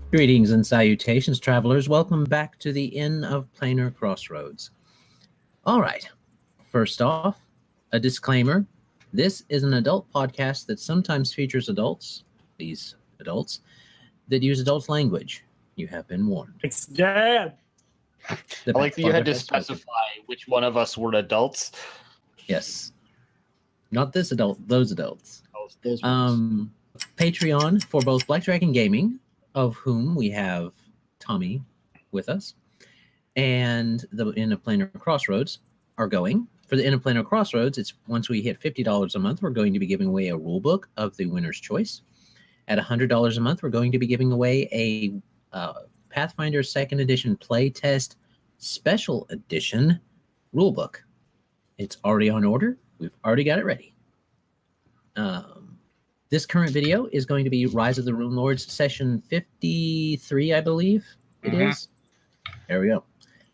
Greetings and salutations, travelers. Welcome back to the Inn of Planar Crossroads. All right. First off, a disclaimer. This is an adult podcast that sometimes features adults, these adults, that use adult language. You have been warned. It's dead. I like that you had to specify which one of us were adults. Yes. Not this adult, those adults. Oh, those ones. Patreon for both Black Dragon Gaming, of whom we have Tommy with us, and the Inn of Planar Crossroads are going. For the Inn of Planar Crossroads, it's once we hit $50 a month, we're going to be giving away a rule book of the winner's choice. At $100 a month, we're going to be giving away a Pathfinder 2nd Edition Playtest Special Edition rulebook. It's already on order. We've already got it ready. This current video is going to be Rise of the Runelords session 53, I believe it is. There we go.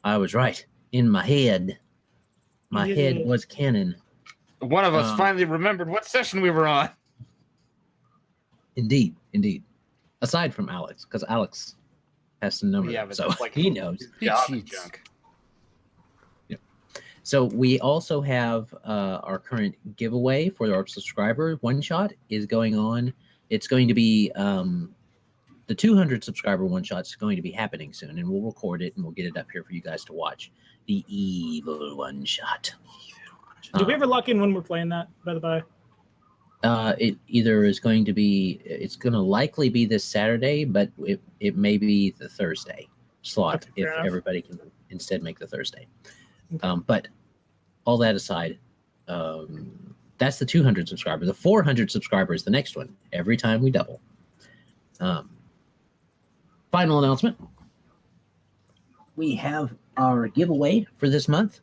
I was right. In my head. My head was canon. One of us finally remembered what session we were on. Indeed, indeed. Aside from Alex, because Alex has some numbers, but so like he knows. Junk. So we also have our current giveaway for our subscriber one shot is going on. It's going to be the 200 subscriber one shot is going to be happening soon, and we'll record it and we'll get it up here for you guys to watch. The evil one shot. Do we ever lock in when we're playing that, by the by? It either is going to be, it's going to likely be this Saturday, but it may be the Thursday slot if everybody can instead make the Thursday. But all that aside, that's the 200 subscriber. The 400 subscriber is the next one. Every time we double. Final announcement. We have our giveaway for this month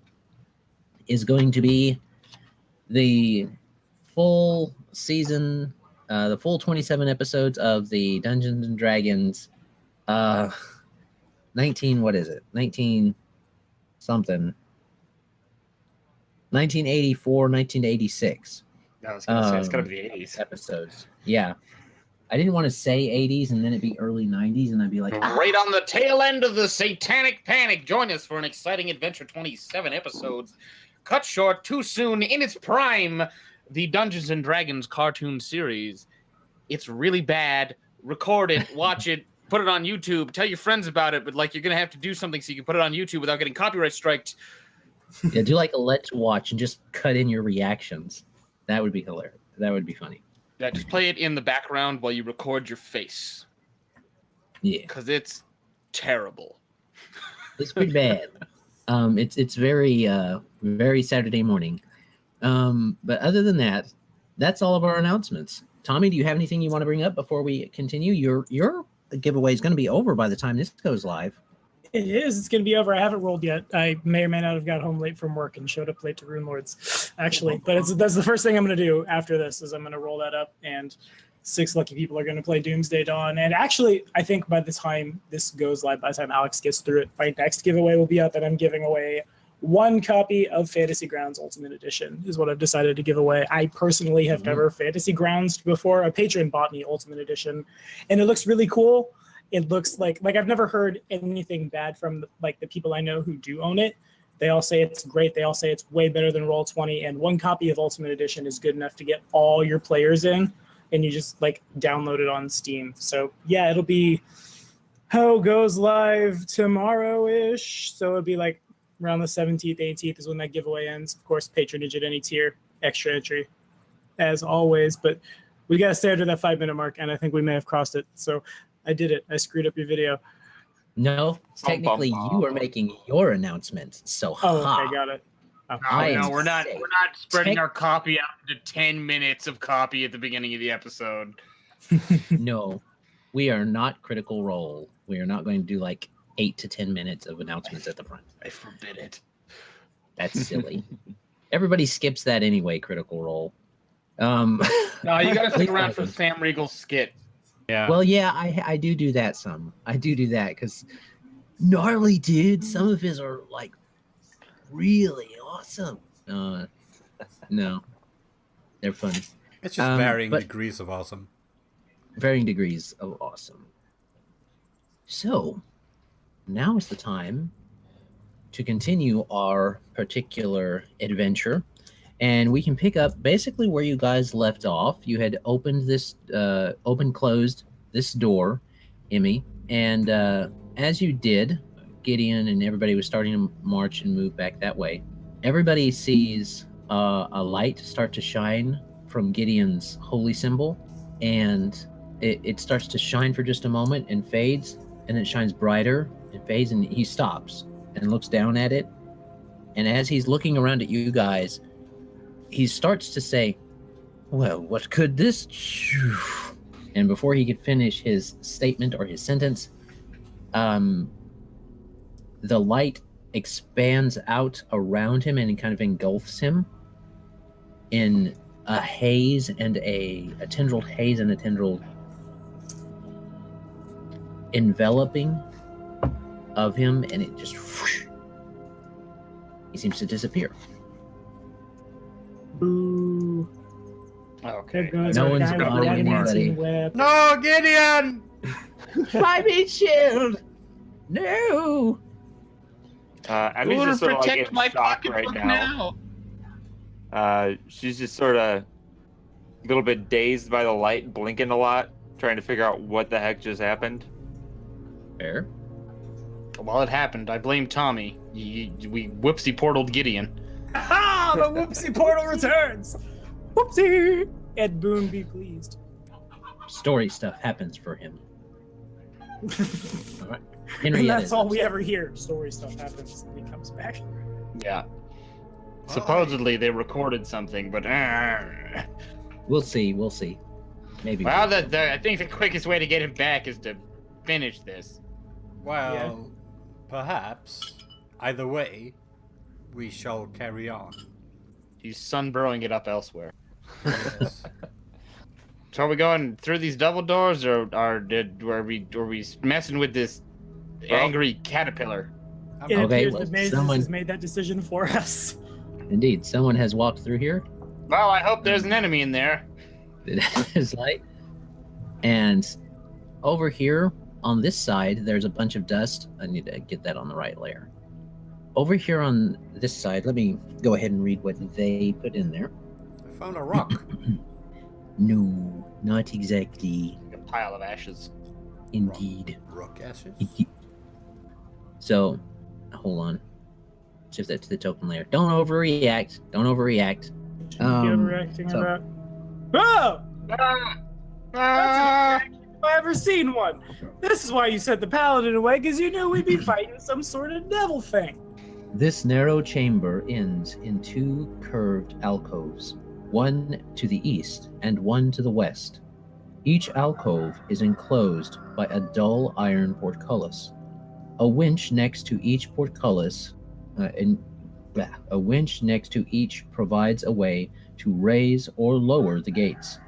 is going to be the full season, the full 27 episodes of the Dungeons and Dragons 19 something. 1984, 1986. I was going to say, it's got to be the 80s. Episodes. Yeah. I didn't want to say 80s and then it'd be early 90s and I'd be like... Right on the tail end of the satanic panic. Join us for an exciting adventure, 27 episodes. Cut short, too soon, in its prime, the Dungeons and Dragons cartoon series. It's really bad. Record it, watch it, put it on YouTube, tell your friends about it, but like you're going to have to do something so you can put it on YouTube without getting copyright striked. Yeah, do like a let's watch and just cut in your reactions. That would be hilarious. That would be funny. Yeah, just play it in the background while you record your face. Yeah. Because it's terrible. It's pretty bad. It's very very Saturday morning. But other than that, that's all of our announcements. Tommy, do you have anything you want to bring up before we continue? Your giveaway is going to be over by the time this goes live. It is. It's going to be over. I haven't rolled yet. I may or may not have got home late from work and showed up late to Runelords, actually. But that's the first thing I'm going to do after this is I'm going to roll that up, and 6 lucky people are going to play Doomsday Dawn. And actually, I think by the time this goes live, by the time Alex gets through it, my next giveaway will be out that I'm giving away 1 copy of Fantasy Grounds Ultimate Edition is what I've decided to give away. I personally have never Fantasy Grounds before. A patron bought me Ultimate Edition, and it looks really cool. It looks like I've never heard anything bad from the people I know who do own it. They all say it's great. They all say it's way better than Roll20, and 1 copy of Ultimate Edition is good enough to get all your players in, and you just download it on Steam. So yeah, it'll be goes live tomorrow-ish. So it'll be around the 17th, 18th is when that giveaway ends. Of course, patronage at any tier, extra entry, as always. But we got to stay under that 5-minute mark, and I think we may have crossed it. So I did it. I screwed up your video. No, technically you are making your announcement. So okay, got it. No, we're not spreading our copy out to 10 minutes of copy at the beginning of the episode. No, we are not Critical Role. We are not going to do 8 to 10 minutes of announcements at the front. I forbid it. That's silly. Everybody skips that anyway, Critical Role. No, you got to stick around for Sam Regal's skit. Yeah. Well, yeah, I do that some. I do that because gnarly, dude. Some of his are really awesome. No, they're fun. It's just varying degrees of awesome. Varying degrees of awesome. So, now is the time to continue our particular adventure. And we can pick up basically where you guys left off. You had opened this, closed this door, Emmy. And as you did, Gideon and everybody was starting to march and move back that way. Everybody sees a light start to shine from Gideon's holy symbol. And it starts to shine for just a moment and fades. And it shines brighter and fades. And he stops and looks down at it. And as he's looking around at you guys, he starts to say, well, what could this... And before he could finish his statement or his sentence, the light expands out around him and kind of engulfs him in a haze and a tendrilled haze and a tendrilled enveloping of him, and it just... he seems to disappear. Boo. Okay. No one's got anybody. No, Gideon! My meat shield! No! Emmy's Who just would sort of like protect in my shock right pocketbook now. now? She's just sort of a little bit dazed by the light, blinking a lot, trying to figure out what the heck just happened. Fair. Well, it happened. I blame Tommy. We whoopsie portaled Gideon. Ah, the whoopsie portal returns. Whoopsie. Ed Boon, be pleased. Story stuff happens for him. All right. And Henryetta that's all we ever hear. Story stuff happens and he comes back. Yeah. Supposedly they recorded something, but We'll see. We'll see. Maybe. well, I think the quickest way to get him back is to finish this. Well, perhaps. Either way, we shall carry on. He's sunburrowing it up elsewhere. Yes. So are we going through these double doors, or are we messing with this angry caterpillar? It Okay, appears well, that Mazus someone- has made that decision for us. Indeed, someone has walked through here. Well, I hope there's an enemy in there. It is light. And over here on this side, there's a bunch of dust. I need to get that on the right layer. Over here on this side, let me go ahead and read what they put in there. I found a rock. No, not exactly. A pile of ashes. Indeed. Rock ashes? So, hold on. Shift that to the token layer. Don't overreact. Don't overreact. Overreacting so- about. Oh! That's an if I ever seen one. This is why you sent the paladin away, because you knew we'd be fighting some sort of devil thing. This narrow chamber ends in two curved alcoves, one to the east and one to the west. Each alcove is enclosed by a dull iron portcullis. A winch next to each portcullis, a winch next to each provides a way to raise or lower the gates.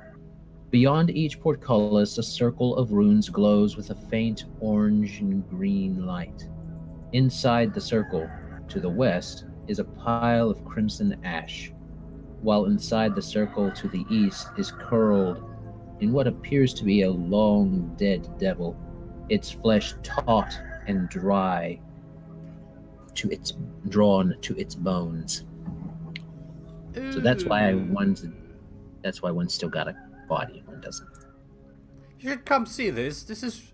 Beyond each portcullis, a circle of runes glows with a faint orange and green light. Inside the circle, to the west, is a pile of crimson ash, while inside the circle to the east is curled in what appears to be a long dead devil, its flesh taut and dry, drawn to its bones. So that's why one's still got a body and one doesn't. You should come see this. This is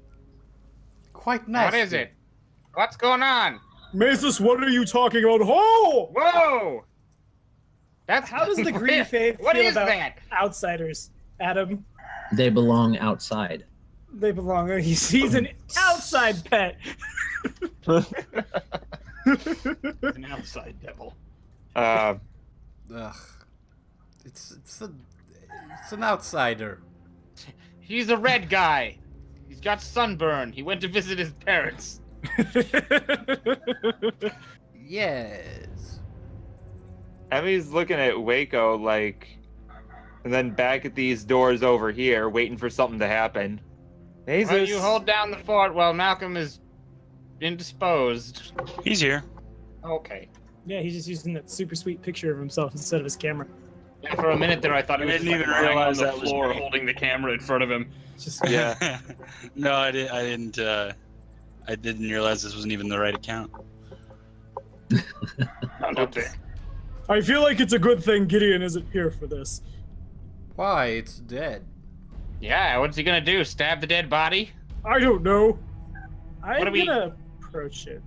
quite nasty. What is it? What's going on? Mazus, what are you talking about? Oh! Whoa! That's How does the green faith What feel is about that? outsiders, Adam? They belong outside. They belong. He's an outside pet. An outside devil. Ugh. It's an outsider. He's a red guy. He's got sunburn. He went to visit his parents. Yes. Emmy's looking at Wayko and then back at these doors over here, waiting for something to happen. Well, you hold down the fort while Malcolm is indisposed. He's here. Okay. Yeah, he's just using that super sweet picture of himself instead of his camera. Yeah, for a minute there, I thought he was didn't just, even lying realize on the that was floor me. holding the camera in front of him. Just Yeah. No, I didn't. I didn't realize this wasn't even the right account. I feel like it's a good thing Gideon isn't here for this. Why? It's dead. Yeah, what's he gonna do? Stab the dead body? I don't know. What I'm are we- gonna approach it.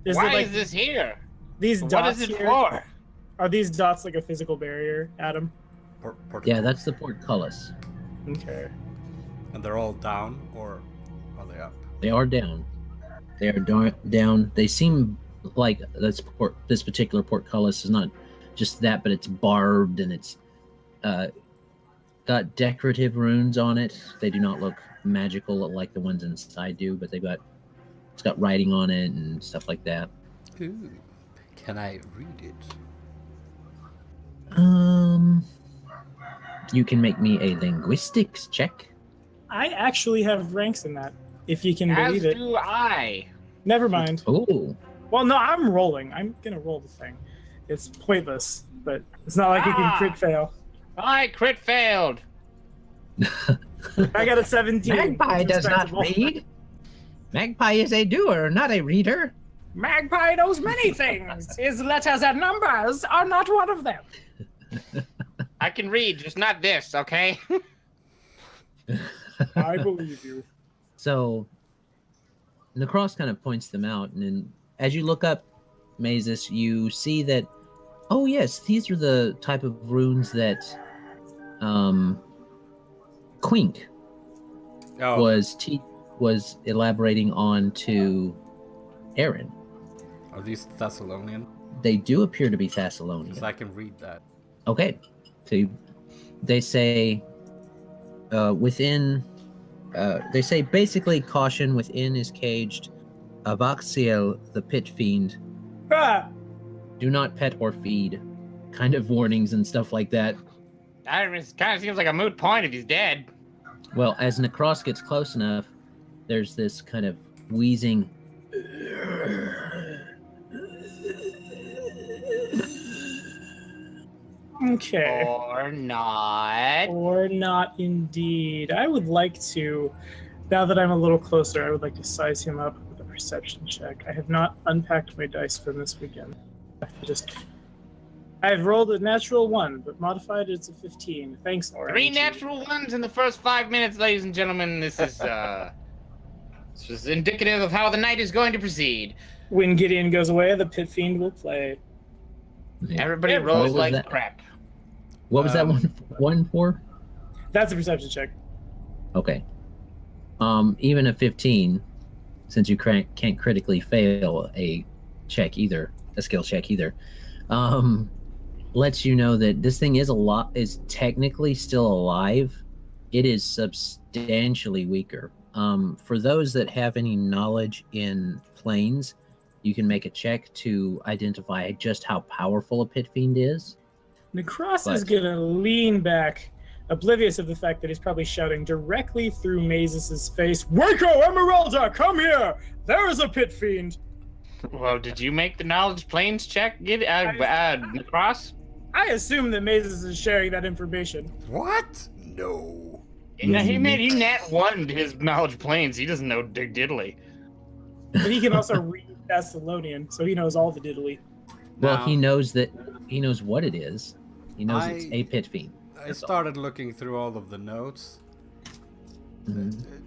Why is this here? These What dots is it here, for? are these dots like a physical barrier, Adam? Yeah, that's the portcullis. Okay. And they're all down, or are they up? They are down. They are down. They seem like this particular portcullis is not just that, but it's barbed and it's got decorative runes on it. They do not look magical like the ones inside do, but it's got writing on it and stuff like that. Ooh. Can I read it? You can make me a linguistics check. I actually have ranks in that, if you can As believe it. do I. Never mind. Oh, Well, no, I'm rolling. I'm gonna roll the thing. It's pointless, but it's not like you can crit fail. I crit failed. I got a 17. Magpie does not Respectable. read. Magpie is a doer, not a reader. Magpie knows many things. His letters and numbers are not one of them. I can read, just not this, okay? I believe you. So, Nahkräs kind of points them out, and then as you look up Mazus, you see that, oh yes, these are the type of runes that Quink Oh, was elaborating on to Aaron. are these Thessalonian? They do appear to be Thessalonian. Because I can read that. Okay, so they say within. They say basically caution within is caged. Avaxiel, the pit fiend. Ah, Do not pet or feed. Kind of warnings and stuff like that. It kind of seems like a moot point if he's dead. Well, as Nahkräs gets close enough, there's this kind of wheezing. okay. Or not. Or not indeed. I would like to, now that I'm a little closer, I would like to size him up with a perception check. I have not unpacked my dice from this weekend. I've rolled a natural 1, but modified it's a 15. Thanks, Laura. 3 natural ones in the first 5 minutes, ladies and gentlemen. This is this is indicative of how the night is going to proceed. When Gideon goes away, the pit fiend will play. Everybody Yeah, rolls what was like that? crap. What was that one for? That's a perception check. Okay. Even a 15, since you can't critically fail a check either, a skill check either, lets you know that this thing is technically still alive. It is substantially weaker. For those that have any knowledge in planes, you can make a check to identify just how powerful a pit fiend is. Nahkräs is But- gonna lean back, oblivious of the fact that he's probably shouting directly through Mazus's face, Wayko, Emyrelda, come here! There is a pit fiend! Well, did you make the knowledge planes check, Nahkräs? I assume that Mazus is sharing that information. What? No. He nat 1'd his knowledge planes. He doesn't know dig diddly. But he can also read Thessalonian, so he knows all the diddly. Well, Now- he knows what it is. He knows it's a pit fiend. I started looking through all of the notes. Mhm.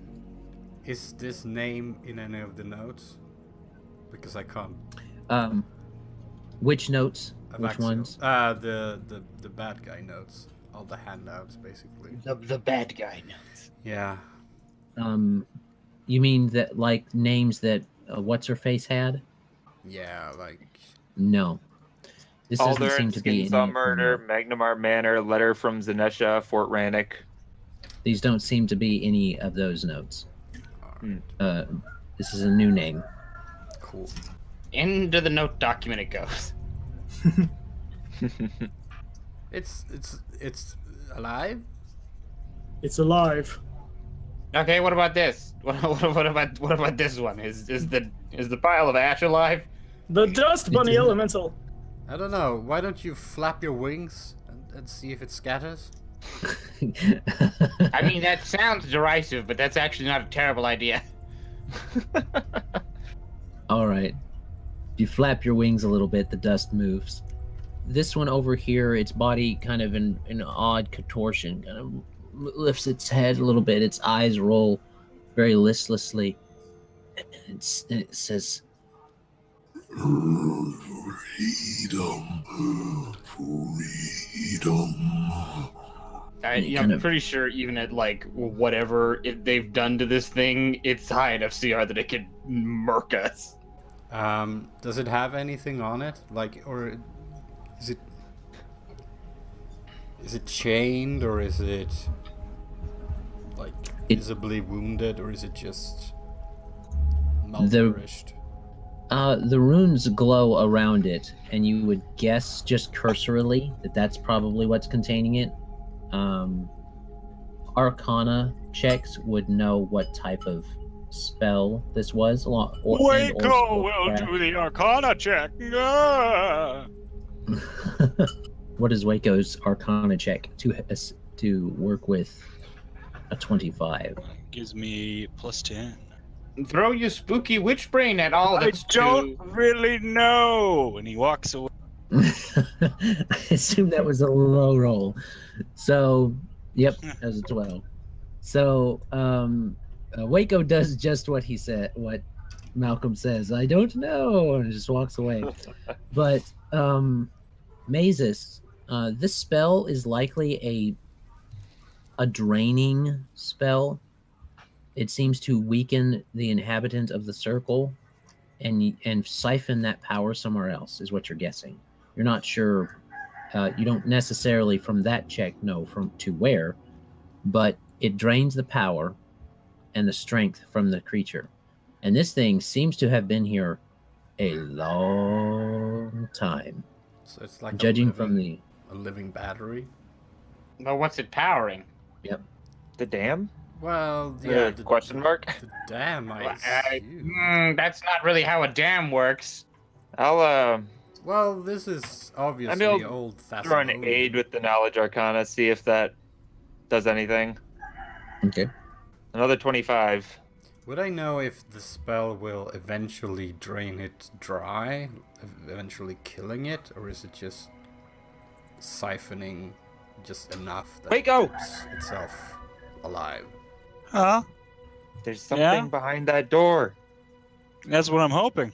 Is this name in any of the notes? Because I can't. Which notes? Which Avaxiel. ones? The bad guy notes. All the handouts, basically. The bad guy knows. Yeah. You mean that like names that what's her face had? Yeah, like. No. This doesn't Alder seem and to be Skinsaw any. Murder, Magnamar Manor, Letter from Zanesha, Fort Rannick. These don't seem to be any of those notes. Alright, This is a new name. cool. Into the note document it goes. It's alive. It's alive. Okay, what about this? What about this one? Is the pile of ash alive? The dust bunny elemental. I don't know. Why don't you flap your wings and see if it scatters? I mean, that sounds derisive, but that's actually not a terrible idea. All right. You flap your wings a little bit, the dust moves. This one over here, its body kind of in an odd contortion, kind of lifts its head a little bit. Its eyes roll very listlessly. And it says, Freedom. Freedom. I'm pretty sure even at like whatever they've done to this thing, it's high enough CR that it could murk us. Does it have anything on it? Like, or is it chained, or is it like visibly wounded, or is it just malnourished? The runes glow around it, and you would guess just cursorily that that's probably what's containing it. Arcana checks would know what type of spell this was. Wayko will do the Arcana check. Ah! What is Wayko's Arcana check to work with a 25? Gives me +10. Throw your spooky witch brain at all. I don't really know. And he walks away. I assume that was a low roll. So, yep, that was a 12. So, Wayko does just what he said, what Malcolm says. I don't know, and just walks away. But Mazus, this spell is likely a draining spell. It seems to weaken the inhabitant of the circle and siphon that power somewhere else, is what you're guessing. You're not sure. You don't necessarily from that check know to where, but it drains the power and the strength from the creature. And this thing seems to have been here a long time. So it's like judging a living battery. No, what's it powering? Yep. The dam? Well, yeah. The question mark? The dam, That's not really how a dam works. I'll Well, this is obviously old throw an Thessalonian. aid with the knowledge arcana, see if that does anything. Okay. Another 25. Would I know if the spell will eventually drain it dry, eventually killing it, or is it just siphoning just enough that Wayko! it keeps itself alive? Huh? There's something behind that door. That's what I'm hoping.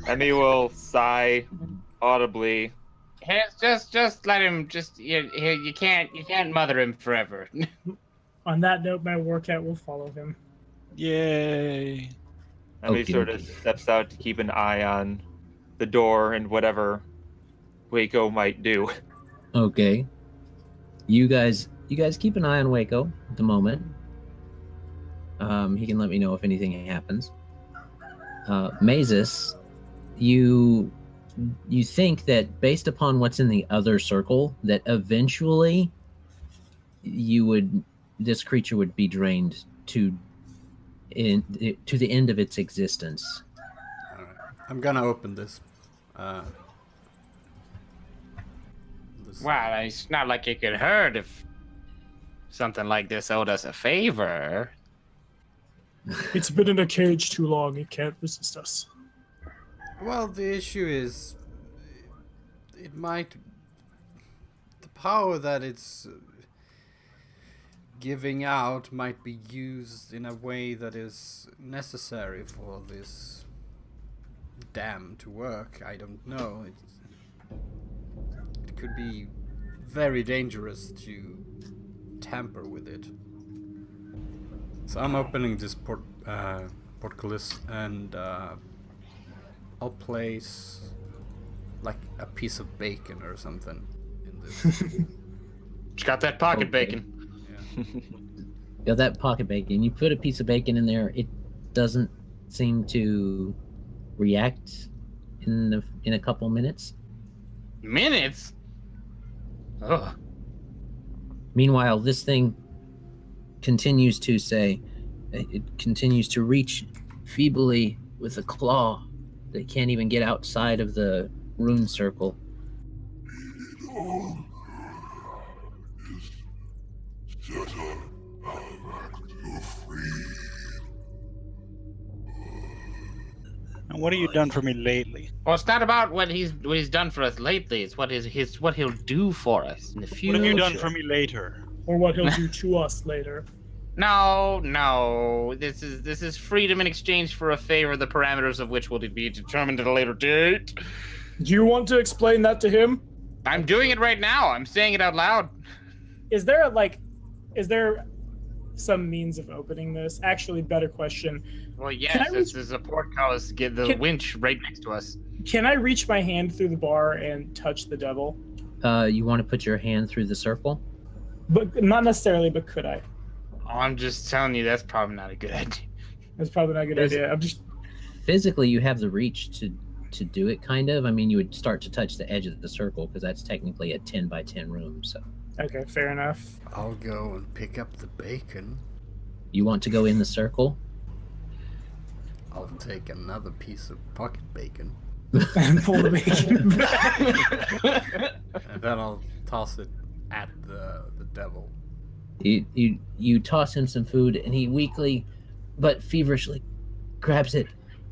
Emmy will sigh audibly. Hey, just let him. You can't mother him forever. On that note, my warcat will follow him. Yay. Emmy sort of steps out to keep an eye on the door and whatever Wayko might do. Okay. You guys keep an eye on Wayko at the moment. He can let me know if anything happens. Mazus, you think that based upon what's in the other circle, that eventually this creature would be drained to the end of its existence. All right. I'm gonna open this. Wow, it's not like it could hurt if something like this owed us a favor. It's been in a cage too long. It can't resist us. Well, the issue is, the power that it's giving out might be used in a way that is necessary for this dam to work. I don't know. It could be very dangerous to tamper with it. So I'm opening this portcullis and I'll place like a piece of bacon or something in this. It's got that pocket bacon. Yeah. Got that pocket bacon. You put a piece of bacon in there. It doesn't seem to react in a couple minutes. Minutes? Ugh. Meanwhile, this thing continues to say, it continues to reach feebly with a claw. They can't even get outside of the rune circle. And what have you done for me lately? Well, it's not about what he's done for us lately. It's what he'll do for us in the future. What have you done for me later? Or what he'll do to us later. No. This is freedom in exchange for a favor, the parameters of which will be determined at a later date. Do you want to explain that to him? I'm doing it right now. I'm saying it out loud. Is there some means of opening this? Actually, better question. Well, yes, this is a portcullis. Get the winch right next to us. Can I reach my hand through the bar and touch the devil? You want to put your hand through the circle? But not necessarily, but could I? Oh, I'm just telling you, that's probably not a good idea. That's probably not a good idea. I'm just... Physically, you have the reach to do it, kind of. I mean, you would start to touch the edge of the circle, because that's technically a 10 by 10 room, so... Okay, fair enough. I'll go and pick up the bacon. You want to go in the circle? I'll take another piece of pocket bacon. And pull the bacon. And then I'll toss it at the devil. You toss him some food, and he weakly but feverishly grabs it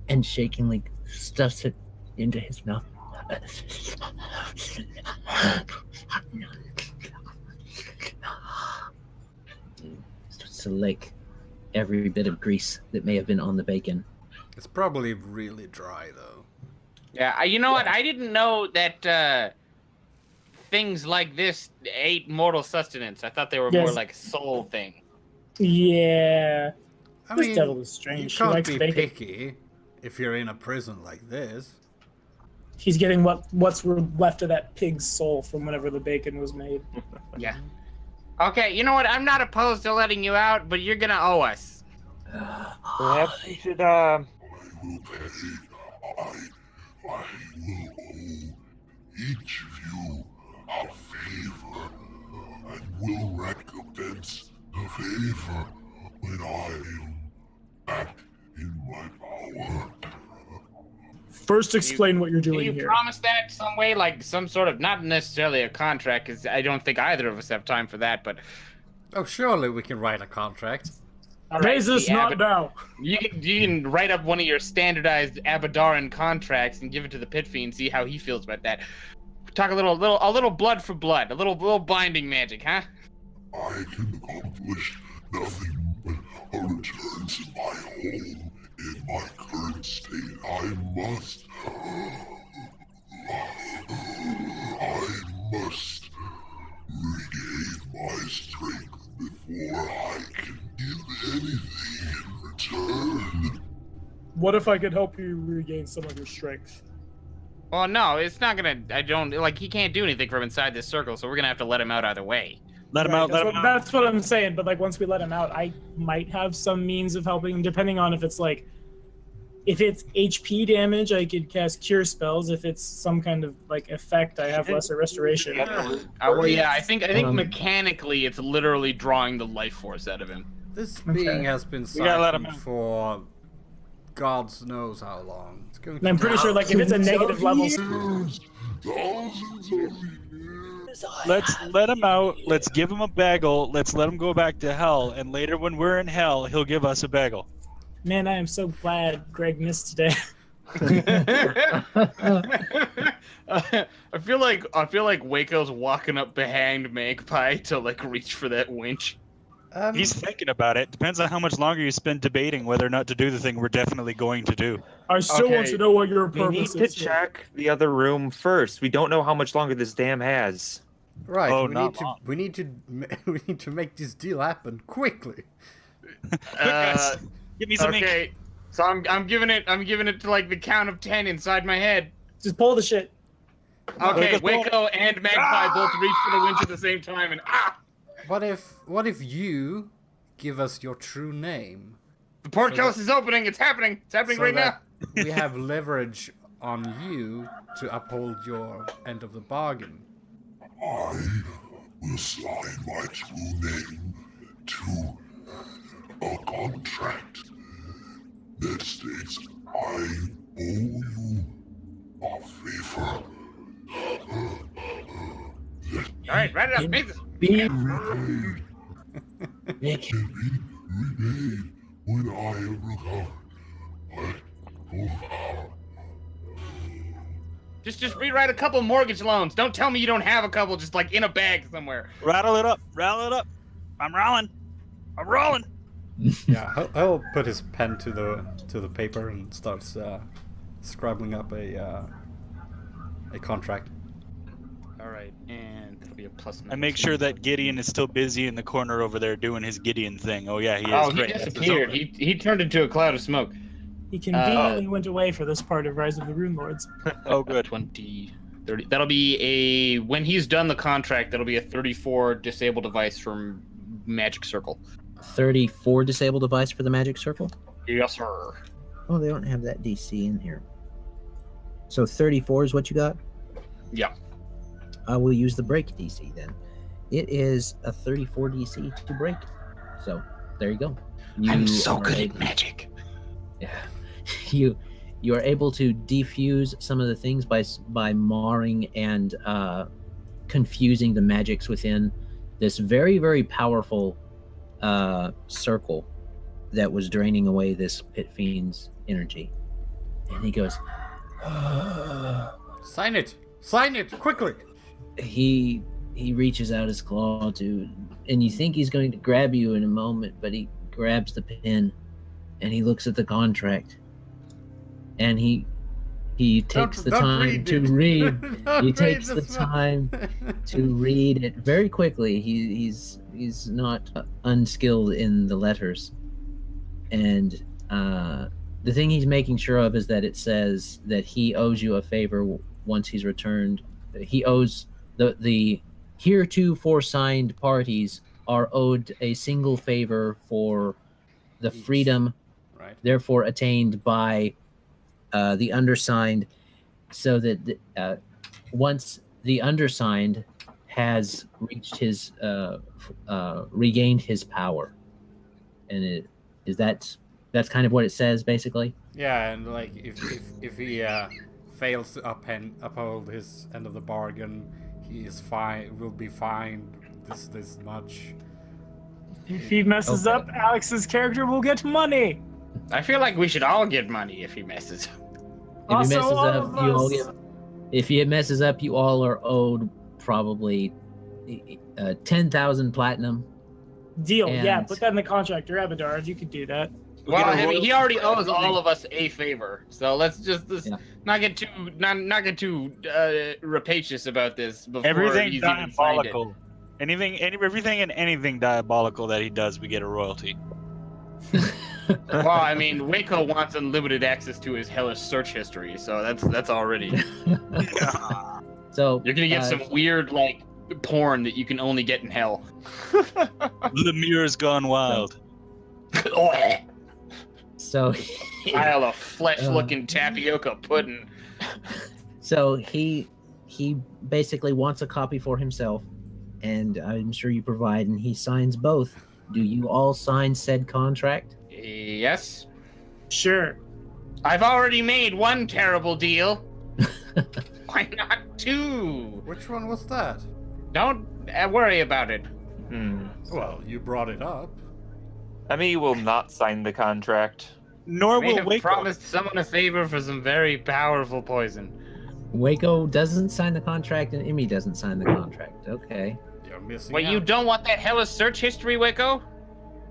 and shakingly stuffs it into his mouth. Starts to lick every bit of grease that may have been on the bacon. It's probably really dry, though. Yeah, you know what? I didn't know that things like this ate mortal sustenance. I thought they were more like a soul thing. Yeah. I This devil is strange. You She can't likes be bacon. picky if you're in a prison like this. He's getting what's left of that pig's soul from whenever the bacon was made. Yeah. Okay, you know what? I'm not opposed to letting you out, but you're gonna owe us. Perhaps we should, I will pay. I will owe each of you a favor, and will recompense the favor when I am back in my power. First, explain what you're doing Can you here. promise that some way, like some sort of, not necessarily a contract, because I don't think either of us have time for that, but... Oh, surely we can write a contract. All right, Mazus, the not now. You can write up one of your standardized Abaddon contracts and give it to the Pit Fiend, see how he feels about that. Talk a little blood for blood, a little binding magic, huh? I can accomplish nothing but a return to my home in my current state. I must regain my strength before I can give anything in return. What if I could help you regain some of your strength? Well, no, it's not gonna. He can't do anything from inside this circle, so we're gonna have to let him out either way. Let him Right, out, let him out. That's what I'm saying, but like once we let him out, I might have some means of helping him, depending on if it's like, if it's HP damage, I could cast cure spells. If it's some kind of like effect, I have lesser restoration. Well, yeah, I think mechanically it's literally drawing the life force out of him. This being has been gotta let him silent out. for God knows how long. It's going And I'm pretty sure like if it's a negative level, Years, thousands of years. Let's let him out. Let's give him a bagel. Let's let him go back to hell. And later, when we're in hell, he'll give us a bagel. man, I am so glad Greg missed today. I feel like Wayko's walking up behind Magpie to like reach for that winch. He's thinking about it. Depends on how much longer you spend debating whether or not to do the thing we're definitely going to do. I still want Okay, to know what your We need purpose to is. check the other room first. We don't know how much longer this dam has. Right, Oh, we not need to long. we need to make this deal happen quickly. Guys, give me some ink. Okay, so I'm giving it to like the count of 10 inside my head. Just pull the shit. Okay, Let's go. Wayko and Magpie both reach for the winch at the same time, and What if you give us your true name? the portcullis is opening. It's happening. It's happening so right now. that we have leverage on you to uphold your end of the bargain. I will sign my true name to a contract that states I owe you a favor. All right, write it up. Make this. Be Repaid, Nick. can be repaid when I am recovered. But Just rewrite a couple mortgage loans. Don't tell me you don't have a couple just like in a bag somewhere. Rattle it up. I'm rolling. Yeah, I'll put his pen to the paper and starts scribbling up a contract. All right, and that'll be a plus. I make sure that Gideon is still busy in the corner over there doing his Gideon thing. Oh yeah, he is. Oh, he Great. disappeared. He turned into a cloud of smoke. He conveniently went away for this part of Rise of the Runelords. Oh, good. 20, 30. That'll be when he's done the contract, that'll be a 34 disable device from Magic Circle. 34 disable device for the magic circle? Yes, sir. Oh, they don't have that DC in here. So 34 is what you got? Yeah. I will use the break DC then. It is a 34 DC to break. So there you go. I'm so are good at able- magic. Yeah. You are able to defuse some of the things by marring and confusing the magics within this very, very powerful circle that was draining away this pit fiend's energy. And he goes, Sign it quickly. he reaches out his claw and you think he's going to grab you in a moment, but he grabs the pen and he looks at the contract and he takes the time to read. He takes the time to read it very quickly. He's not unskilled in the letters, and the thing he's making sure of is that it says that he owes you a favor once he's returned. He owes the heretofore signed parties are owed a single favor for the freedom, Right. therefore attained by the undersigned, so that once the undersigned has reached his regained his power, and that's kind of what it says basically. Yeah, and like if he fails to uphold his end of the bargain, he is fine. Will be fined this much. If he messes up, Alex's character will get money. I feel like we should all get money if he messes. If he Also, messes all up, of you all us. get. If he messes up, you all are owed probably 10,000 platinum. Deal. Yeah, And- put that in the contract. You're Abadar. You could do that. Well, get a I mean, he royalty already owes all of us a favor, so let's Yeah. not get too rapacious about this before Everything he's even signed it. diabolical. Everything and anything diabolical that he does, we get a royalty. Well, I mean, Wayko wants unlimited access to his hellish search history, so that's already. So You're gonna get some weird like porn that you can only get in hell. Lemure's gone wild. So Pile of flesh-looking tapioca pudding. So he basically wants a copy for himself, and I'm sure you provide, and he signs both. Do you all sign said contract? Yes, Sure. I've already made one terrible deal. Why not two? Which one was that? Don't worry about it. Well, you brought it up. Emmy will not sign the contract. Nor We will have Wayko. promised someone a favor for some very powerful poison. Wayko doesn't sign the contract, and Emmy doesn't sign the contract. Okay. You're missing Wait, out. you don't want that hellish search history, Wayko?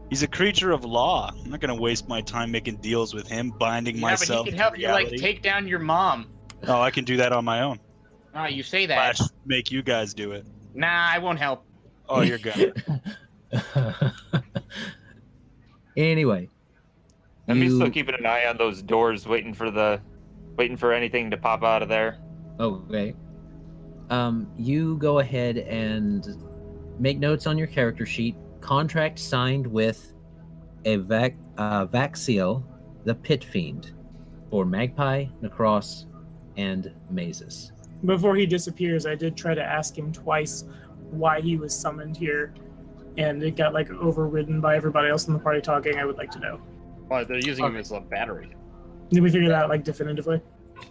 He's a creature of law. I'm not gonna waste my time making deals with him, binding Yeah, myself. but he can help to you like reality. take down your mom. Oh, I can do that on my own. Ah, you say that. Slash, make you guys do it. Nah, I won't help. Oh, you're good. Anyway. Emmy's you- still keeping an eye on those doors, waiting for anything to pop out of there. Okay. You go ahead and make notes on your character sheet. Contract signed with a Vaxiel, the Pit Fiend, for Magpie, Nahkräs, and Mazus. Before he disappears, I did try to ask him twice why he was summoned here, and it got like overridden by everybody else in the party talking. I would like to know. Well, they're using him as a battery. Did we figure that out like definitively?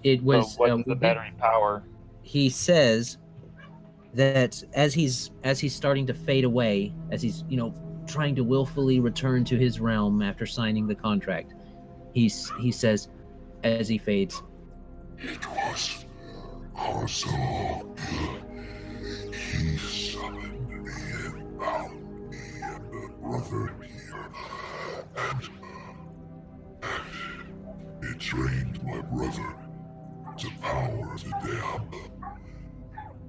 It was. So what's the battery power? He says that as he's starting to fade away, as he's trying to willfully return to his realm after signing the contract, he says, as he fades. It was Crossroads. He summoned me and bound me and my brother here, and it trained my brother to power the dam.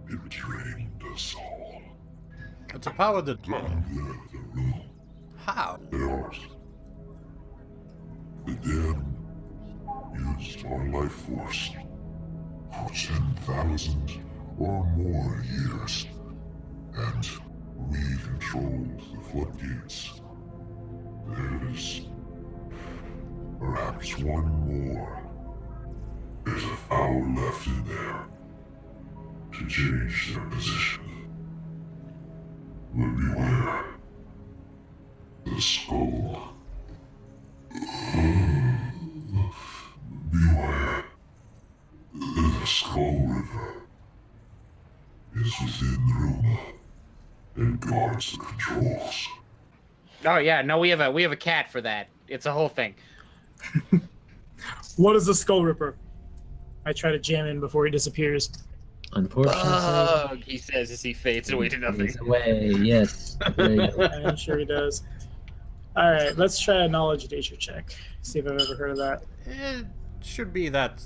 It trained us all. To power the... Down there, the room. How? There's the dam used our life force for 10,000 or more years, and we controlled the floodgates. There's perhaps one more. There's a foul left in there to change their position. But beware. The skull. Beware. The Skull River is within the room and guards the controls. Oh yeah, no, we have a cat for that. It's a whole thing. What is the Skull Ripper? I try to jam in before he disappears. Unfortunately, He says as he fades away to nothing. he's away. Yes. There you go. I'm sure he does. All right, let's try a knowledge nature check. See if I've ever heard of that. It should be that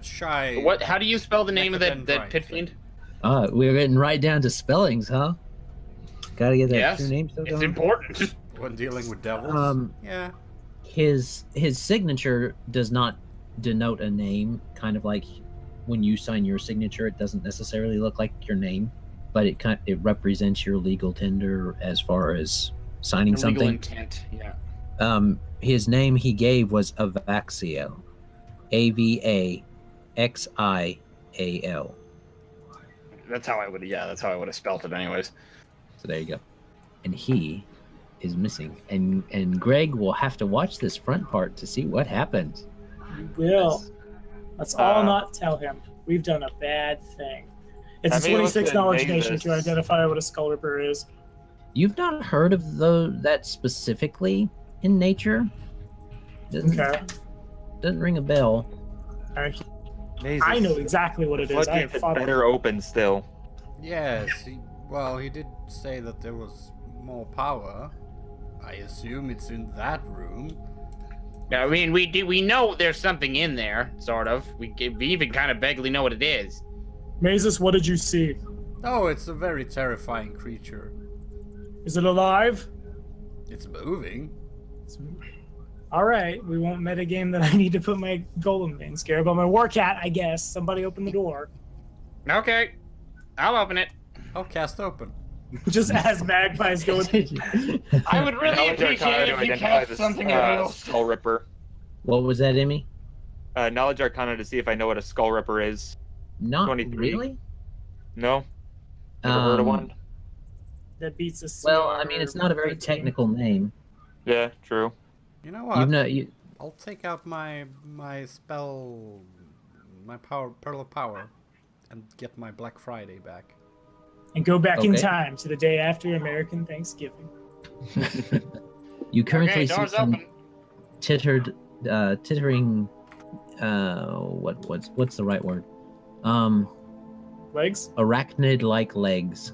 shy... What? How do you spell the name of that Right. pit fiend? We're getting right down to spellings, huh? Gotta get that Yes, true name still it's going. important. When dealing with devils? Yeah. His signature does not denote a name. Kind of like when you sign your signature, it doesn't necessarily look like your name, but it represents your legal tender as far as signing Legal something. intent. Yeah. His name he gave was Avaxiel, Avaxial. That's how I would. Yeah, that's how I would have spelt it, anyways. So there you go. And he is missing, and Greg will have to watch this front part to see what happens. You will. Let's all not tell him. We've done a bad thing. It's a 26 knowledge nation to identify what a Skull Ripper is. You've not heard of that specifically in nature? Doesn't ring a bell. I know exactly what it is. I have Floodgates fought better open still. Yes, he did say that there was more power. I assume it's in that room. I mean, we know there's something in there, sort of. We even kind of vaguely know what it is. Mazus, what did you see? Oh, it's a very terrifying creature. Is it alive? It's moving. All right, we won't metagame that I need to put my golem vein scarab on my war cat, I guess. Somebody open the door. Okay, I'll open it. I'll cast open. Just as Magpie's going. I would really Knowledge appreciate Arcana it to if you identify cast something else. Skull Ripper. What was that, Emmy? Knowledge Arcana to see if I know what a Skull Ripper is. Not 23. really. No? Never heard of one? That beats us. Well, I mean, it's not a very technical name. Yeah, true. You know what? You I'll take out my spell, my Pearl of Power, and get my Black Friday back. And go back in time to the day after American Thanksgiving. You currently see doors some open. tittering. What's the right word? Legs? Arachnid-like legs.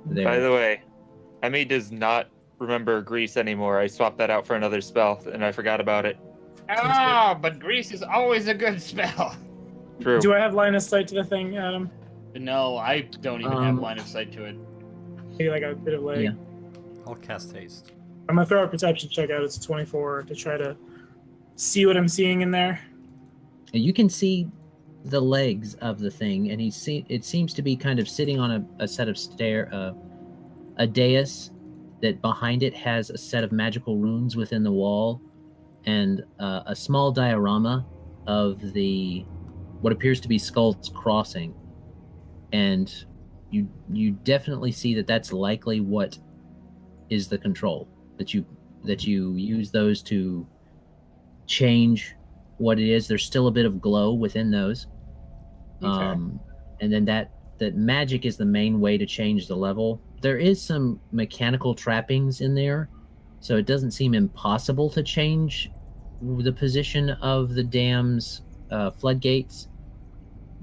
There. By the way, Emmy does not remember Grease anymore. I swapped that out for another spell, and I forgot about it. Oh, but grease is always a good spell. True. Do I have line of sight to the thing, Adam? No, I don't even have line of sight to it. Maybe like a bit of leg. Yeah. I'll cast haste. I'm gonna throw a perception check out. It's a 24 to try to see what I'm seeing in there. You can see the legs of the thing, and it seems to be kind of sitting on a set of a dais that behind it has a set of magical runes within the wall, and a small diorama of what appears to be Skull's Crossing. And you definitely see that that's likely what is the control, that you use those to change what it is. There's still a bit of glow within those. Okay. And then that magic is the main way to change the level. There is some mechanical trappings in there, so it doesn't seem impossible to change the position of the dam's floodgates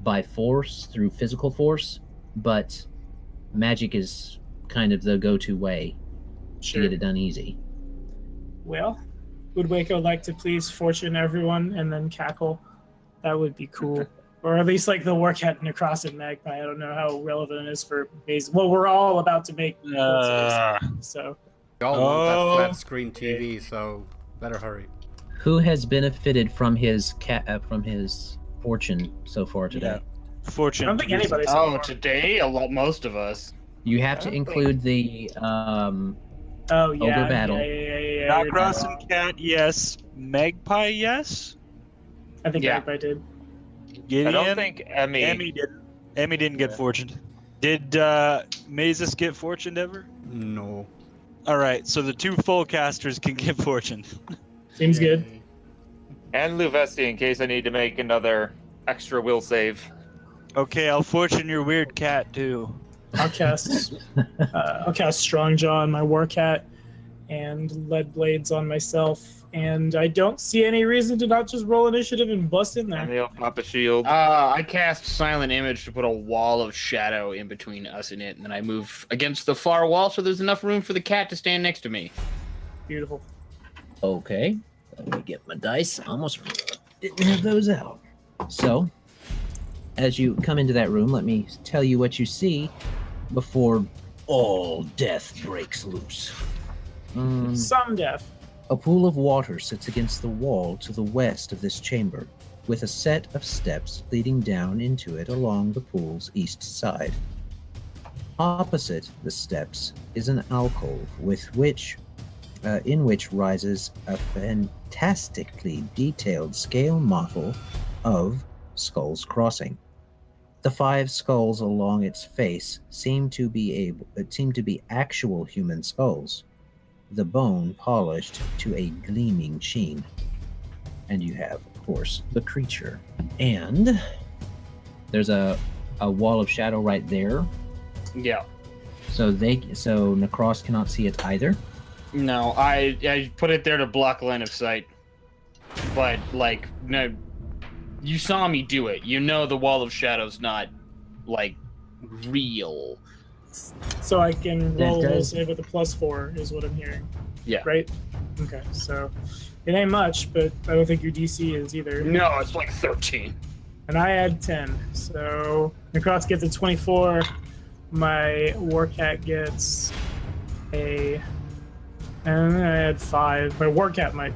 by force through physical force, but magic is kind of the go-to way to get it done easy. Well, would Wayko like to please fortune everyone and then cackle? That would be cool. Or at least like the work at Nahkräs and Magpie. I don't know how relevant it is for basic. Well, we're all about to make so. We all want that flat screen TV, so better hurry. Who has benefited from his fortune so far today? Fortune. I don't think anybody. So far. Today, most of us. You have to include the ogre battle. Yeah. Nahkräs and Cat, yes. Magpie, yes. I think Magpie did. Gideon, I don't think Emmy didn't. Emmy didn't get fortuned. Did Mazus get fortuned ever? No. All right, so the 2 full casters can get fortuned. Seems good. And Luvesti in case I need to make another extra will save. Okay, I'll fortune your weird cat too. I'll cast Strong Jaw on my war cat and Lead Blades on myself, and I don't see any reason to not just roll initiative and bust in And there. they'll pop a shield. I cast Silent Image to put a wall of shadow in between us and it, and then I move against the far wall so there's enough room for the cat to stand next to me. Beautiful. Okay, let me get my dice. Almost didn't have those out. So, as you come into that room, let me tell you what you see before all death breaks loose. Some death. A pool of water sits against the wall to the west of this chamber, with a set of steps leading down into it along the pool's east side. Opposite the steps is an alcove in which rises a fantastically detailed scale model of Skull's Crossing. The 5 skulls along its face seem to be actual human skulls, the bone polished to a gleaming sheen. And you have, of course, the creature. And there's a wall of shadow right there. Yeah. So Nahkräs cannot see it either. No, I put it there to block line of sight. But like, no, you saw me do it. You know the wall of shadow's not like real. So I can roll a save with a +4 is what I'm hearing. Yeah. Right? Okay, so it ain't much, but I don't think your DC is either. No, it's like 13. And I had 10. So Nahkräs gets a 24. My Warcat gets and I had 5. My Warcat might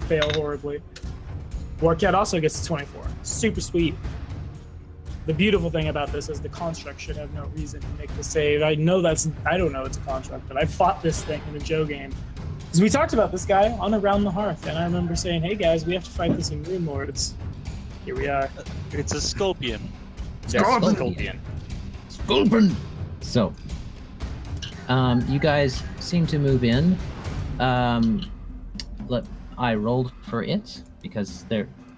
fail horribly. Warcat also gets a 24. Super sweet. The beautiful thing about this is the construct should have no reason to make the save. I don't know it's a construct, but I fought this thing in a Joe game. Because we talked about this guy on Around the Hearth, and I remember saying, hey guys, we have to fight this in Runelords. Here we are. It's a Scorpion. Scorpion. So, you guys seem to move in. I rolled for it because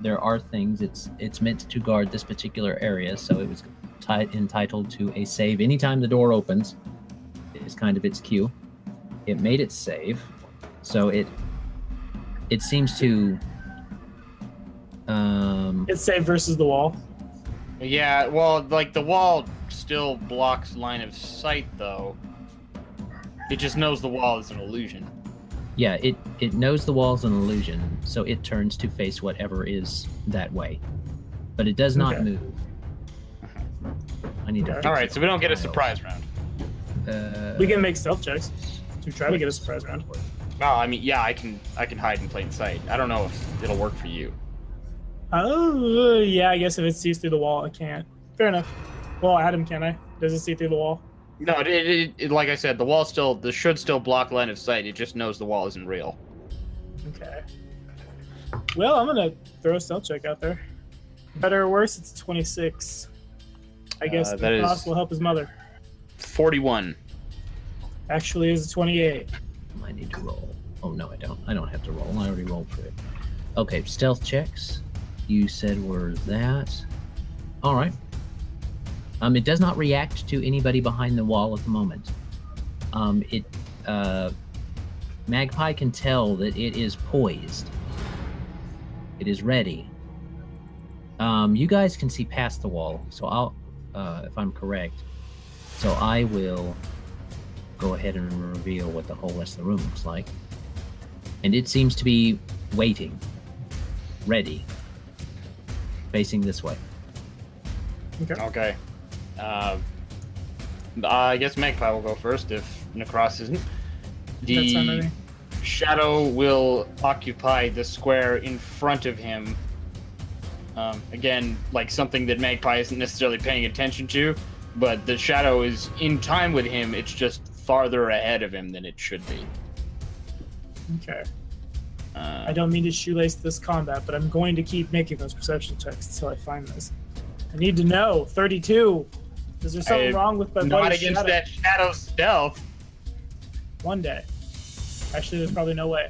there are things. It's meant to guard this particular area, so it was entitled to a save. Anytime the door opens, is kind of its cue. It made its save, so it seems to. It's save versus the wall. Yeah, well, like the wall still blocks line of sight, though. It just knows the wall is an illusion. Yeah, it knows the wall's an illusion, so it turns to face whatever is that way. But it does not move. I need to. All right, so we don't get a surprise round. We can make stealth checks to try to get a surprise round. Well, I mean, yeah, I can hide in plain sight. I don't know if it'll work for you. Oh, yeah, I guess if it sees through the wall, it can't. Fair enough. Well, Adam, can I? Does it see through the wall? No, it like I said, the wall should still block line of sight. It just knows the wall isn't real. Okay. Well, I'm gonna throw a stealth check out there. Better or worse, it's 26. I guess the boss will help his mother. 41. Actually, is 28. I need to roll. Oh no, I don't. I don't have to roll. I already rolled for it. Okay, stealth checks. You said were that. All right. It does not react to anybody behind the wall at the moment. Magpie can tell that it is poised. It is ready. You guys can see past the wall, so I'll, if I'm correct, so I will go ahead and reveal what the whole rest of the room looks like. And it seems to be waiting, ready, facing this way. Okay. I guess Magpie will go first if Nahkräs isn't. That's fine with me. Shadow will occupy the square in front of him. Again, like something that Magpie isn't necessarily paying attention to, but the shadow is in time with him. It's just farther ahead of him than it should be. Okay. I don't mean to shoelace this combat, but I'm going to keep making those perception checks until I find this. I need to know. 32. Is there something wrong with my Not buddy's against shadow? that shadow stealth. One day. Actually, there's probably no way.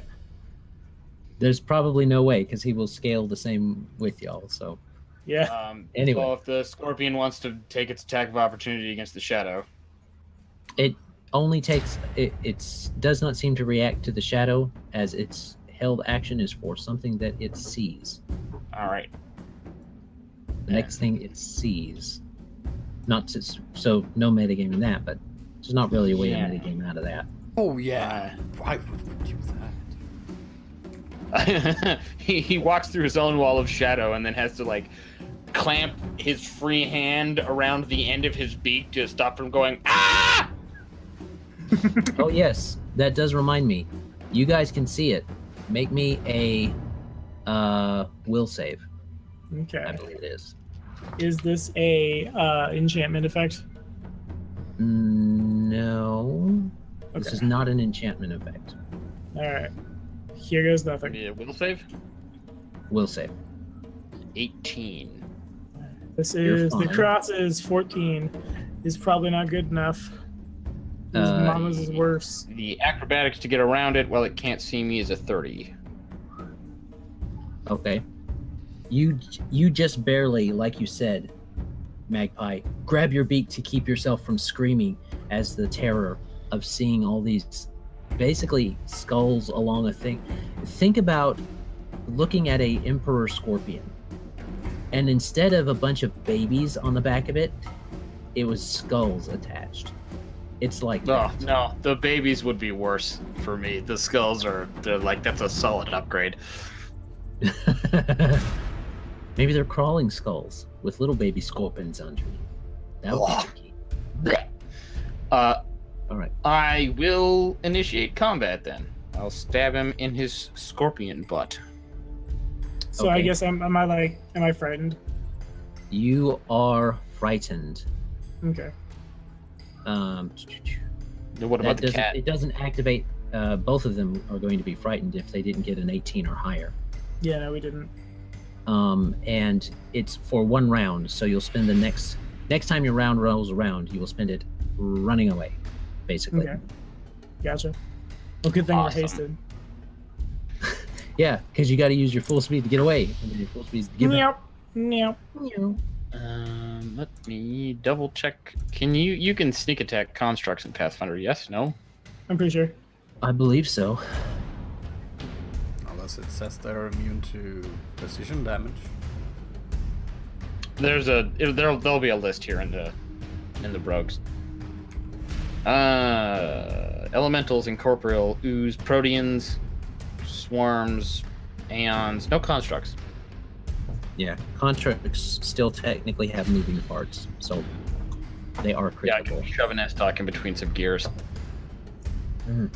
There's probably no way, because he will scale the same with y'all, so... Yeah. Anyway. So if the scorpion wants to take its attack of opportunity against the shadow, It only takes... It does not seem to react to the shadow, as its held action is for something that it sees. all right. The next thing it sees. Not to, so no metagame in that, but there's not really a way to metagame out of that. Oh yeah. Why would we do that? he walks through his own wall of shadow and then has to like clamp his free hand around the end of his beak to stop from going ah. Oh yes, that does remind me. You guys can see it. Make me a will save. I Okay. believe it is. Is this a enchantment effect? No. This Okay. is not an enchantment effect. All right. Here goes nothing. Maybe a will save. Will save. 18. This You're is the fine. cross is 14. Is probably not good enough. His mama's is worse. The acrobatics to get around it while it can't see me is a 30. Okay. You just barely, like you said, Magpie, grab your beak to keep yourself from screaming as the terror of seeing all these basically skulls along a thing. Think about looking at a emperor scorpion, and instead of a bunch of babies on the back of it, it was skulls attached. It's like Oh that. no, the babies would be worse for me. The skulls they're like that's a solid upgrade. Maybe they're crawling skulls with little baby scorpions underneath. That would be tricky. All right. I will initiate combat then. I'll stab him in his scorpion butt. So I Okay. guess am I frightened? You are frightened. Okay. What about the cat? It doesn't activate. Both of them are going to be frightened if they didn't get an 18 or higher. Yeah, no, we didn't. And it's for one round, so you'll spend the next time your round rolls around, you will spend it running away, basically. Okay. Gotcha. Well, good thing Awesome. we're hasted. Yeah, because you got to use your full speed to get away, and then your full speed to give Meow. Meow. Let me double check. Can you can sneak attack constructs in Pathfinder? Yes? No? I'm pretty sure. I believe so. Unless it says they're immune to precision damage. There'll be a list here in the brogues. Elementals, incorporeal, ooze, proteans, swarms, aeons, no constructs. Yeah, constructs still technically have moving parts, so they are Yeah, I critical. can shove an S-Talk in between some gears. Mhm.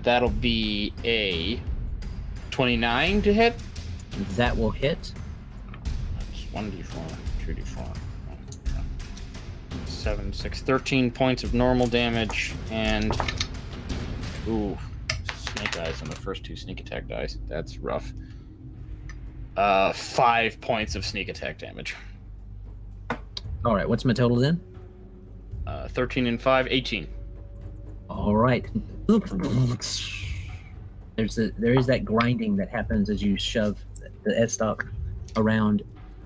That'll be a 29 to hit. That will hit. 1d4, 2d4. 7, 6, 13 points of normal damage, and snake eyes on the first two sneak attack dice. That's rough. 5 points of sneak attack damage. All right, what's my total then? 13 and 5, 18. All right. There is that grinding that happens as you shove the S-Stock around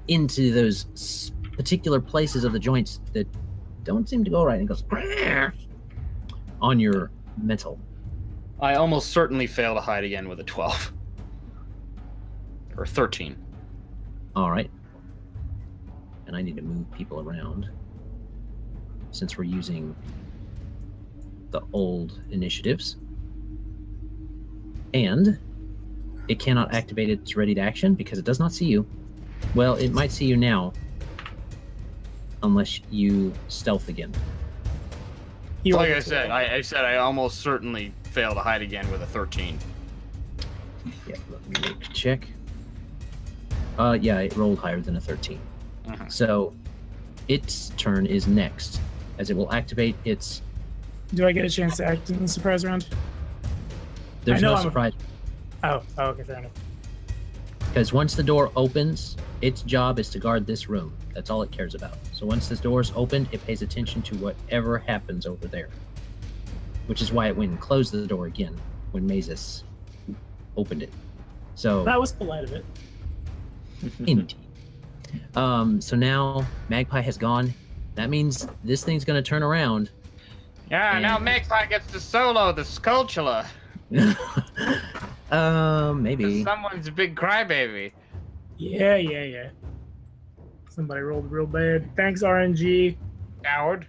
into those particular places of the joints that don't seem to go right, and it goes on your metal. I almost certainly fail to hide again with a 12. Or 13. All right. And I need to move people around since we're using the old initiatives. And it cannot activate its ready to action because it does not see you. Well, it might see you now, unless you stealth again. Like I said, I almost certainly fail to hide again with a 13. Yeah, let me make a check. Yeah, it rolled higher than a 13. Uh-huh. So its turn is next, as it will activate its... Do I get a chance to act in the surprise round? There's I know no I'm a- surprise, Oh, okay, fair enough. because once the door opens, its job is to guard this room. That's all it cares about. So once this door is opened, it pays attention to whatever happens over there. Which is why it went and closed the door again when Mazus opened it. So That was polite of it. indeed. So now Magpie has gone. That means this thing's going to turn around. Yeah, now And- Magpie gets to solo the Sculptula. Maybe. Someone's a big crybaby. Yeah. Somebody rolled real bad. Thanks, RNG. Coward.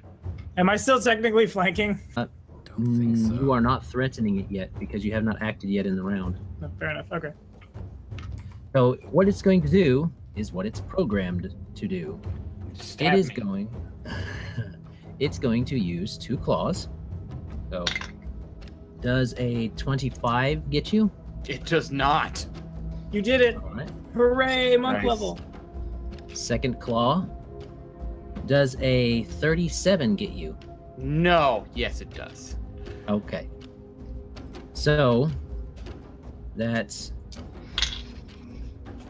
Am I still technically flanking? Don't think so. You are not threatening it yet because you have not acted yet in the round. No, fair enough. Okay. So what it's going to do is what it's programmed to do. Stab It is me. going. It's going to use 2 claws. So, does a 25 get you? It does not. You did it. All right. Hooray, monk Nice. level. Second claw. Does a 37 get you? No. Yes, it does. Okay. So, that's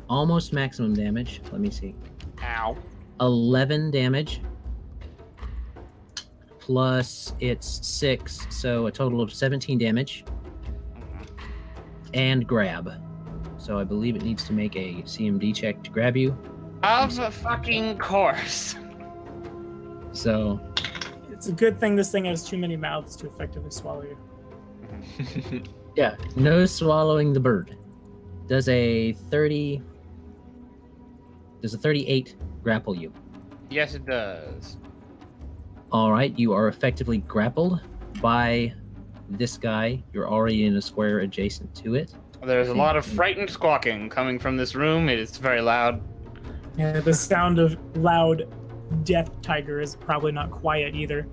almost maximum damage. Let me see. Ow. 11 damage. Plus it's 6, so a total of 17 damage. And grab. So I believe it needs to make a CMD check to grab you. Of a fucking course. So It's a good thing this thing has too many mouths to effectively swallow you. yeah, no swallowing the bird. Does a 38 grapple you? Yes, it does. All right, you are effectively grappled by this guy. You're already in a square adjacent to it. There's a lot of frightened squawking coming from this room. It is very loud. Yeah, the sound of loud death tiger is probably not quiet either.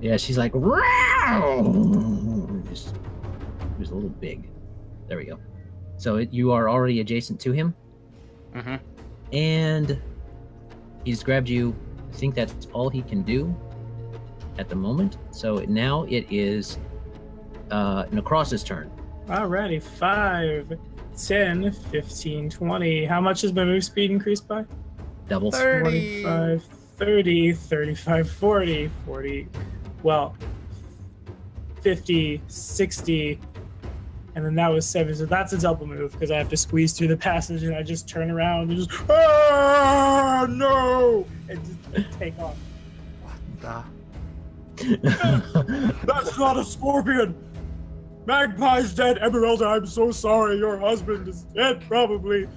Yeah, she's like, "Row!" Just it was a little big. There we go. So you are already adjacent to him, Mm-hmm. and he's grabbed you. I think that's all he can do at the moment. So now it is Nahkräs' turn. Alrighty, 5, 10, 15, 20. How much has my move speed increased by? Double. 25, 30, 35, 40, 40, well, 50, 60, and then that was 7. So that's a double move because I have to squeeze through the passage and I just turn around and just, ah, no! And just take off. That's not a scorpion! Magpie's dead. Emyrelda, I'm so sorry. Your husband is dead, probably.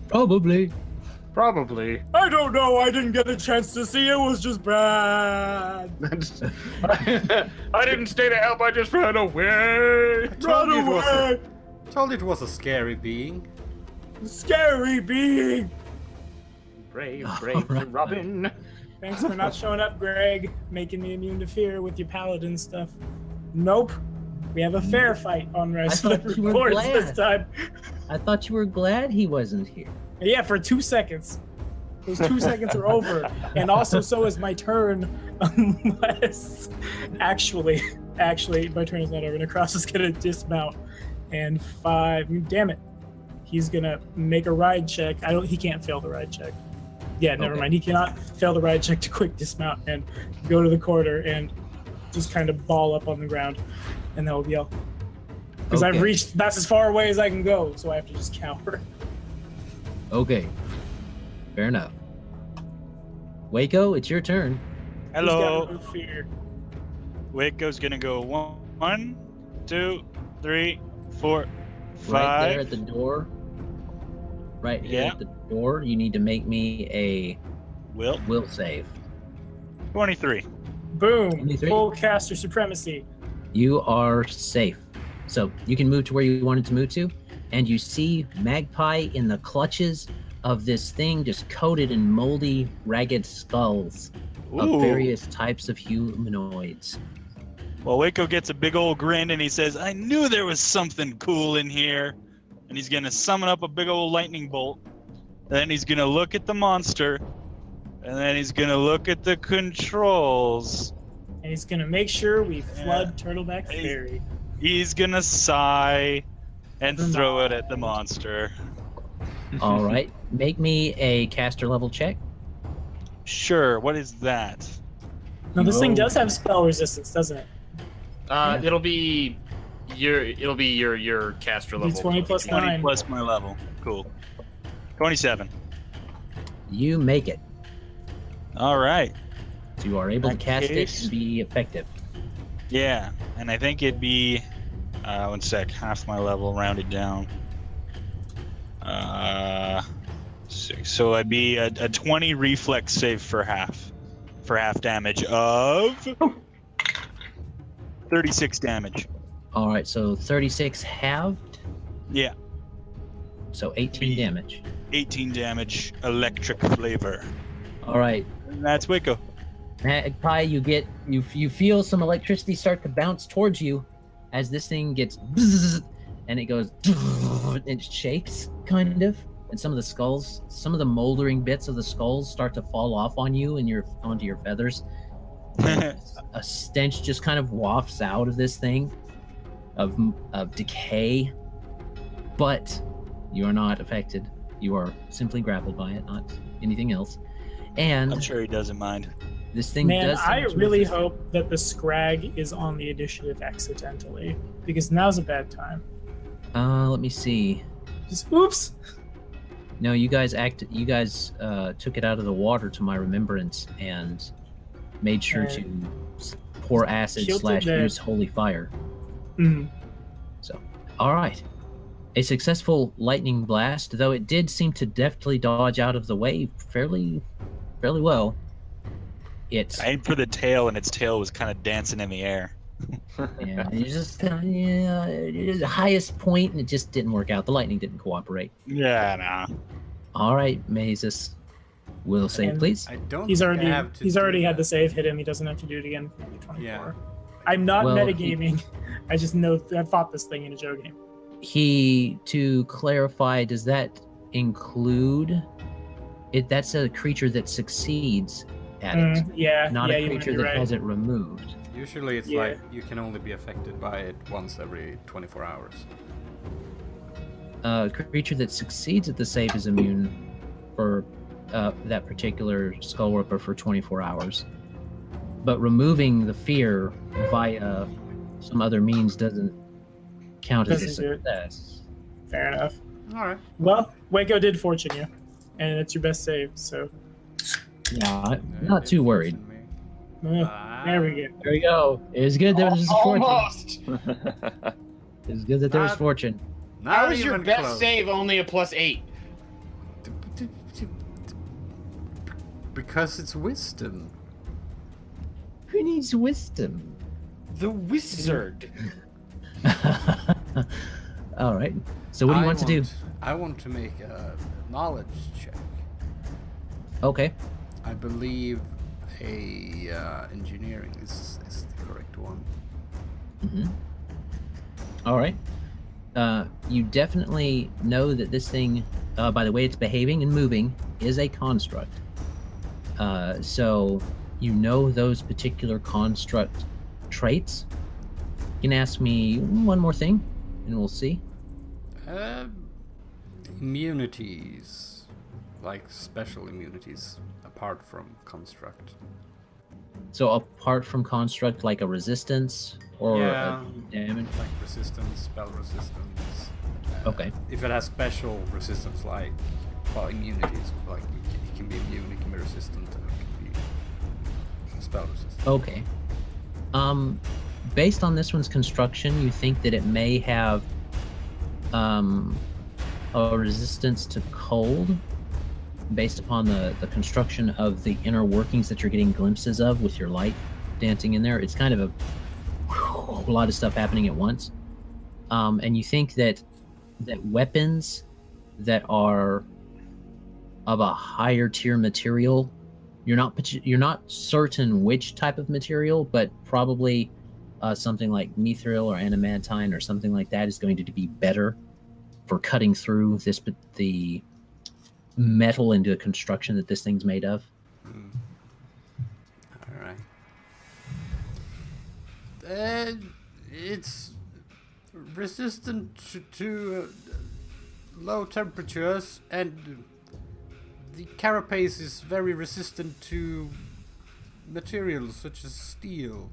Probably. Probably. I don't know. I didn't get a chance to see. It was just bad. I didn't stay to help. I just ran away. Run you it was away! Told it was a scary being. Scary being! Brave Alright. Robin. Thanks for not showing up, Greg. Making me immune to fear with your paladin stuff. Nope. We have a fair fight on Wrestling thought you were Reports glad. this time. I thought you were glad he wasn't here. Yeah, for 2 seconds. Those 2 seconds are over. And also, so is my turn. Unless... Actually, my turn is not over. Nahkräs is going to dismount. And 5... Damn it. He's going to make a ride check. He can't fail the ride check. Yeah, never Okay. mind. He cannot fail the ride check to quick dismount and go to the corner and just kind of ball up on the ground. And they'll yell. Because I've Okay. reached... That's as far away as I can go. So I have to just cower. Okay. Fair enough. Wayko, it's your turn. Who's got Hello. no fear? Wayko's gonna go 1, 2, 3, 4, 5. Right there at the door. right here Yeah. at the door. You need to make me a Will will save. 23. Boom. 23? Full caster supremacy. You are safe. So you can move to where you wanted to move to, and you see Magpie in the clutches of this thing just coated in moldy, ragged skulls of Ooh. various types of humanoids. Well, Wayko gets a big old grin and he says, I knew there was something cool in here. And he's going to summon up a big old lightning bolt. Then he's going to look at the monster. And then he's going to look at the controls. And he's going to make sure we flood Turtleback Hey. Ferry. He's going to sigh and throw it at the monster. All right, make me a caster level check. Sure, what is that? Now, this thing Roll. does have spell resistance, doesn't it? It'll be your caster level. 20 plus 20 9. plus my level. Cool. 27. You make it. All right. So you are able to That cast case- it and be effective. Yeah, and I think it'd be, 1 sec, half my level rounded down. 6. So it'd be a 20 reflex save for half damage of 36 damage. All right, so 36 halved, Yeah, so 18 damage. 18 damage, electric flavor. All right, And that's Wayko. Magpie, you feel some electricity start to bounce towards you as this thing gets bzzz, and it goes it shakes kind of, and some of the moldering bits of the skulls start to fall off on you and onto your feathers. A stench just kind of wafts out of this thing of decay, but you are not affected. You are simply grappled by it, not anything else. And I'm sure he doesn't mind. this thing Man, does. I seem to really resist- hope that the Scrag is on the initiative accidentally, because now's a bad time. Let me see. Just oops. No, you guys took it out of the water to my remembrance and made sure And to pour acid killed it / dead. use holy fire. Mhm. So, all right. A successful lightning blast, though it did seem to deftly dodge out of the way fairly well. It I aimed for the tail, and its tail was kind of dancing in the air. yeah, it just it is the highest point, and it just didn't work out. The lightning didn't cooperate. Yeah, nah. All right, Mazus, will save, And please. I don't. He's think I already have to he's already do had the that. save hit him. He doesn't have to do it again for maybe 24. Yeah. I'm not Well, metagaming. I just know I fought this thing in a Joe game. To clarify, does that include it? That's a creature that succeeds at it, Yeah, not yeah, a you might creature be that right. has it removed. Usually it's Yeah. like you can only be affected by it once every 24 hours. A creature that succeeds at the save is immune for that particular Skullworker for 24 hours. But removing the fear via some other means doesn't count as a Doesn't do it. success. Fair enough. All right. Well, Wayko did fortune you, and it's your best save. So Yeah, I'm not too worried. there we go. There we go. It was good there was fortune. Almost. It was good that there was Not- fortune. How is your even best close. save only a +8? Because it's wisdom. Who needs wisdom? The wizard. All right. So what do you want to do? I want to make a knowledge check. Okay. I believe engineering is the correct one. Mm-hmm. All right. You definitely know that this thing, by the way it's behaving and moving, is a construct. So you know those particular construct traits. You can ask me one more thing, and we'll see. Immunities, like special immunities, apart from construct. So apart from construct, like a resistance or Yeah. a damage. Like resistance, spell resistance. Okay. If it has special resistance, like immunities, like it can be immune, it can be resistant, and it can be spell resistant. Okay. Based on this one's construction, you think that it may have a a resistance to cold based upon the construction of the inner workings that you're getting glimpses of with your light dancing in there. It's kind of a lot of stuff happening at once. And you think that weapons that are of a higher tier material, you're not certain which type of material, but probably something like mithril or adamantine or something like that is going to be better for cutting through the metal into a construction that this thing's made of. All right. It's resistant to low temperatures, and the carapace is very resistant to materials such as steel.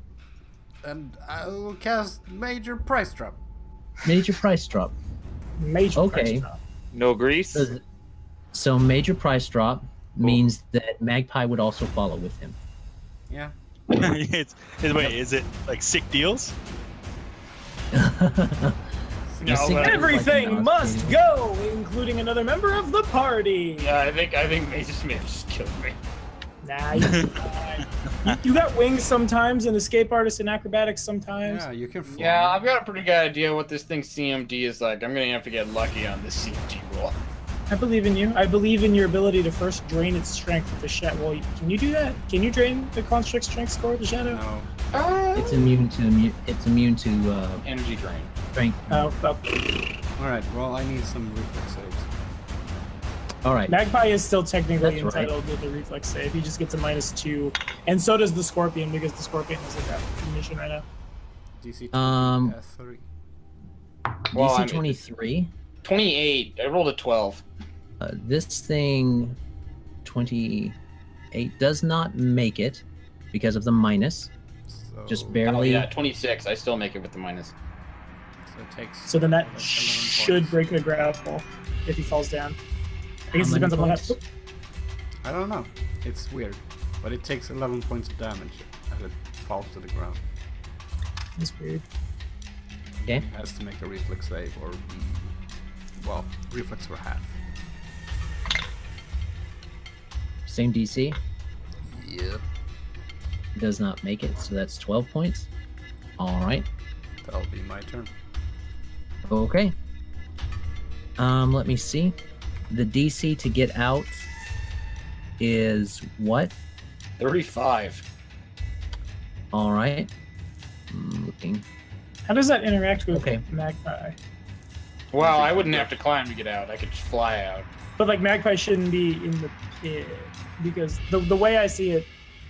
And I will cast Major Price Drop. Major price drop. Major price Okay. drop. No grease. So major price drop means that Magpie would also follow with him. Yeah. Wait, is it like sick deals? You see- Everything Like, must go, including another member of the party. Yeah, I think Mazus may have just killed me. Nah, you got wings sometimes, and escape artists and acrobatics sometimes. Yeah, you can fly. Yeah, I've got a pretty good idea what this thing's CMD is like. I'm gonna have to get lucky on this CMD roll. I believe in you. I believe in your ability to first drain its strength with the shadow. Well, can you do that? Can you drain the construct strength score with the shadow? No. It's immune to Energy drain. strength. Oh, well, Alright, well, I need some reflex saves. All right. Magpie is still technically That's right. entitled to the reflex save. He just gets a -2, and so does the Scorpion because the Scorpion is a mission right now. DC 3. Well, I DC mean- 23. 28. I rolled a 12. This thing, 28, does not make it because of the minus. So, Just Oh barely. yeah, 26. I still make it with the minus. So it takes. So then that 11 should points. break the grapple if he falls down. I guess it How many depends on points? what. I don't know. It's weird. But it takes 11 points of damage as it falls to the ground. That's weird. Okay. It has to make a reflex save or be. Well, reflex for half. Same DC. Yep. Does not make it, so that's 12 points. All right. That'll be my turn. Okay. Let me see. The DC to get out is what? 35. All right. Looking. How does that interact with Okay. Magpie? Well, I wouldn't have to climb to get out. I could just fly out. But like Magpie shouldn't be in the pit because the way I see it,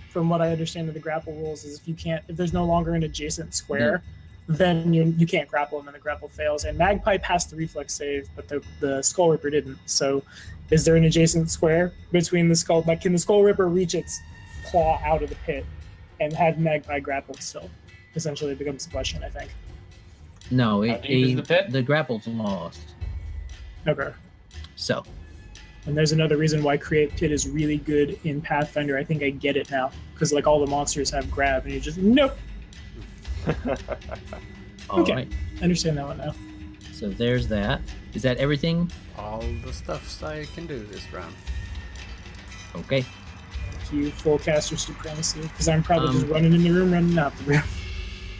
from what I understand of the grapple rules, is if there's no longer an adjacent square, then you can't grapple him and the grapple fails. And Magpie passed the reflex save, but the Skull Ripper didn't. So, is there an adjacent square between the skull? Like, can the Skull Ripper reach its claw out of the pit and have Magpie grapple still? Essentially, becomes the question, I think. No, How deep is the pit? the grapple's lost. Okay. So, And there's another reason why Create Pit is really good in Pathfinder. I think I get it now. Because like all the monsters have grab and you just nope. all Okay. right. I understand that one now. So there's that. Is that everything? All the stuffs I can do this round. Okay. Thank you, full caster supremacy. Because I'm probably just Um, running in the room, running out the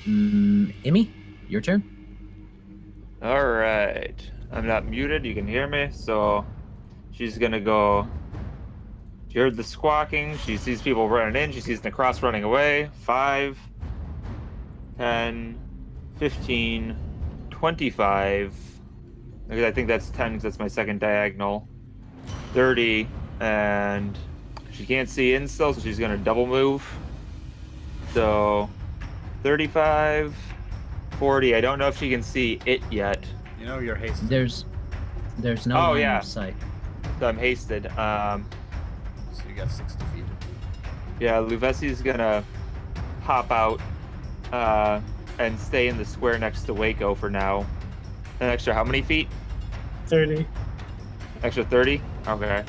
room. Emmy, your turn. All right. I'm not muted. You can hear me. So she's going to go. She heard the squawking. She sees people running in. She sees Nahkräs running away. 5, 10, 15, 25. Because I think that's 10 because that's my second diagonal. 30. And she can't see in still, so she's going to double move. So 35, 40. I don't know if she can see it yet. You know you're hasted. There's no Oh, line yeah. of sight. So I'm hasted. So you got 60 feet. Yeah, Luvesi's gonna hop out and stay in the square next to Wayko for now. An extra how many feet? 30. Extra 30? Okay.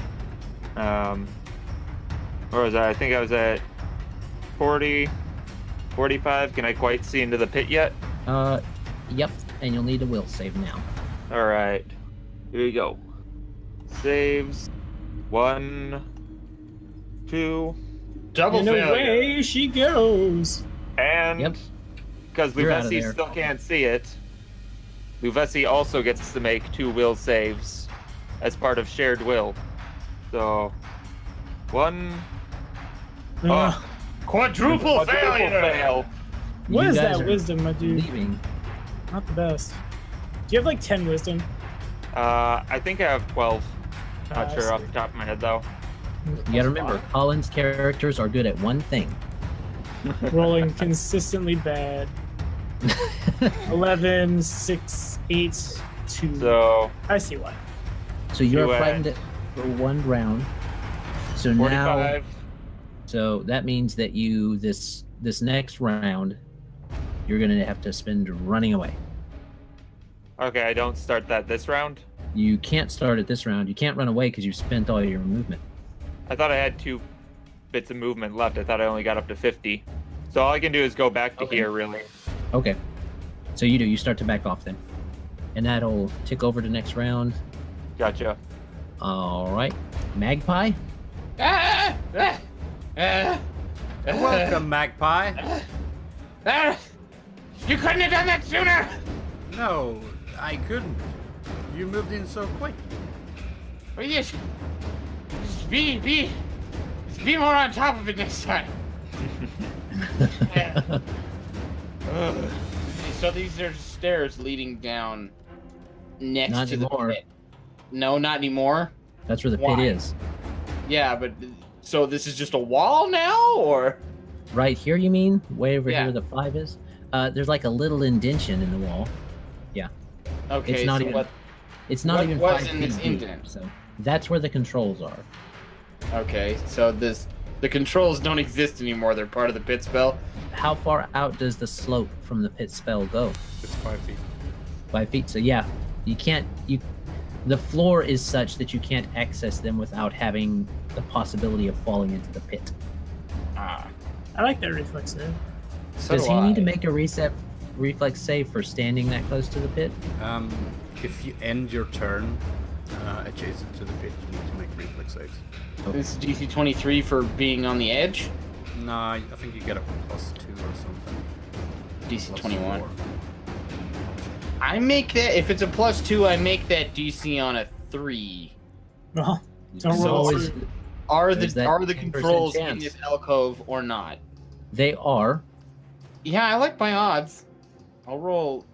Where was I? I think I was at 40, 45. Can I quite see into the pit yet? Yep. And you'll need a will save now. All right. Here we go. saves. 1, 2, Double And failure. away she goes. and Yep. because You're out of Luvesi there. still can't see it, Luvesi also gets to make 2 will saves as part of shared will. So, 1. Ugh. Quadruple failure. fail. What You is guys that are wisdom, my dude? Leaving. Not the best. Do you have like 10 wisdom? I think I have 12. Not I sure off see. the top of my head though. You gotta remember, Colin's characters are good at one thing. Rolling consistently bad. 11, 6, 8, 2. So I see why. So you're You add frightened for 1 round. So now, 45. so that means that you this next round, you're gonna have to spend running away. Okay, I don't start that this round. You can't start it this round. You can't run away because you've spent all your movement. I thought I had 2 bits of movement left. I thought I only got up to 50. So all I can do is go back to Okay. here, really. Okay. So you do. You start to back off then, and that'll tick over to next round. Gotcha. All right, Magpie. Ah, ah, ah, Welcome, Magpie. ah. You couldn't have done that sooner. No, I couldn't. You moved in so quick. Well, just be more on top of it next time. Ugh. So these are stairs leading down next Not to the anymore. pit. No, not anymore. That's where the Why? pit is. Yeah, but so this is just a wall now, or Right here, you mean? Way over Yeah. here, where the 5 is. There's like a little indention in the wall. okay? It's not so even. what? It's not what even was 5 in this feet deep, indent? So that's where the controls are. Okay, so the controls don't exist anymore. They're part of the pit spell. How far out does the slope from the pit spell go? It's 5 feet. 5 feet. So yeah, you can't. The floor is such that you can't access them without having the possibility of falling into the pit. Ah, I like that reflex there. so Does do he need to I. make a reflex save for standing that close to the pit? If you end your turn adjacent to the pit, you need to make reflex saves. This is DC 23 for being on the edge. No, I think you get a +2 or something. DC Plus 21. 4. I make that if it's a +2. I make that DC on a 3. Well, don't So roll. always- Are There's the that are the 10% controls in chance. this alcove or not? They are. Yeah, I like my odds. I'll roll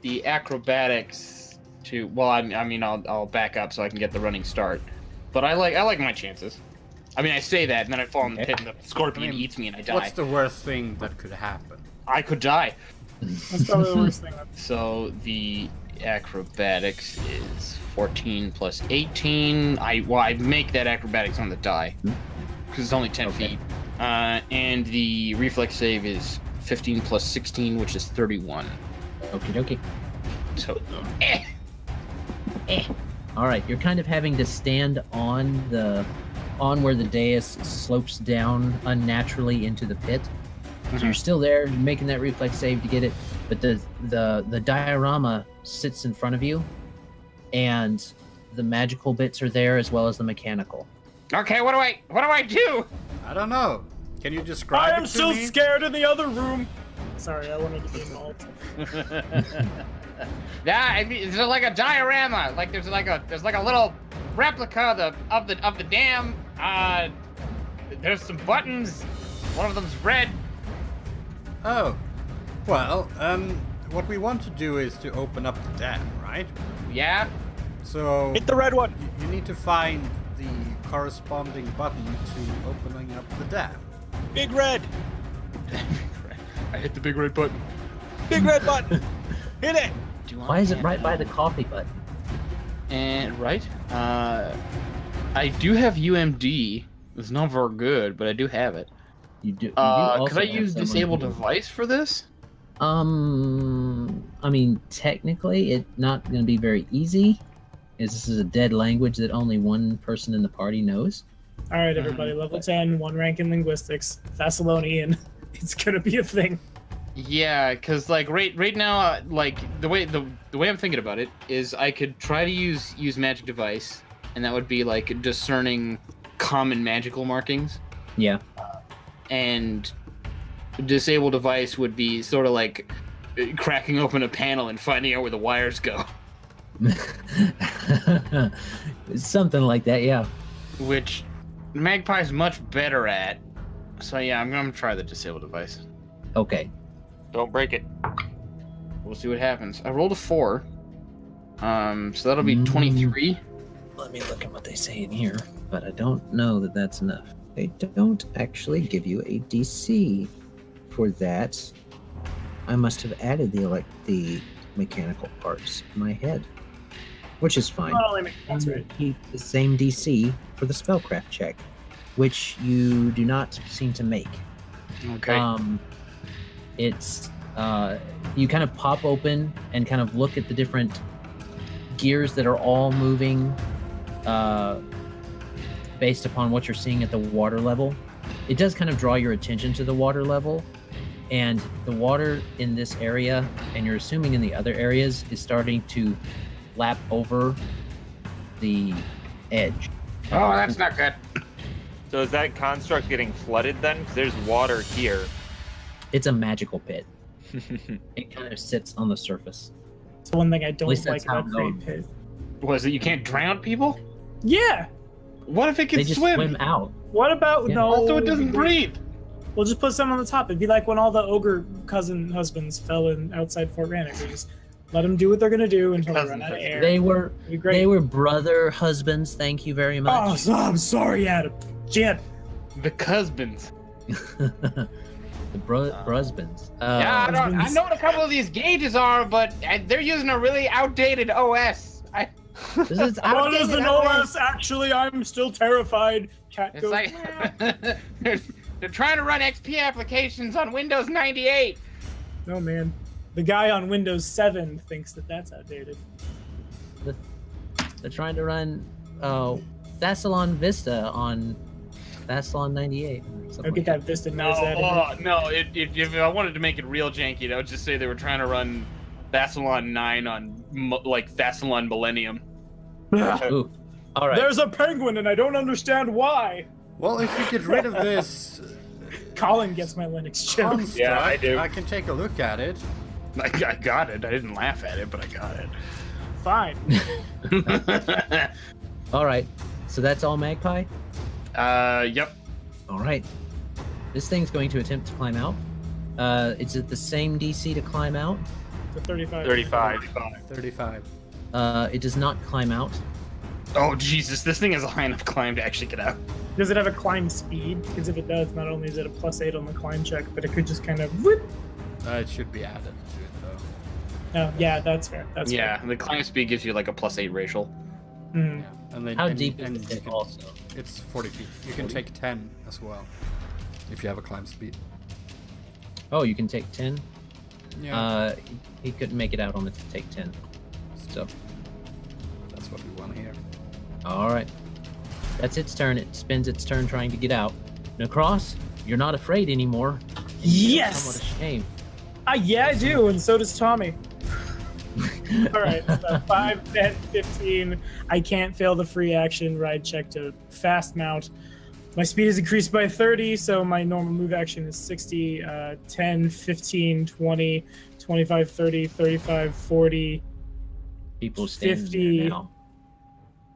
the acrobatics to. Well, I mean, I'll back up so I can get the running start. But I like my chances. I mean, I say that, and then I fall in the pit, and the scorpion I mean, eats me, and I die. What's the worst thing that could happen? I could die. That's probably the worst thing. So the acrobatics is 14 plus 18. I make that acrobatics on the die because it's only 10 Okay. feet. And the reflex save is 15 plus 16, which is 31. Okie dokie. So, All right, you're kind of having to stand on where the dais slopes down unnaturally into the pit. So you're still there, you're making that reflex save to get it, but the diorama sits in front of you, and the magical bits are there as well as the mechanical. okay, what do I do? I don't know. Can you describe I am it to still me? scared in the other room. Sorry, I wanted to be involved. Yeah, I mean, it's like a diorama. Like there's like a little replica of the dam. There's some buttons. One of them's red. Oh, well, what we want to do is to open up the dam, right? Yeah. So Hit the red one. you need to find the corresponding button to opening up the dam. Big red. I hit the big red button. Big red button. Hit it. Why is it right by the coffee button? And right. I do have UMD. It's not very good, but I do have it. You do. Could I use disable device for this? I mean, technically, it's not going to be very easy, as this is a dead language that only one person in the party knows. All right, everybody, level 10, 1 rank in linguistics, Thessalonian. It's gonna be a thing. Yeah, because like right now, like the way I'm thinking about it is, I could try to use magic device, and that would be like discerning common magical markings. Yeah. And disable device would be sort of like cracking open a panel and finding out where the wires go. Something like that, yeah. Which Magpie's much better at. So yeah, I'm gonna try the disable device. Okay. Don't break it. We'll see what happens. I rolled a 4. So that'll be 23. Let me look at what they say in here, but I don't know that that's enough. They don't actually give you a DC for that. I must have added the mechanical parts in my head, which is fine. Oh, that's right. Keep the same DC for the spellcraft check, which you do not seem to make. Okay. It's you kind of pop open and kind of look at the different gears that are all moving based upon what you're seeing at the water level. It does kind of draw your attention to the water level, and the water in this area, and you're assuming in the other areas, is starting to lap over the edge. Oh, that's not good. So is that construct getting flooded then? Because there's water here. It's a magical pit. It kind of sits on the surface. It's one thing I don't least like that's how about I'm Great going. Pit. Was it you can't drown people? Yeah. What if it can They just swim out. What about Yeah. no? Also, it doesn't breathe. We'll just put some on the top. It'd be like when all the ogre cousin husbands fell in outside Fort Rannoch. We just let them do what they're gonna do until they run out of air. They were It'd be great. they were brother husbands. Thank you very Oh, much. so, I'm sorry, Adam. Jim. The husbands. The brusbands. Yeah, I know what a couple of these gauges are, but they're using a really outdated OS. This is What is outdated an OS? Actually, I'm still terrified. Cat It's goes. like they're trying to run XP applications on Windows 98. Oh man, the guy on Windows 7 thinks that that's outdated. They're trying to run Thassalon Vista on Thassalon 98. Or something I'll get that Vista noise out of here. No. If I wanted to make it real janky, I would just say they were trying to run Thassalon 9 on like Thassalon Millennium. Ooh. All right. There's a penguin, and I don't understand why. Well, if you get rid of this Colin gets my Linux joke. construct, Yeah, I do. I can take a look at it. I got it. I didn't laugh at it, but I got Fine. it. All right. So that's all Magpie? Yep. All right. This thing's going to attempt to climb out. Is it the same DC to climb out? The 35. 35. 35. It does not climb out. Oh Jesus! This thing has a high enough climb to actually get out. Does it have a climb speed? Because if it does, not only is it a +8 on the climb check, but it could just kind of whoop. It should be added to it, though. Oh, yeah, that's fair. That's Yeah, fair. the climb speed gives you like a +8 racial. Mm. Yeah. And then, How and, deep and is you it can- also? It's 40 feet. You can take 10 as well, if you have a climb speed. Oh, you can take 10? Yeah, He couldn't make it out on the take 10. So, that's what we want to hear. all right. That's its turn. It spends its turn trying to get out. Nahkräs, you're not afraid anymore. Yes! Somewhat ashamed. Yeah, I do, and so does Tommy. All right, so 5, 10, 15. I can't fail the free action ride check to fast mount. My speed is increased by 30, so my normal move action is 60, 10, 15, 20, 25, 30, 35, 40. People standing 50. there now.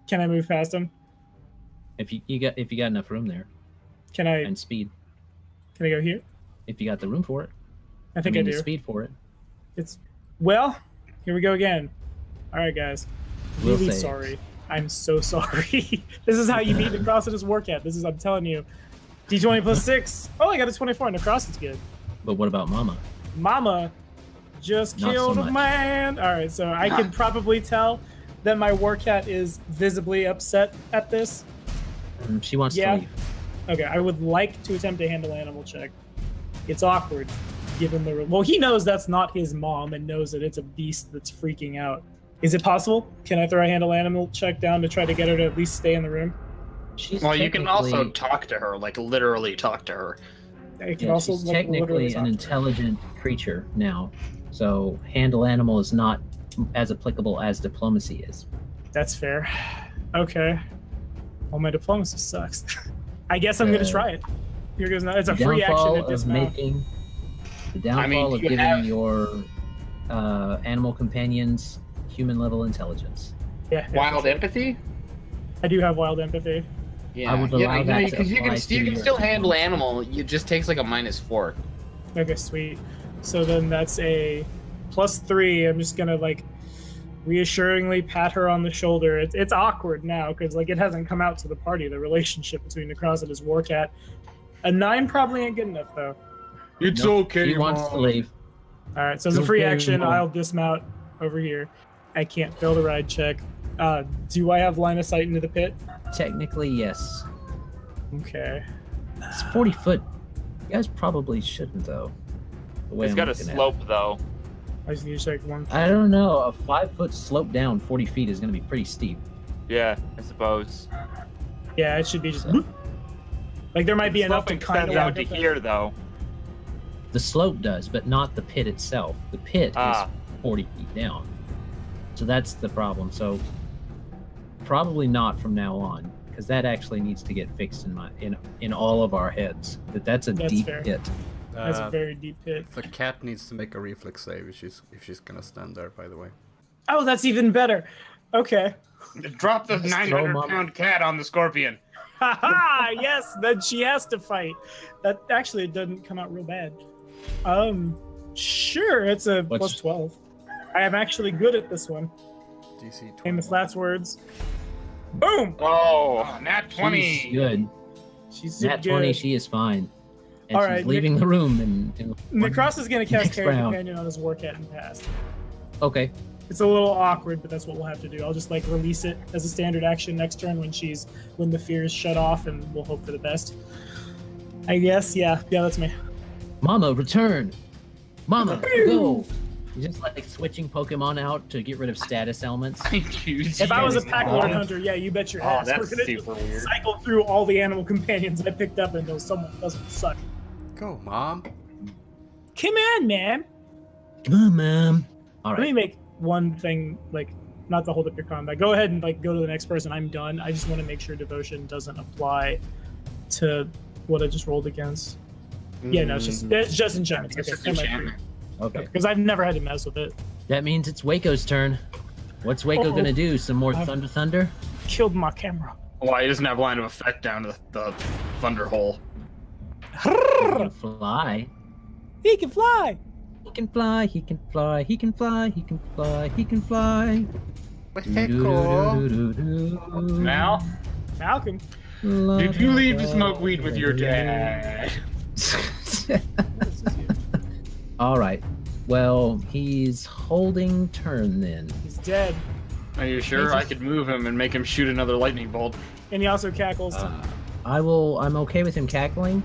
Can I move past him? If you got enough room there Can I and speed, can I go here? if you got the room for it, I think I the do. speed for it. It's well, here we go again. All right, guys. We'll Really save. sorry. I'm so sorry. This is how you beat Nahkräs at his workout. This is, I'm telling you. D20 plus 6. Oh, I got a 24. Nahkräs is good. But what about Mama? Mama just Not so killed a much. man. All right, so I can probably tell that my workout is visibly upset at this. She wants Yeah. to leave. Okay, I would like to attempt a handle animal check. It's awkward, given the well, he knows that's not his mom and knows that it's a beast that's freaking out. Is it possible? Can I throw a handle animal check down to try to get her to at least stay in the room? She's Well, you can also technically- talk to her, like literally talk to her. I can Yeah, also she's like, technically literally an talk to her. intelligent creature now, so handle animal is not as applicable as diplomacy is. That's fair. Okay. Well, my diplomacy sucks. I guess I'm gonna try it. Here goes. It's a free action at this moment. The downfall of giving your animal companions human level intelligence. Yeah. Wild empathy? I do have wild empathy. Yeah, I would allow that to because you apply to can your still handle animal. animal. It just takes like a -4. Okay, sweet. So then that's a +3. I'm just gonna like reassuringly pat her on the shoulder. It's awkward now because like it hasn't come out to the party, the relationship between Nahkräs and his war cat. A 9 probably ain't good enough though. It's Nope, okay. He wants to leave. All right, so as a free action, I'll dismount over here. I can't fail the ride check. Do I have line of sight into the pit? Technically, yes. Okay. It's 40 foot. You guys probably shouldn't though. The way It's I'm got a looking at it. slope though. I just need to check one. I don't know. A 5-foot slope down 40 feet is going to be pretty steep. Yeah, I suppose. Yeah, it should be just like there might be The enough slope to kind extends of out to here though. The slope does, but not the pit itself. The pit Ah. is 40 feet down. So that's the problem. So probably not from now on, because that actually needs to get fixed in all of our heads. That's a That's deep fair. pit. That's a very deep pit. The cat needs to make a reflex save if she's gonna stand there, by the way. Oh, that's even better. Okay. Drop the Just throw 'em up. 900-pound cat on the scorpion. Haha, yes, then she has to fight. That actually it doesn't come out real bad. Sure, it's a What's- +12. I am actually good at this one. DC 20. Famous last words. Boom! Oh, nat 20. She's good. She's Nat good. 20, she is fine. And All she's right, leaving the room. In Nahkräs is gonna cast next Carry round. Companion on his war cat and pass. Okay. It's a little awkward, but that's what we'll have to do. I'll just like release it as a standard action next turn when the fear is shut off, and we'll hope for the best. I guess, yeah, that's me. Mama, return! Mama, go! You're just like switching Pokemon out to get rid of status elements. If I was a pack lord hunter, yeah, you bet your Oh, ass. that's We're gonna super weird. cycle through all the animal companions I picked up until someone doesn't suck. Go, Mom. Come on, man. Come on, Mom. All Let me right. make one thing, like, not to hold up your combat. Go ahead and like go to the next person. I'm done. I just want to make sure devotion doesn't apply to what I just rolled against. Yeah, no, it's just enchantments. It's Okay, just enchantment. Okay. because I've never had to mess with it. That means it's Wayko's turn. What's Wayko Uh-oh. gonna do? Some more thunder? Killed my camera. Well, he doesn't have line of effect down to the thunder hole. He can fly. He can fly. He can fly. He can fly. He can fly. He can fly. He can fly. Do-do-do-do-do-do. Mal, Malcolm. did you leave to smoke weed with your dad? All right. Well, he's holding turn then. He's dead. Are you sure? I could move him and make him shoot another lightning bolt. And he also cackles. I'm okay with him cackling.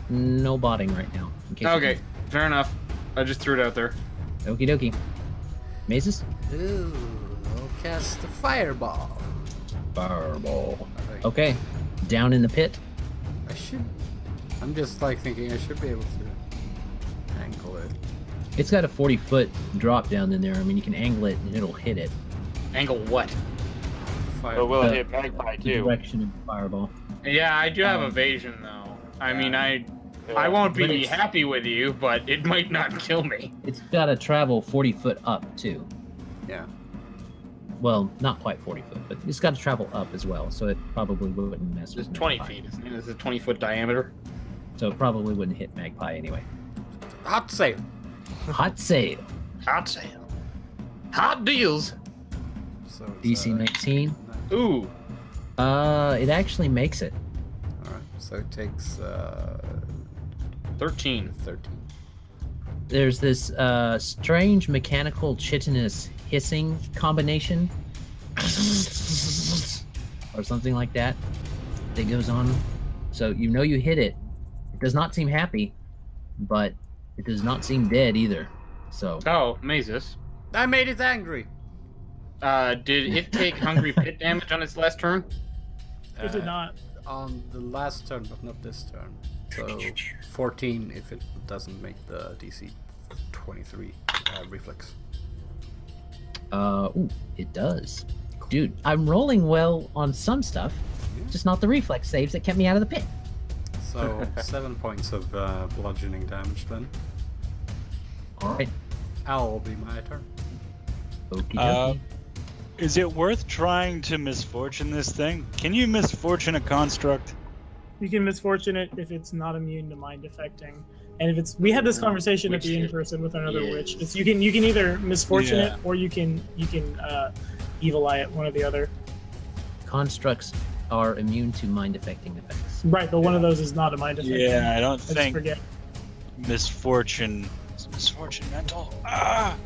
No botting right now. in case you Okay, fair enough. I just threw it out there. can- Okie dokie. Mazes? Ooh, I'll cast the fireball. Fireball. Alright. Okay. Down in the pit. I'm just like thinking I should be able to angle it. It's got a 40-foot drop down in there. I mean, you can angle it and it'll hit it. Angle what? But Fireball. will it hit Magpie The too? direction of the fireball. Yeah, I do have evasion though. I mean, I won't But be it's- happy with you, but it might not kill me. It's got to travel 40 foot up, too. Yeah. Well, not quite 40 foot, but it's got to travel up as well, so it probably wouldn't mess It's with 20 Magpie. feet, isn't it? It's a 20-foot diameter. So it probably wouldn't hit Magpie anyway. Hot sale. Hot sale. Hot sale. Hot deals. So DC 19. Ooh. It actually makes it. Alright, so it takes 13. 13. There's this strange mechanical chitinous hissing combination. Or something like that goes on. So you know you hit it. It does not seem happy, but it does not seem dead either. So Oh, Mazus. I made it angry. Did it take hungry pit damage on its last turn? It did not. On the last turn, but not this turn. So 14 if it doesn't make the DC 23 reflex. ooh, it does. Dude, I'm rolling well on some stuff, just not the reflex saves that kept me out of the pit. So 7 points of bludgeoning damage then. All right. I'll be my turn. Okie dokie. Is it worth trying to misfortune this thing? Can you misfortune a construct? You can misfortune it if it's not immune to mind affecting, and if it's. We had this conversation at the in-person with another witch. It's you can either misfortune it or you can evil eye it, one or the other. Constructs are immune to mind affecting effects. Right, but one of those is not a mind affecting. Yeah, I don't I just think forget. misfortune. Is misfortune mental? Ah!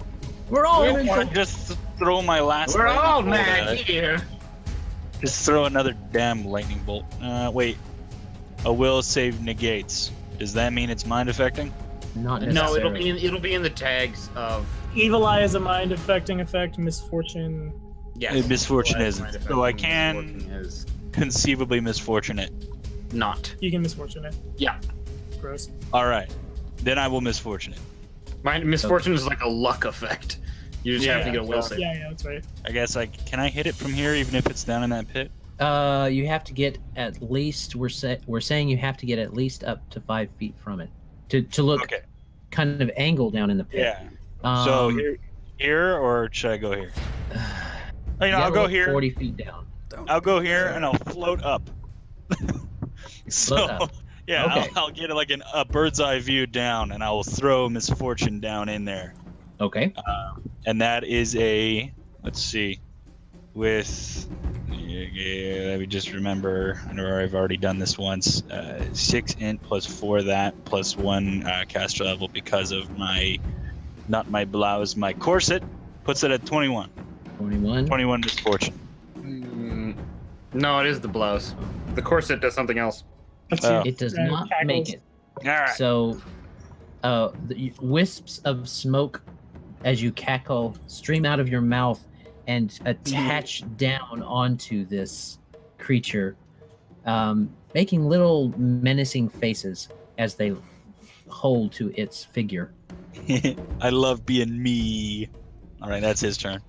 We're all I want to just throw my last. We're lightning all bolt at mad it. here. Just throw another damn lightning bolt. Wait. A will save negates. Does that mean it's mind affecting? Not No, necessarily. it'll be in the tags of Evil eye is a mind affecting effect. Misfortune. yes. Misfortune Mind isn't. affecting, So I misfortune can is conceivably misfortune it. not. You can misfortune it. Yeah. Gross. All right. Then I will misfortune it. Misfortune is like a luck effect. You just have to get a will save. Yeah, that's right. I guess can I hit it from here even if it's down in that pit? You have to get at least. We're saying you have to get at least up to 5 feet from it to look Okay. kind of angled down in the pit. Yeah. So here or should I go here? I'll go here. 40 feet down. I'll go here and I'll float up. So Float up. yeah, Okay. I'll get like a bird's eye view down, and I will throw misfortune down in there. Okay. And that is let's see, with let me just remember. I know I've already done this once. 6 int plus 4 that plus 1 caster level because of not my blouse, my corset puts it at 21. 21. 21 misfortune. No, it is the blouse. The corset does something else. Let's Oh. see. It does Uh, not cackles. make it. All right. So, the wisps of smoke as you cackle stream out of your mouth and attach down onto this creature, making little menacing faces as they hold to its figure. I love being me. All right, that's his turn.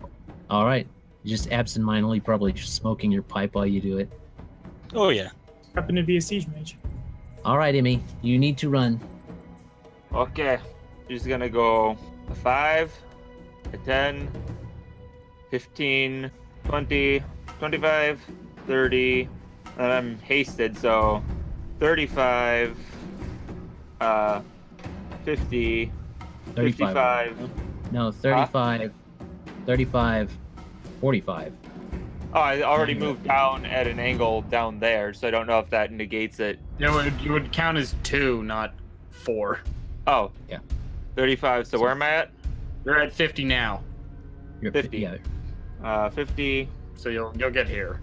All right. Just absentmindedly probably smoking your pipe while you do it. Oh yeah. Happen to be a siege mage. All right, Emmy. You need to run. Okay. She's gonna go a 5, a 10, 15, 20, 25, 30, and I'm hasted, so 35, 50, 35. 55. No, 35, 35, 45. Oh, I already moved down at an angle down there, so I don't know if that negates it. It would count as 2, not 4. Oh. Yeah. 35, so where am I at? You're at 50 now, You're 50. Yeah. 50, so you'll get here.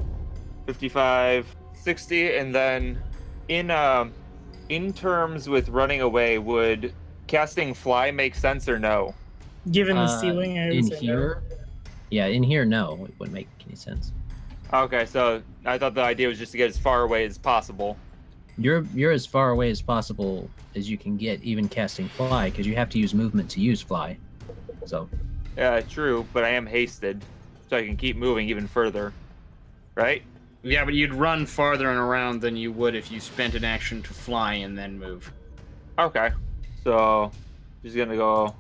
55, 60, and then in terms with running away, would casting fly make sense or no? Given the ceiling, I would in say here, yeah, in here, no, it wouldn't make any sense. Okay, so I thought the idea was just to get as far away as possible. You're as far away as possible as you can get, even casting fly, because you have to use movement to use fly. So Yeah, true, but I am hasted, so I can keep moving even further. Right? Yeah, but you'd run farther and around than you would if you spent an action to fly and then move. Okay. So just gonna go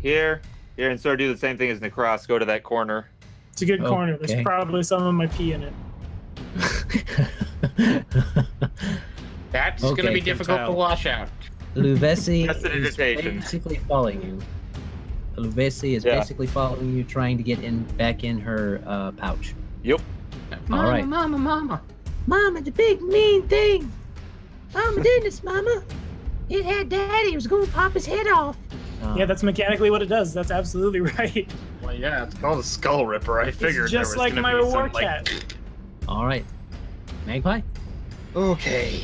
here, and sort of do the same thing as Nahkräs, go to that corner. It's a good corner. There's Okay. probably some of my pee in it. That's Okay, gonna be can difficult tell. to wash out. Luvesi That's an is invitation. basically following you. Luvesi is Yeah. basically following you, trying to get back in her pouch. Yep. Mama, right. Mama. Mama, the big mean thing. Oh my goodness, Mama. It had Daddy. It was going to pop his head off. Yeah, that's mechanically what it does. That's absolutely right. Well, yeah, it's called a skull ripper. I figured It's there just was like gonna my be some, war like- cat. All right. Magpie? Okay.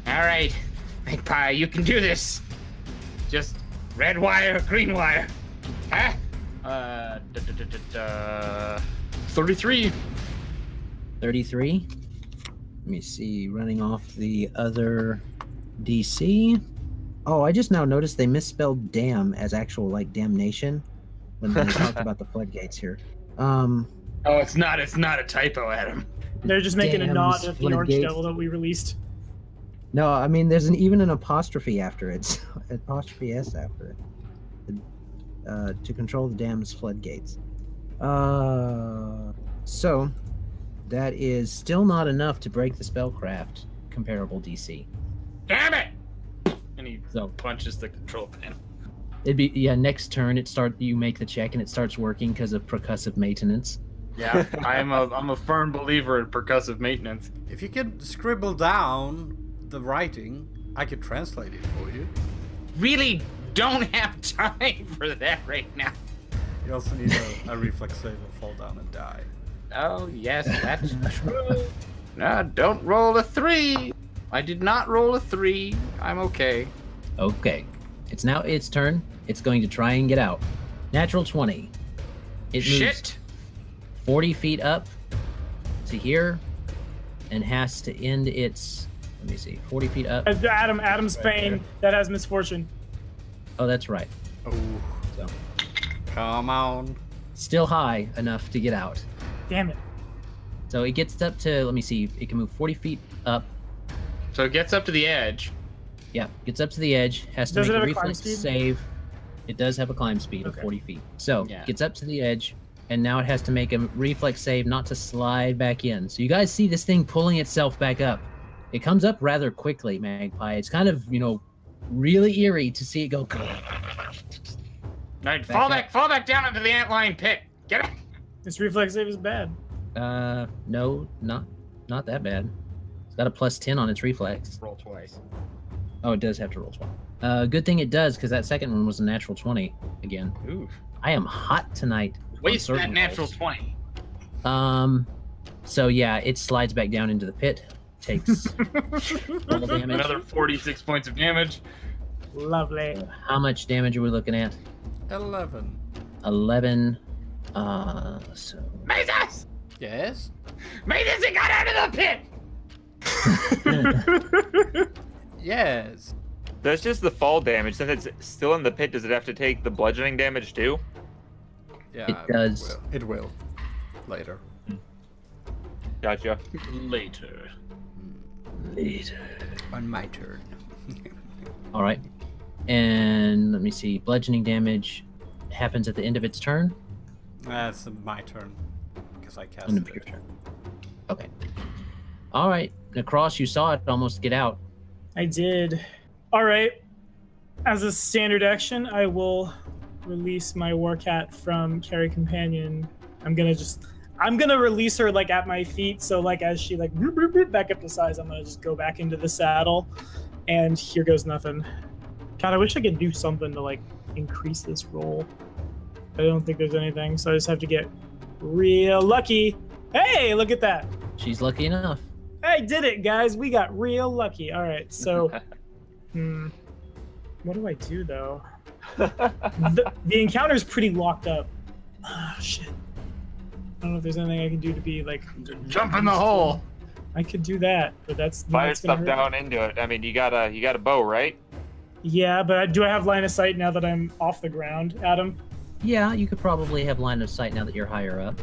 All right, Magpie, you can do this. Just red wire, green wire. Huh? 33. 33. Let me see. Running off the other DC. Oh, I just now noticed they misspelled damn as actual, like, damnation when they talked about the floodgates here. Oh, it's not a typo, Adam. They're just making a Damn nod at the floodgates. Archdevil that we released. No, I mean there's even an apostrophe after it, apostrophe s after it, to control the dam's floodgates. So that is still not enough to break the spellcraft comparable DC. Damn it! And he So punches the control panel. it'd be next turn you make the check and it starts working because of percussive maintenance. Yeah, I'm a firm believer in percussive maintenance. If you could scribble down the writing, I could translate it for you. Really don't have time for that right now. You also need a reflex save or fall down and die. Oh, yes, that's true. No, don't roll a 3. I did not roll a 3. I'm okay. Okay, it's now its turn. It's going to try and get out. Natural 20. It moves Shit! 40 feet up to here and has to end its, let me see, 40 feet up. Adam's Spain, that has misfortune. Oh, that's right. Oh, So come on. still high enough to get out. Damn it. So it gets up to, let me see, it can move 40 feet up. So it gets up to the edge. Yeah, gets up to the edge, has to Does it make a have a climb reflex speed? save. It does have a climb speed of Okay. 40 feet. So Yeah. gets up to the edge, and now it has to make a reflex save not to slide back in. So you guys see this thing pulling itself back up. It comes up rather quickly, Magpie. It's kind of, really eerie to see it go. Right, fall back down into the antlion pit. Get it. This reflex save is bad. No, not that bad. It's got a +10 on its reflex. Roll twice. Oh, it does have to roll 12. Good thing it does, because that second one was a natural 20 again. Ooh. I am hot tonight. Waste on that certain natural rolls. 20. So yeah, it slides back down into the pit. Takes all damage. Another 46 points of damage. Lovely. How much damage are we looking at? 11. 11. So Mazus! Yes? Mazus, he got out of the pit! Yes. That's just the fall damage. Since it's still in the pit, does it have to take the bludgeoning damage too? Yeah, It does. It will. Later. Gotcha. Later. On my turn. all right. And let me see. Bludgeoning damage happens at the end of its turn. That's my turn. Because I cast End of your turn. Okay. All right. Nahkräs, you saw it almost get out. I did. All right. As a standard action, I will release my Warcat from Carry Companion. I'm gonna release her like at my feet. So like as she like boop, boop, boop, back up to size, I'm gonna just go back into the saddle. And here goes nothing. God, I wish I could do something to like increase this roll. I don't think there's anything, so I just have to get real lucky. Hey, look at that. She's lucky enough. I did it, guys. We got real lucky. All right, so what do I do though? The encounter's pretty locked up. Oh shit. I don't know if there's anything I can do to be like Jump in the hole. I could do that, but that's Fire that's gonna stuff hurt. down into it. I mean, you got a bow, right? Yeah, but do I have line of sight now that I'm off the ground, Adam? Yeah, you could probably have line of sight now that you're higher up.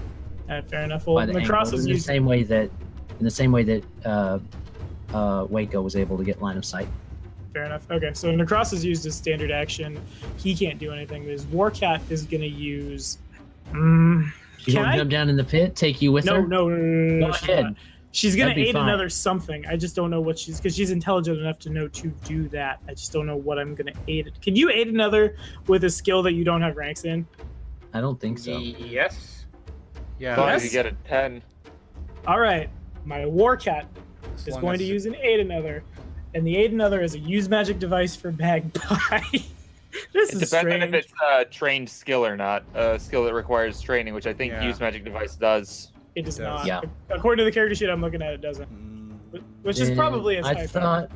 Fair enough. Well, By the Nahkräs angle, is in the used. same way that Wayko was able to get line of sight. Fair enough. Okay, so Nahkräs is used as standard action. He can't do anything. His Warcat is gonna use. She Can won't I? jump down in the pit, take you with No, her? no. Go She's ahead. not. She's gonna That'd be aid fine. another something. I just don't know what because she's intelligent enough to know to do that. I just don't know what I'm gonna aid it. Can you aid another with a skill that you don't have ranks in? I don't think so. Yes. Yeah. As long as Yes? you get a 10. All right, my Warcat as is long going as to you- use an aid another, and the aid another is a use magic device for Magpie. This It is depends on strange. if it's a trained skill or not. A skill that requires training, which I think Yeah. Use Magic Device does. It does It does. not. Yeah. According to the character sheet I'm looking at, it doesn't. Which is probably a I typo. thought.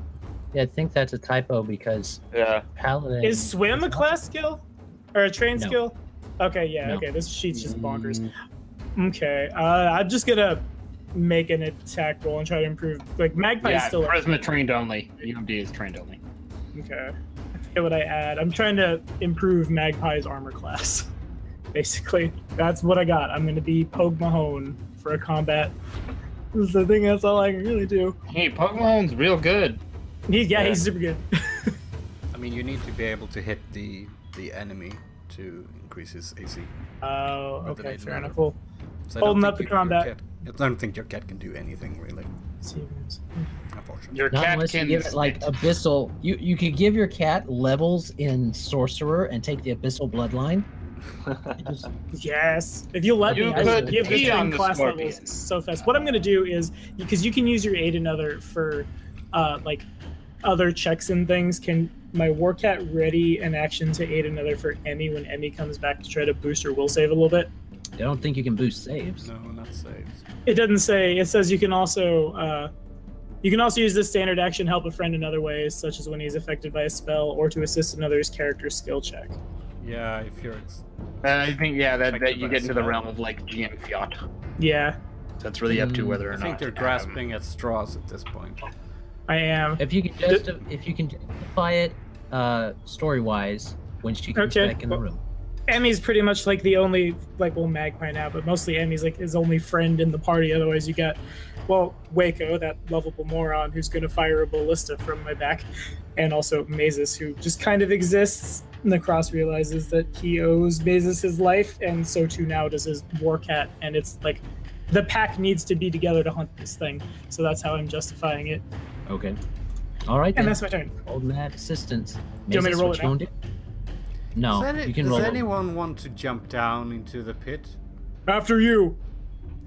Yeah, I think that's a typo because Yeah. Paladin. Is swim a class skill or a trained No. skill? Okay, yeah. No. Okay, this sheet's just bonkers. Mm, Okay, I'm just gonna make an attack roll and try to improve. Like Magpie is Yeah, still Charisma trained only. UMD is trained only. okay. I forget what I add. I'm trying to improve Magpie's armor class, basically. That's what I got. I'm going to be Pogue Mahone for a combat. I think that's all I can really do. Hey, Pokemon's real good. He's super good. I mean, you need to be able to hit the enemy to increase his AC. Oh, Not that okay, it fair matter. enough. Cool. So I don't Holding think up the your combat. cat- I don't think your cat can do anything really, unfortunately. Your Not cat unless you can give it like abyssal. You could give your cat levels in Sorcerer and take the abyssal bloodline. Yes. If you let You me, I could will give this pee on thing the class scorpion. levels so fast. What I'm going to do is, because you can use your Aiden other for, like, other checks and things. Can my Warcat ready an action to aid another for Emmy when Emmy comes back to try to boost her will save a little bit? I don't think you can boost saves. No, not saves. It doesn't say. It says you can also use this standard action to help a friend in other ways, such as when he's affected by a spell or to assist another's character skill check. Yeah, if you're... I think, that Affected you by get into the spell. realm of like GM fiat. Yeah, So it's really up to whether or I not. think you're grasping at straws at this point. I am. If you can justify it story wise when she comes Okay, back in the well- room. Emmy's pretty much like the only, Magpie now, but mostly Emmy's like his only friend in the party. Otherwise, you got, Wayko, that lovable moron who's going to fire a ballista from my back, and also Mazus, who just kind of exists. Nahkräs realizes that he owes Mazus his life, and so too now does his Warcat, and it's like the pack needs to be together to hunt this thing. So that's how I'm justifying it. Okay. All right then. And that's my turn. Holding that assistance. Do you want me to Mazus, roll what it you gonna do? No, you can roll does it. anyone want to jump down into the pit? After you.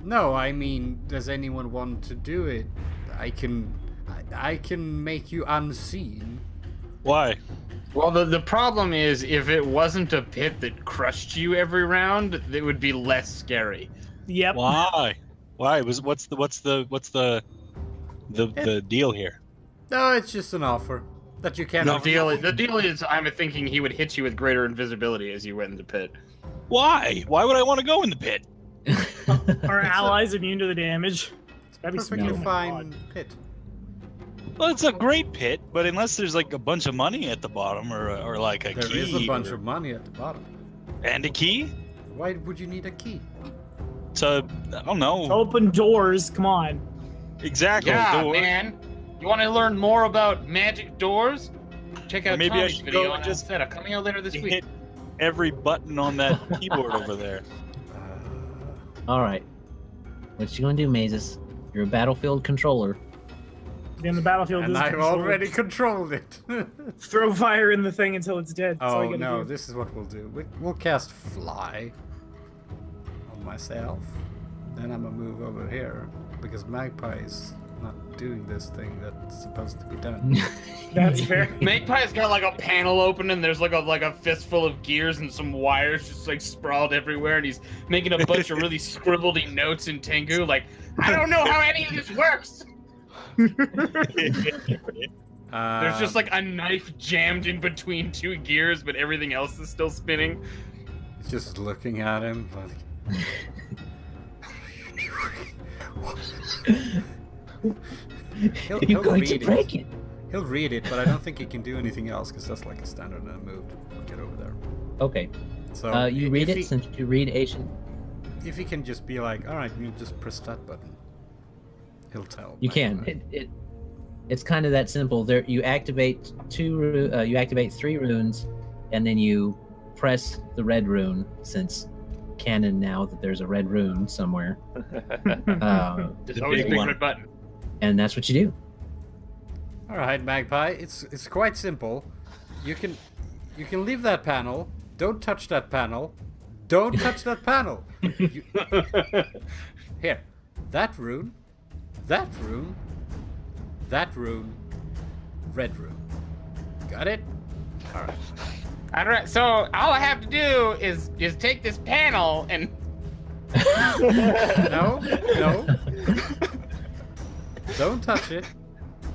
No, I mean, does anyone want to do it? I can make you unseen. Why? Well, the problem is if it wasn't a pit that crushed you every round, it would be less scary. Yep. Why? Why? What's the deal here? No, it's just an offer that you can't. The deal is I'm thinking he would hit you with greater invisibility as you went in the pit. Why? Why would I want to go in the pit? Are allies immune to the damage? It's gotta be Perfectly sweet. fine pit. Well, it's a great pit, but unless there's like a bunch of money at the bottom or like a There key. is a bunch of money at the bottom. And a key? Why would you need a key? I don't know. Open doors, come on. Exactly. Yeah, door. man. You want to learn more about magic doors? Check out maybe I Tommy's should video go on and just setup coming out later this You week. hit every button on that keyboard over there. All right. What you gonna do, Mazus? You're a battlefield controller. Then the battlefield And is I've controlled. already controlled it. Throw fire in the thing until it's dead. That's all Oh you gotta no, do. this is what we'll do. We'll cast Fly on myself. Then I'm gonna move over here because Magpie is not doing this thing that's supposed to be done. That's fair. Magpie's got like a panel open and there's like a fistful of gears and some wires just like sprawled everywhere, and he's making a bunch of really scribbledy notes in Tengu like, I don't know how any of this works. There's just like a knife jammed in between two gears, but everything else is still spinning. He's just looking at him like. He'll You're going to read break it. He'll read it, but I don't think he can do anything else because that's like a standard move. Get over there. Okay. So You read if it he, since you read Asian. if he can just be like, all right, you just press that button. He'll tell. You can. It's kind of that simple. There, you activate you activate 3 runes, and then you press the red rune. Since canon now that there's a red rune somewhere, Just the always big big one, red button. and that's what you do. All right, Magpie. It's quite simple. You can leave that panel. Don't touch that panel. Don't touch that panel. Here, that rune, that rune, that rune, red rune. Got it? All right. All right, so all I have to do is take this panel and No. Don't touch it.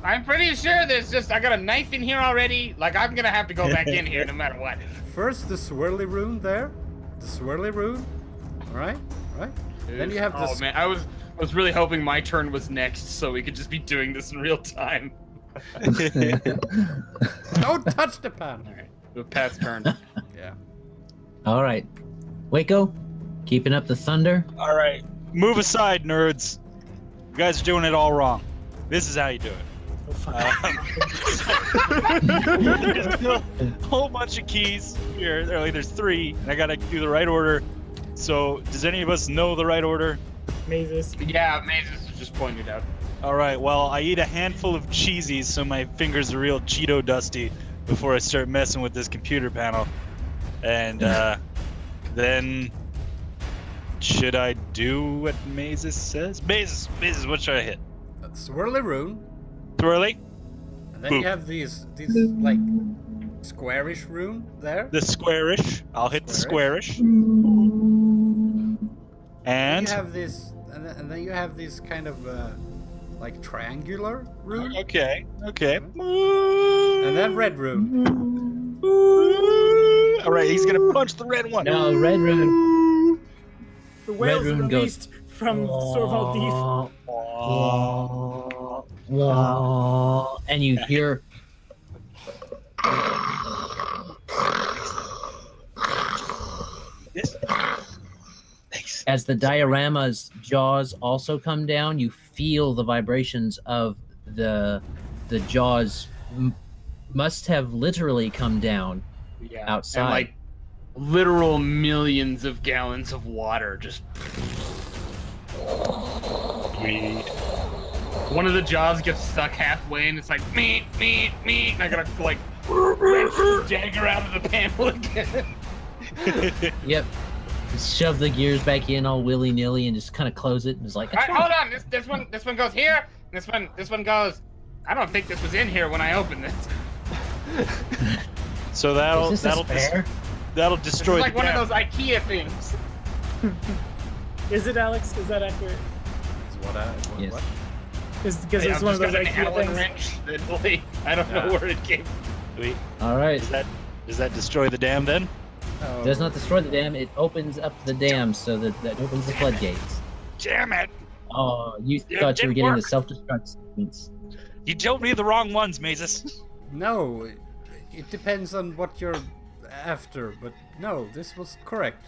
I'm pretty sure there's just I got a knife in here already. Like I'm gonna have to go back in here no matter what. First, the swirly rune there. The swirly rune. All right. Then you have Oh this. man, I was really hoping my turn was next so we could just be doing this in real time. Don't touch the panel. All right, Pat's turn. Yeah. All right. Wayko, keeping up the thunder. All right, move aside, nerds. You guys are doing it all wrong. This is how you do it. There's a whole bunch of keys here. There's 3, and I gotta do the right order. So, does any of us know the right order? Mazus. Yeah, Mazus just pointed out. All right. Well, I eat a handful of cheesies, so my fingers are real Cheeto dusty before I start messing with this computer panel. And then, should I do what Mazus says? Mazus, what should I hit? Swirly rune. Twirly? And then Boop. you have these like squarish rune there. The squarish. I'll hit the squarish. And you have this, and then you have this kind of like triangular rune. okay. And then red rune. All right, he's gonna punch the red one. No, red rune. The whales are rune released from Storval Deep. And you hear This. as the diorama's jaws also come down, you feel the vibrations of the jaws must have literally come down outside. And like literal millions of gallons of water just. One of the jaws gets stuck halfway, and it's like meat, and I gotta like wrench the dagger out of the panel again. Yep. Just shove the gears back in all willy nilly and just kind of close it and it's like. All right, hold on. This one goes here. This one goes. I don't think this was in here when I opened this. So Is this a spare? that'll This destroy is like the one of dam. those IKEA things. Is it, Alex? Is that accurate? Yes. Because Hey, it's I'm one of just those got an IKEA Allen things. wrench that like, I don't know where it came from. Wait, All right. does that destroy the dam then? Does not destroy the dam. It opens up the dam so that opens the floodgates. Damn it! Oh, you It thought you were didn't getting the work. self-destruct sequence. You told me the wrong ones, Mazus. No, it depends on what you're after, but no, this was correct.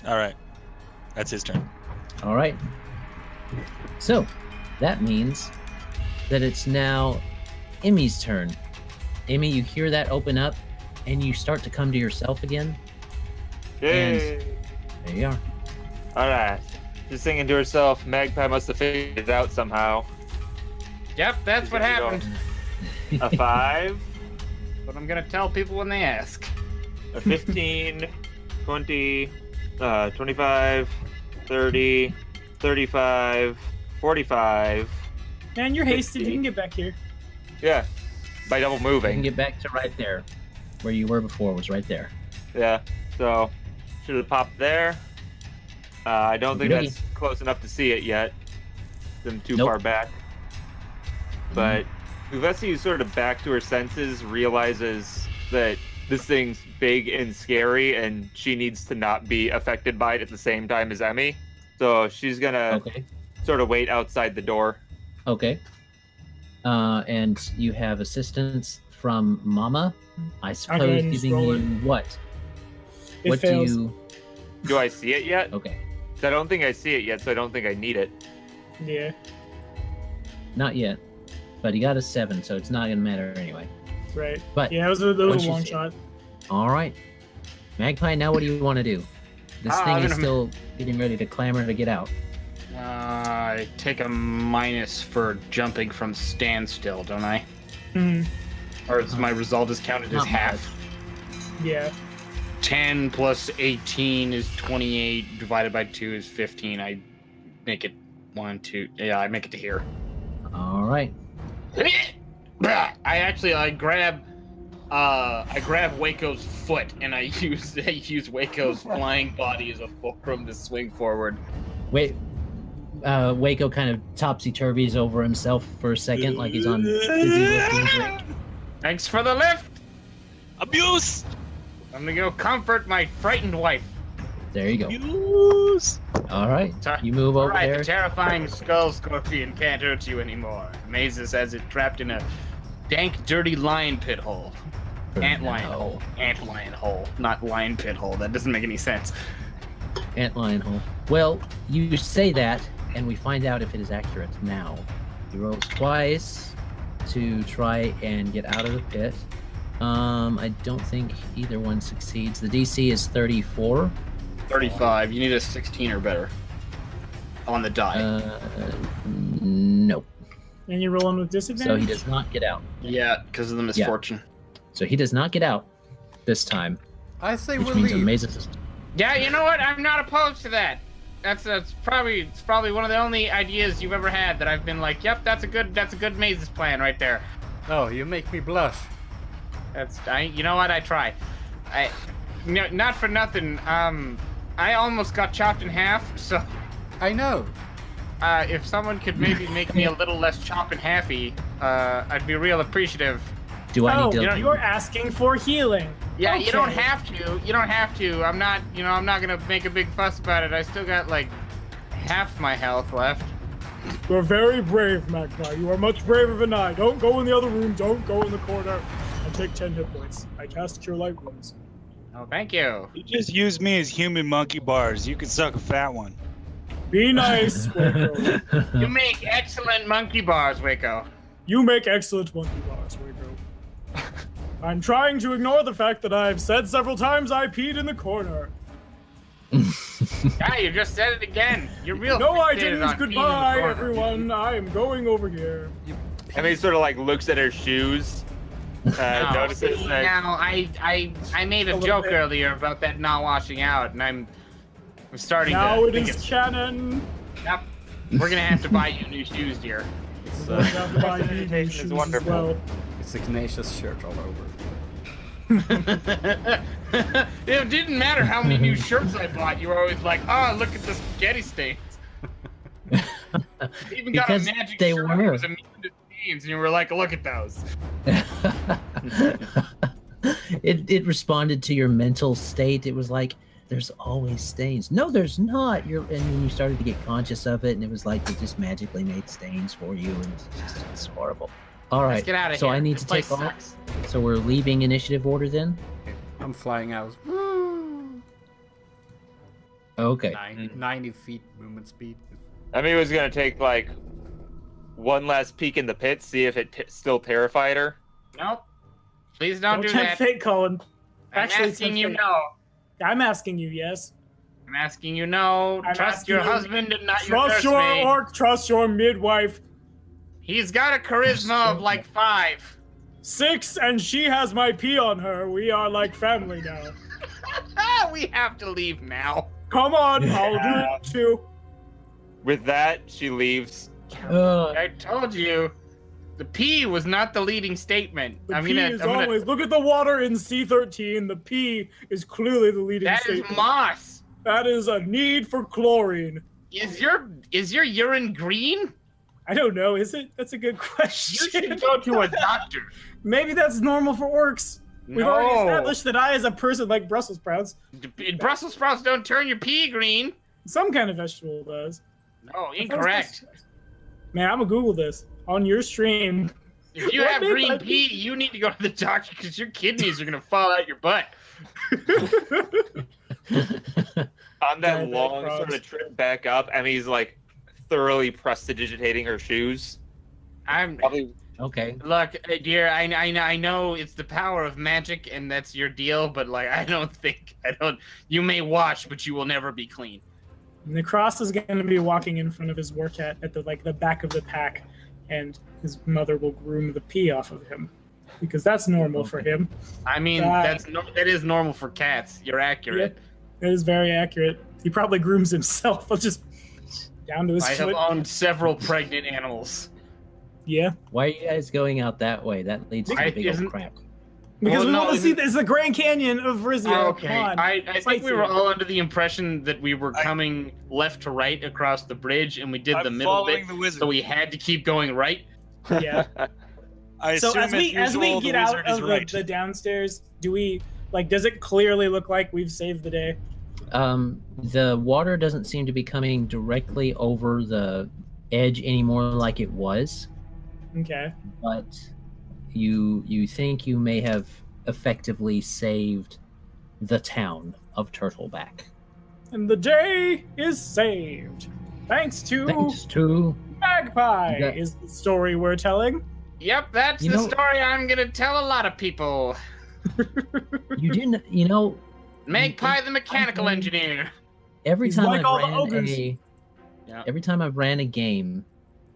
All right, that's his turn. All right. So, that means that it's now Emmy's turn. Emmy, you hear that open up, and you start to come to yourself again. Yay! There you are. All right. Just thinking to herself, Magpie must have figured it out somehow. Yep, that's what There you go. happened. A 5, But I'm gonna tell people when they ask. a 15, 20, 25, 30, 35, 45. Man, you're hasted. 50. You can get back here. Yeah, by double You can moving. get back to right there. Where you were before was right there. Yeah, so should have popped there. I don't think Really? that's close enough to see it yet. I'm too Nope. far back. But Uvesi, who's sort of back to her senses, realizes that this thing's big and scary, and she needs to not be affected by it at the same time as Emmy. So she's gonna Okay. sort of wait outside the door. Okay. And you have assistance from Mama. I ahead suppose and just giving roll you it. what? It What fails. do you? Do I see it yet? Okay. 'Cause I don't think I see it yet, so I don't think I need it. Yeah. Not yet. But you got a 7, so it's not gonna matter anyway. Right. But Yeah, that was once a you long see it. shot. all right, Magpie. Now what do you want to do? This thing I'm is gonna- still getting ready to clamor to get out. I take a minus for jumping from standstill, don't I? Mhm. Or is my result is counted as Not half? Yeah. 10 plus 18 is 28. Divided by 2 is 15. I make it 1, 2. Yeah, I make it to here. All right. I grab Wayko's foot and I use Wayko's flying body as a fulcrum to swing forward. Wait. Wayko kind of topsy-turvies over himself for a second, like he's on busy lifting drink. Thanks for the lift. Abuse! I'm gonna go comfort my frightened wife. There you go. Abuse! All right. Sorry. You move over Alright, there. the terrifying skull scorpion can't hurt you anymore. Mazus has it trapped in a dank, dirty lion pit hole. Antlion now. hole. Antlion hole. Not lion pit hole. That doesn't make any sense. Antlion hole. Well, you say that, and we find out if it is accurate now. He rolls twice to try and get out of the pit. I don't think either one succeeds. The DC is 34. 35. You need a 16 or better on the die. Nope. And you're rolling with disadvantage? So he does not get out. Yeah, because of the misfortune. So he does not get out this time, I say which we'll means leave. Mazus. Yeah, you know what? I'm not opposed to that. It's probably one of the only ideas you've ever had that I've been like, yep, that's a good Mazus plan right there. Oh, you make me blush. You know what? I try. Not for nothing. I almost got chopped in half, so I know. if someone could maybe make me a little less chop and halfy, I'd be real appreciative. Do I Oh, need to? you're asking for healing. Yeah, you don't Okay. have to. You don't have to. I'm not gonna make a big fuss about it. I still got like half my health left. You're very brave, Magpie. You are much braver than I. Don't go in the other room. Don't go in the corner. I take 10 hit points. I cast Cure Light Wounds. Oh, thank you. You just use me as human monkey bars. You can suck a fat one. Be nice, Wayko. You make excellent monkey bars, Wayko. You make excellent monkey bars, Wayko. I'm trying to ignore the fact that I've said several times I peed in the corner. Yeah, you just said it again. You're real. No, I fixated didn't. on peeing in the Goodbye, corner. everyone. I am going over here. And he sort of like looks at her shoes. No, Notices see, that now I made a little joke bit. earlier about that not washing out, and I'm starting Now to it think is it's. canon. Yep. We're gonna have to buy you new shoes, dear. It's, I have to buy you new Representation is shoes as wonderful. well. it's Ignatius' shirt all over. It didn't matter how many new shirts I bought. You were always like, "Oh, look at the spaghetti stains." You even got a Because magic they shirt that were. was immune to stains, and you were like, "Look at those." it responded to your mental state. It was like, there's always stains. No, there's not. And then you started to get conscious of it, and it was like it just magically made stains for you, and it's horrible. All right, Let's get out of so here. I need This to place take off. sucks. So we're leaving initiative order then. I'm flying out. Okay. 90 feet movement speed. I mean, he was gonna take like one last peek in the pit, see if it still terrified her. Nope. Please don't do tempt that. fate, Colin. I'm Actually, asking tempt you fate. no. I'm asking you, yes. I'm asking you no. I'm Trust asking your you- husband and not your Trust your nursemaid. orc, trust your midwife. He's got a charisma of like 5. 6, and she has my pee on her. We are like family now. We have to leave now. Come on, I'll do it too. With that, she leaves. I told you, the P was not the leading statement. The I'm pee gonna, is I'm gonna. always. Look at the water in C13. The pee is clearly the leading That is statement. moss. That is a need for chlorine. Is your urine green? I don't know. Is it? That's a good You question. should go to a doctor. Maybe that's normal for orcs. We've already established that I, as a person, like Brussels sprouts. Brussels sprouts don't turn your pee green. Some kind of vegetable does. No, incorrect. Man, I'm gonna Google this on your stream. If you What have did green I- pee, you need to go to the doctor because your kidneys are gonna fall out your butt. On that Diabetic long frogs. sort of trip back up, Emmy's like thoroughly prestidigitating her shoes. I'm Probably Okay. look, dear. I know it's the power of magic, and that's your deal. But like, I don't. You may wash, but you will never be clean. Nahkräs is going to be walking in front of his war cat at the back of the pack, and his mother will groom the pee off of him, because that's normal for him. I mean, That- that is normal for cats. You're accurate. It is very accurate. He probably grooms himself. I'll just down to his I have foot. owned several pregnant animals. Yeah, Why are you guys going out that way? That leads to I- a big old isn't- crack. because Well, we no, want to see isn't- this. The Grand Canyon of Rizia. Okay, Come on. I think we were Sightseeing. all under the impression that we were coming left to right across the bridge, and we did the I'm middle following bit, the wizard. so we had to keep going right. Yeah. I So assume as we usual, get the out wizard is of right. the downstairs, do we does it clearly look like we've saved the day? The water doesn't seem to be coming directly over the edge anymore like it was, Okay. but you think you may have effectively saved the town of Turtleback. And the day is saved. Thanks to Magpie That- is the story we're telling. Yep, that's You the know- story I'm gonna tell a lot of people. You didn't, you know, Magpie the mechanical engineer. every He's time like all the I've ogres. every time I've ran a game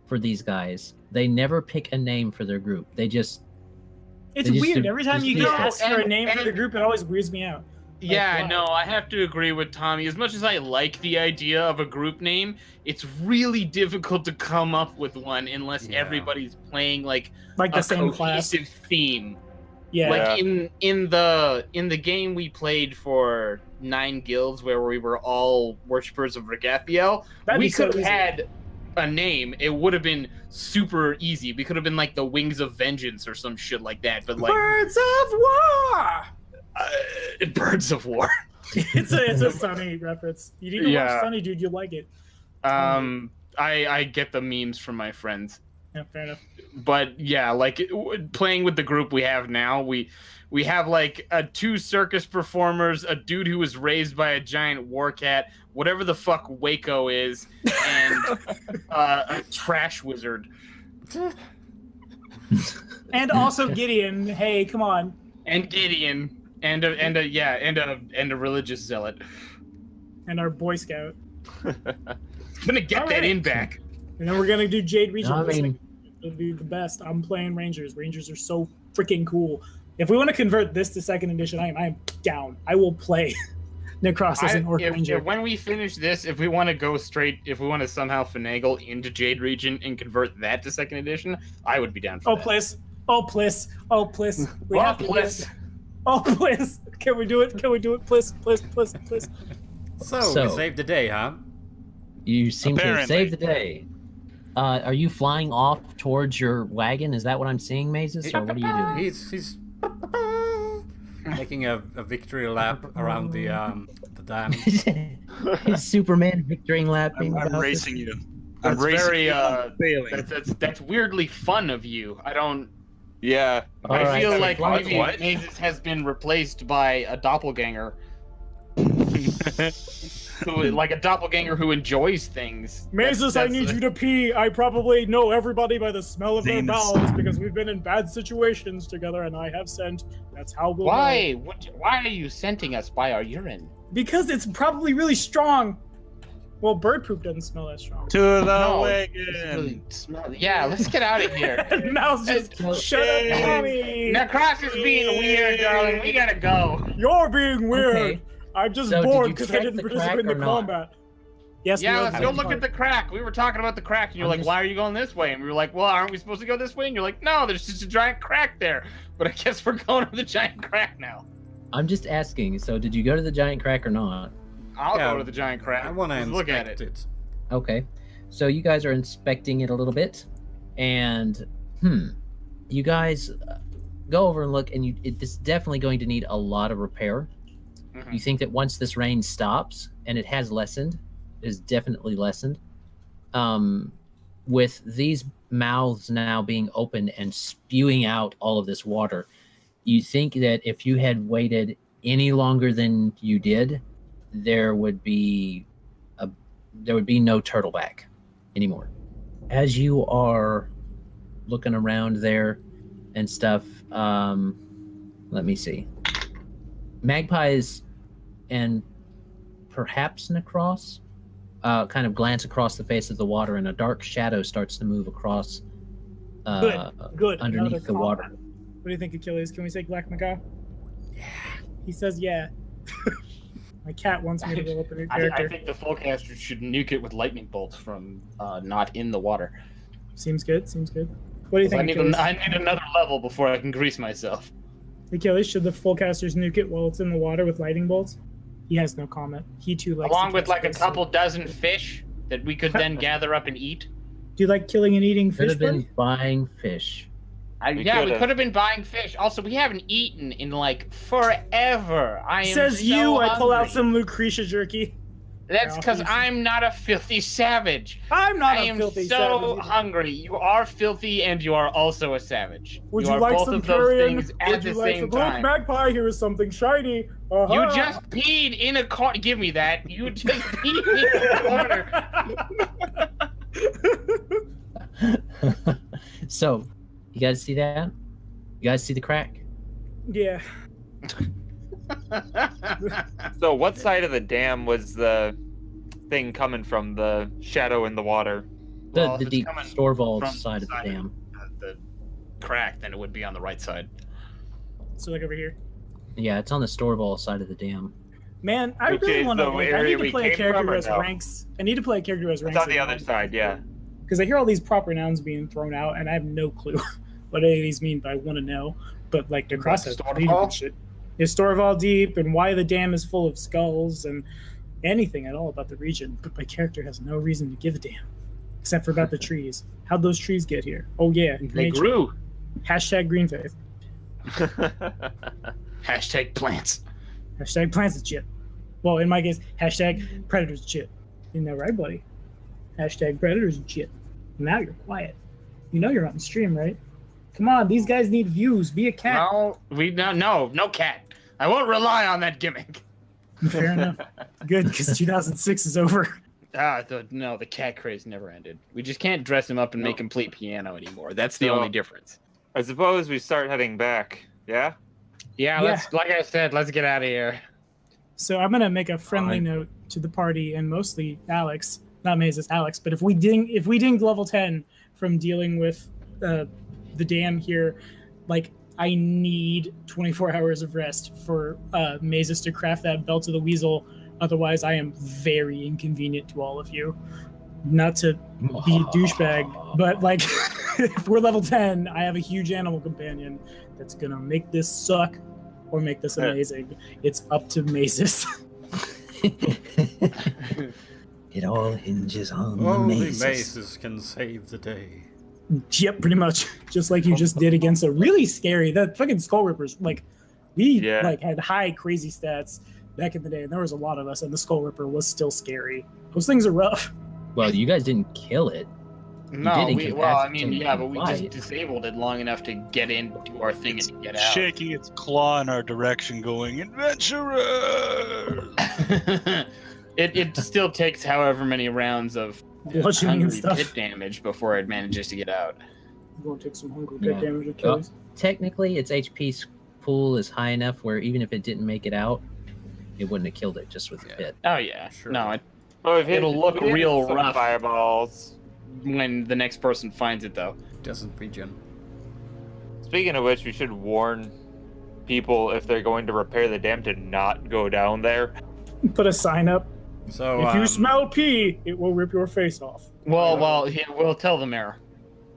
for these guys, they never pick a name for their group. They just It's They just weird. do- Every time just you do get that. asked for a name for And- the group, it always weirds me out. Yeah, wow. no, I have to agree with Tommy. As much as I like the idea of a group name, it's really difficult to come up with one unless Yeah. everybody's playing like Like the a same class. cohesive theme. Yeah. Like in the game we played for 9 guilds where we were all worshippers of Regathiel, That'd we be so could have easy. had a name. It would have been super easy. We could have been like the Wings of Vengeance or some shit like that. But like Birds of War! Birds of War. It's a Sunny reference. You need to Yeah. watch Sunny, dude. You'll like it. I get the memes from my friends. Yeah, fair enough. But yeah, like playing with the group we have now, we have like 2 circus performers, a dude who was raised by a giant war cat, whatever the fuck Wayko is, and a trash wizard. And also Gideon. Hey, come on. And Gideon, and a religious zealot. And our Boy Scout. Gonna get that in back. And then we're gonna do Jade Region. I mean- It'll be the best. I'm playing Rangers. Rangers are so freaking cool. If we want to convert this to 2nd edition, I am down. I will play Nahkräs as an Orc Ranger. When we finish this, if we want to go straight, if we want to somehow finagle into Jade Region and convert that to 2nd edition, I would be down for Oh, that. please. Oh, please. Oh, please. We Oh, have to do please. it. Oh, please. Can we do it? Can we do it? Please, please, please, please. So, So- we saved the day, huh? You seem to have Apparently. saved the day. Are you flying off towards your wagon? Is that what I'm seeing, Mazus? Or what are you doing? He's making a victory lap around the dam. Is Superman victorying lapping? I'm about racing this? you. That's I'm racing very you. I'm failing. that's weirdly fun of you. I don't. Yeah. All I right, feel so like fly- maybe what? Mazus has been replaced by a doppelganger, like a doppelganger who enjoys things. Mazus, I need you to pee. I probably know everybody by the smell of their Zanis. bowels because we've been in bad situations together and I have scent. That's how we'll know. Why? Why are you scenting us by our urine? Because it's probably really strong. Well, bird poop doesn't smell that strong. To the No, wagon. It's really smell- Yeah, let's get out of here. And Mal's just, shut up, Tommy. Nahkräs is being weird, darling. We gotta go. You're being weird. Okay. I'm just So, did bored you because I check didn't the participate crack in the or not? combat. Yes, Yeah, we let's are. go look at the crack. We were talking about the crack, and you're I'm like, just- "Why are you going this way?" And we were like, "Well, aren't we supposed to go this way?" And you're like, "No, there's just a giant crack there." But I guess we're going to the giant crack now. I'm just asking. So, did you go to the giant crack or not? I'll Yeah, go to the giant crack. I want to Let's look at inspect it. it. Okay. So you guys are inspecting it a little bit, and you guys go over and look, and it's definitely going to need a lot of repair. Mhm. You think that once this rain stops, and it has lessened, is definitely lessened, with these mouths now being open and spewing out all of this water, you think that if you had waited any longer than you did, there would be no turtleback anymore. As you are looking around there and stuff, let me see. Magpies and perhaps Nahkräs kind of glance across the face of the water, and a dark shadow starts to move across Good. underneath Another the water. combat. What do you think, Achilles? Can we say Black Macaw? Yeah. He says yeah. My cat wants me to roll up a new I character. think the fullcaster should nuke it with lightning bolts from not in the water. Seems good. Seems good. What do you I think, need, Achilles? I need another level before I can grease myself. Achilles, should the full casters nuke it while it's in the water with lightning bolts? He has no comment. He too likes Along to with cast like a this, couple dozen fish that we could then gather up and eat. Do you like killing and eating Could fish, have been buddy? buying fish. We could've. could have been buying fish. Also, we haven't eaten in like forever. I am Says so you. I pull out hungry. some Lucretia jerky. That's They're because awful. I'm not a filthy savage. I'm not I a am filthy so savage. hungry. You are filthy and you are also a savage. Would you are like both some of those carrion? things at Would the you like same some? Look, time. Magpie, here is something shiny. You Uh-huh. just peed in a corner. Give me that. You just peed in a corner. So, you guys see that? You guys see the crack? Yeah. So, what side of the dam was the thing coming from? The shadow in the water. Well, if The it's deep coming store vault from side of the dam. The crack, then it would be on the right side. So like over here. Yeah, it's on the store vault side of the dam. Man, I Which really is want to. the Like, I area need to we play a came character from, who or has no? ranks. I need to play a character who has ranks. It's on the other side, yeah. Because I hear all these proper nouns being thrown out, and I have no clue what any of these mean. But I want to know. But like the cross has Storval? shit. Is Storval deep, and why the dam is full of skulls, and anything at all about the region. But my character has no reason to give a damn, except for about the trees. How'd those trees get here? Oh yeah, They nature. grew. Hashtag green faith. Hashtag plants. Hashtag plants is shit. Well, in my case, hashtag predators is shit. Isn't that right, buddy? Hashtag predators is shit. Now you're quiet. You know you're on the stream, right? Come on, these guys need views. Be a cat. No, no cat. I won't rely on that gimmick. Fair enough. Good, because 2006 is over. The cat craze never ended. We just can't dress him up and make him play piano anymore. That's the No. only difference. I suppose we start heading back. Yeah. Yeah, let's like I said, let's get out of here. So I'm gonna make a friendly Fine. note to the party and mostly Alex, not Mazus, Alex. But if we dinged level 10 from dealing with the dam here, like I need 24 hours of rest for Mazus to craft that belt of the weasel. Otherwise, I am very inconvenient to all of you. Not to be a douchebag, but like if we're level 10, I have a huge animal companion that's gonna make this suck or make this amazing. It's up to Mazus. It all hinges on Only the mazes. mazes can save the day. Yep, pretty much. Just like you just did against a really scary. That fucking Skull Rippers. Like we like had high crazy stats back in the day, and there was a lot of us, and the Skull Ripper was still scary. Those things are rough. Well, you guys didn't kill it. No, did but incapacitate we the just fight. disabled it long enough to get into our thing and get out. Shaking its claw in our direction, going, "Adventurer!" It still takes however many rounds of Bludgeoning and hungry stuff. pit damage before it manages to get out. We're gonna take some hungry Yeah. pit damage Achilles. Technically, its HP pool is high enough where even if it didn't make it out, it wouldn't have killed it just with the pit. Oh yeah, Sure. no, Oh, It'll look we hit real some rough. Fireballs. when the next person finds it though. Doesn't regen. Speaking of which, we should warn people if they're going to repair the dam to not go down there. Put a sign up. So If you smell pee, it will rip your face off. Well, we'll tell the mayor.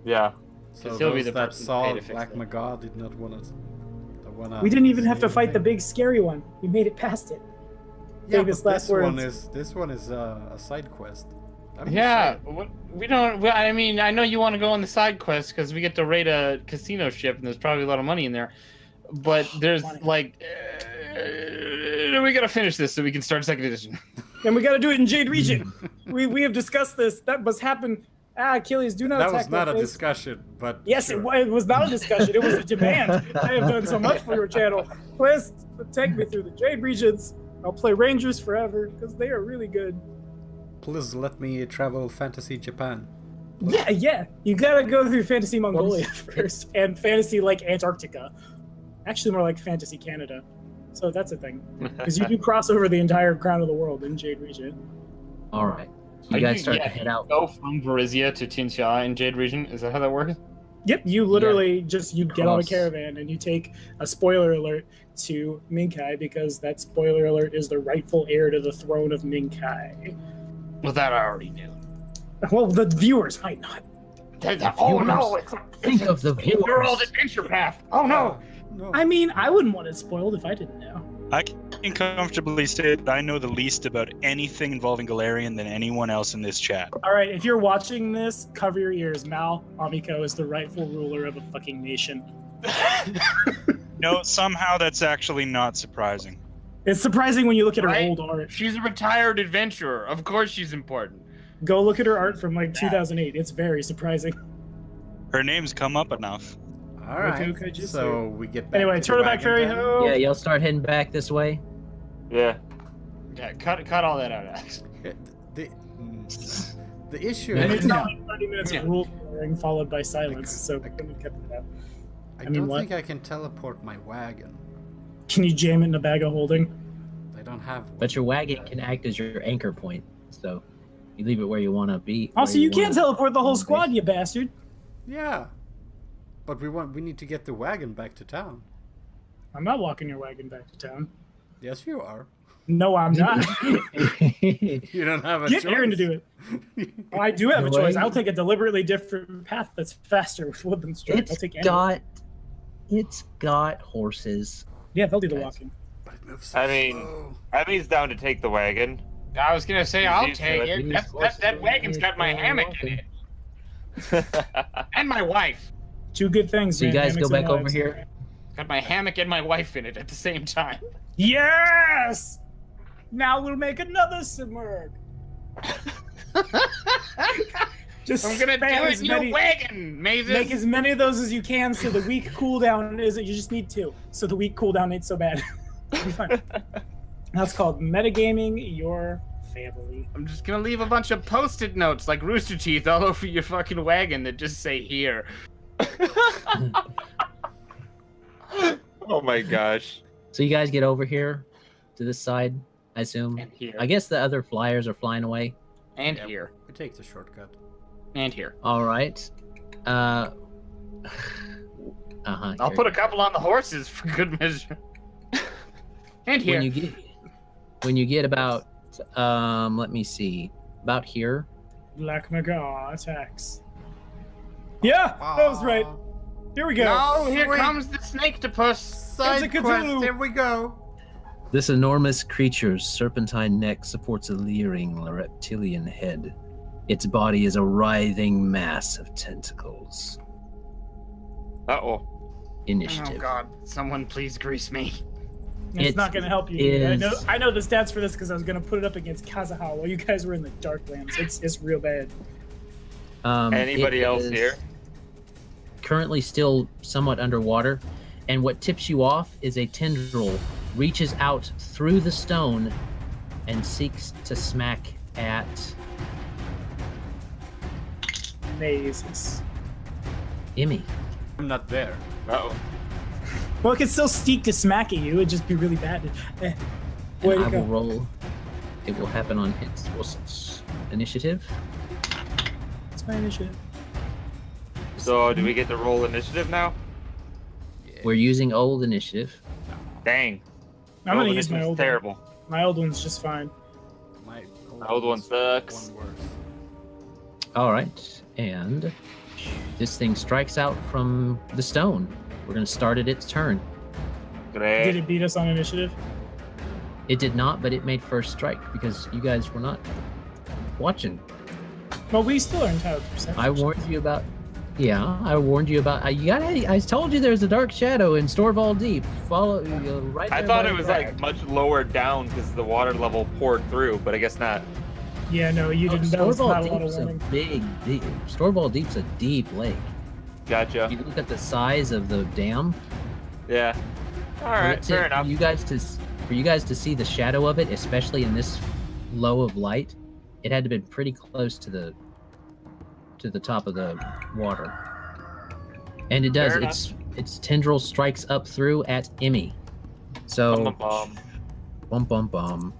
Yeah. so He'll be those the that person saw paid to fix Black it. Magar did not want to. We didn't even have to fight the big scary one. We made it past it. Yeah, famous but last this one is a side quest. I'm just Yeah, saying. we don't. I mean, I know you want to go on the side quest because we get to raid a casino ship, and there's probably a lot of money in there. But there's like, we gotta finish this so we can start second edition. And we got to do it in Jade Region. we have discussed this. That must happen. Achilles, do not That attack was not a face. discussion, but Yes, sure. it was not a discussion. It was a demand. I have done so much for your channel. Please take me through the Jade Regions. I'll play Rangers forever because they are really good. Please let me travel Fantasy Japan. Yeah. You gotta go through Fantasy Mongolia first, and Fantasy like Antarctica. Actually, more like Fantasy Canada. So that's a thing because you do cross over the entire crown of the world in Jade Region. All right. You guys start to head out. Go from Varizia to Tinsha in Jade Region. Is that how that works? Yep, you literally you get on a Cross. caravan and you take a spoiler alert to Minkai because that spoiler alert is the rightful heir to the throne of Minkai. Well, that I already knew. Well, the viewers might not. Oh no! Think of the viewers. Your old adventure path. Oh no! No. I mean, I wouldn't want it spoiled if I didn't know. I can comfortably say that I know the least about anything involving Galarian than anyone else in this chat. All right, if you're watching this, cover your ears. Mal Amiko is the rightful ruler of a fucking nation. No, somehow that's actually not surprising. It's surprising when you look at her Right? old art. She's a retired adventurer. Of course she's important. Go look at her art from like 2008. It's very surprising. Her name's come up enough. All right. Okay, just So we get back Anyway, to the turtleback wagon fairy then? ho. Yeah, y'all start heading back this way. Yeah. Yeah, cut all that out, Alex. The issue And is it's not like 30 minutes Yeah. of rule clearing followed by silence, so I couldn't have kept it out. I mean, don't what? think I can teleport my wagon. Can you jam it in a bag of holding? I don't have one. But your wagon can act as your anchor point, so you leave it where you want to be. Also, where you can't wanna- teleport the whole wanna be. squad, you bastard. Yeah. But we need to get the wagon back to town. I'm not walking your wagon back to town. Yes, you are. No, I'm not. You don't have a Get choice. Aaron to do it. Oh, I do have a No choice. way. I'll take a deliberately different path that's faster with Woodland Strike. I'll It's take any. it's got horses. Yeah, they'll do the Nice. walking. But it moves so I mean, slow. Abby's down to take the wagon. I was gonna say I'll He's take used to it. That wagon's got my hammock in it. And my wife. Two good things. So you man, guys go hammocks and back over wives. here. Got my hammock and my wife in it at the same time. Yes! Now we'll make another Simurg. Just I'm gonna do spam it as in your many- wagon, Mazus. Make as many of those as you can so the weak cooldown is you just need two. So the weak cooldown ain't so bad. It'll be fine. That's called metagaming your family. I'm just gonna leave a bunch of post-it notes like Rooster Teeth all over your fucking wagon that just say here. Oh my gosh. So you guys get over here to this side, I assume. And here. I guess the other flyers are flying away. And Yep. here. We take the shortcut. And here. All right. Uh-huh. I'll here. put a couple on the horses for good measure. And here. When you get about let me see, about here. Black Maga attacks. Yeah, that was right. Here we go. No, here Sweet. comes the snake-topus. Side It's a quest. Cthulhu. Here we go. This enormous creature's serpentine neck supports a leering reptilian head. Its body is a writhing mass of tentacles. Uh-oh. Initiative. Oh god, someone please grease me. It's not going to help you. is- I know the stats for this because I was going to put it up against Kazaha while you guys were in the Darklands. It's real bad. Anybody it else is here? Currently still somewhat underwater, and what tips you off is a tendril reaches out through the stone and seeks to smack at Mazes. Emmy. I'm not there. Uh-oh. Well, it could still seek to smack at you. It'd just be really bad. And Way to I will go. roll. It will happen on its initiative. It's my initiative. So, do we get to roll initiative now? We're using old initiative. Dang. I'm going Roll to use my initiative's old terrible. one. My old one's just fine. My old one sucks. One worse. All right, and this thing strikes out from the stone. We're going to start at its turn. Great. Did it beat us on initiative? It did not, but it made first strike because you guys were not watching. Well, we still are entitled to perception. I warned you about. Yeah, I warned you about. You got. I told you there's a dark shadow in Storval Deep. Follow you right. I there thought by it the was crag. like much lower down because the water level poured through, but I guess not. Yeah, no, you didn't. That was not a lot of Deep's a warning. big, deep. Storval Deep's a deep lake. Gotcha. You look at the size of the dam. Yeah. All right, fair enough. For you guys to see the shadow of it, especially in this low of light, it had to be pretty close to the top of the water. And it does. Fair Its tendril strikes up through at Emmy. So Bum. bum.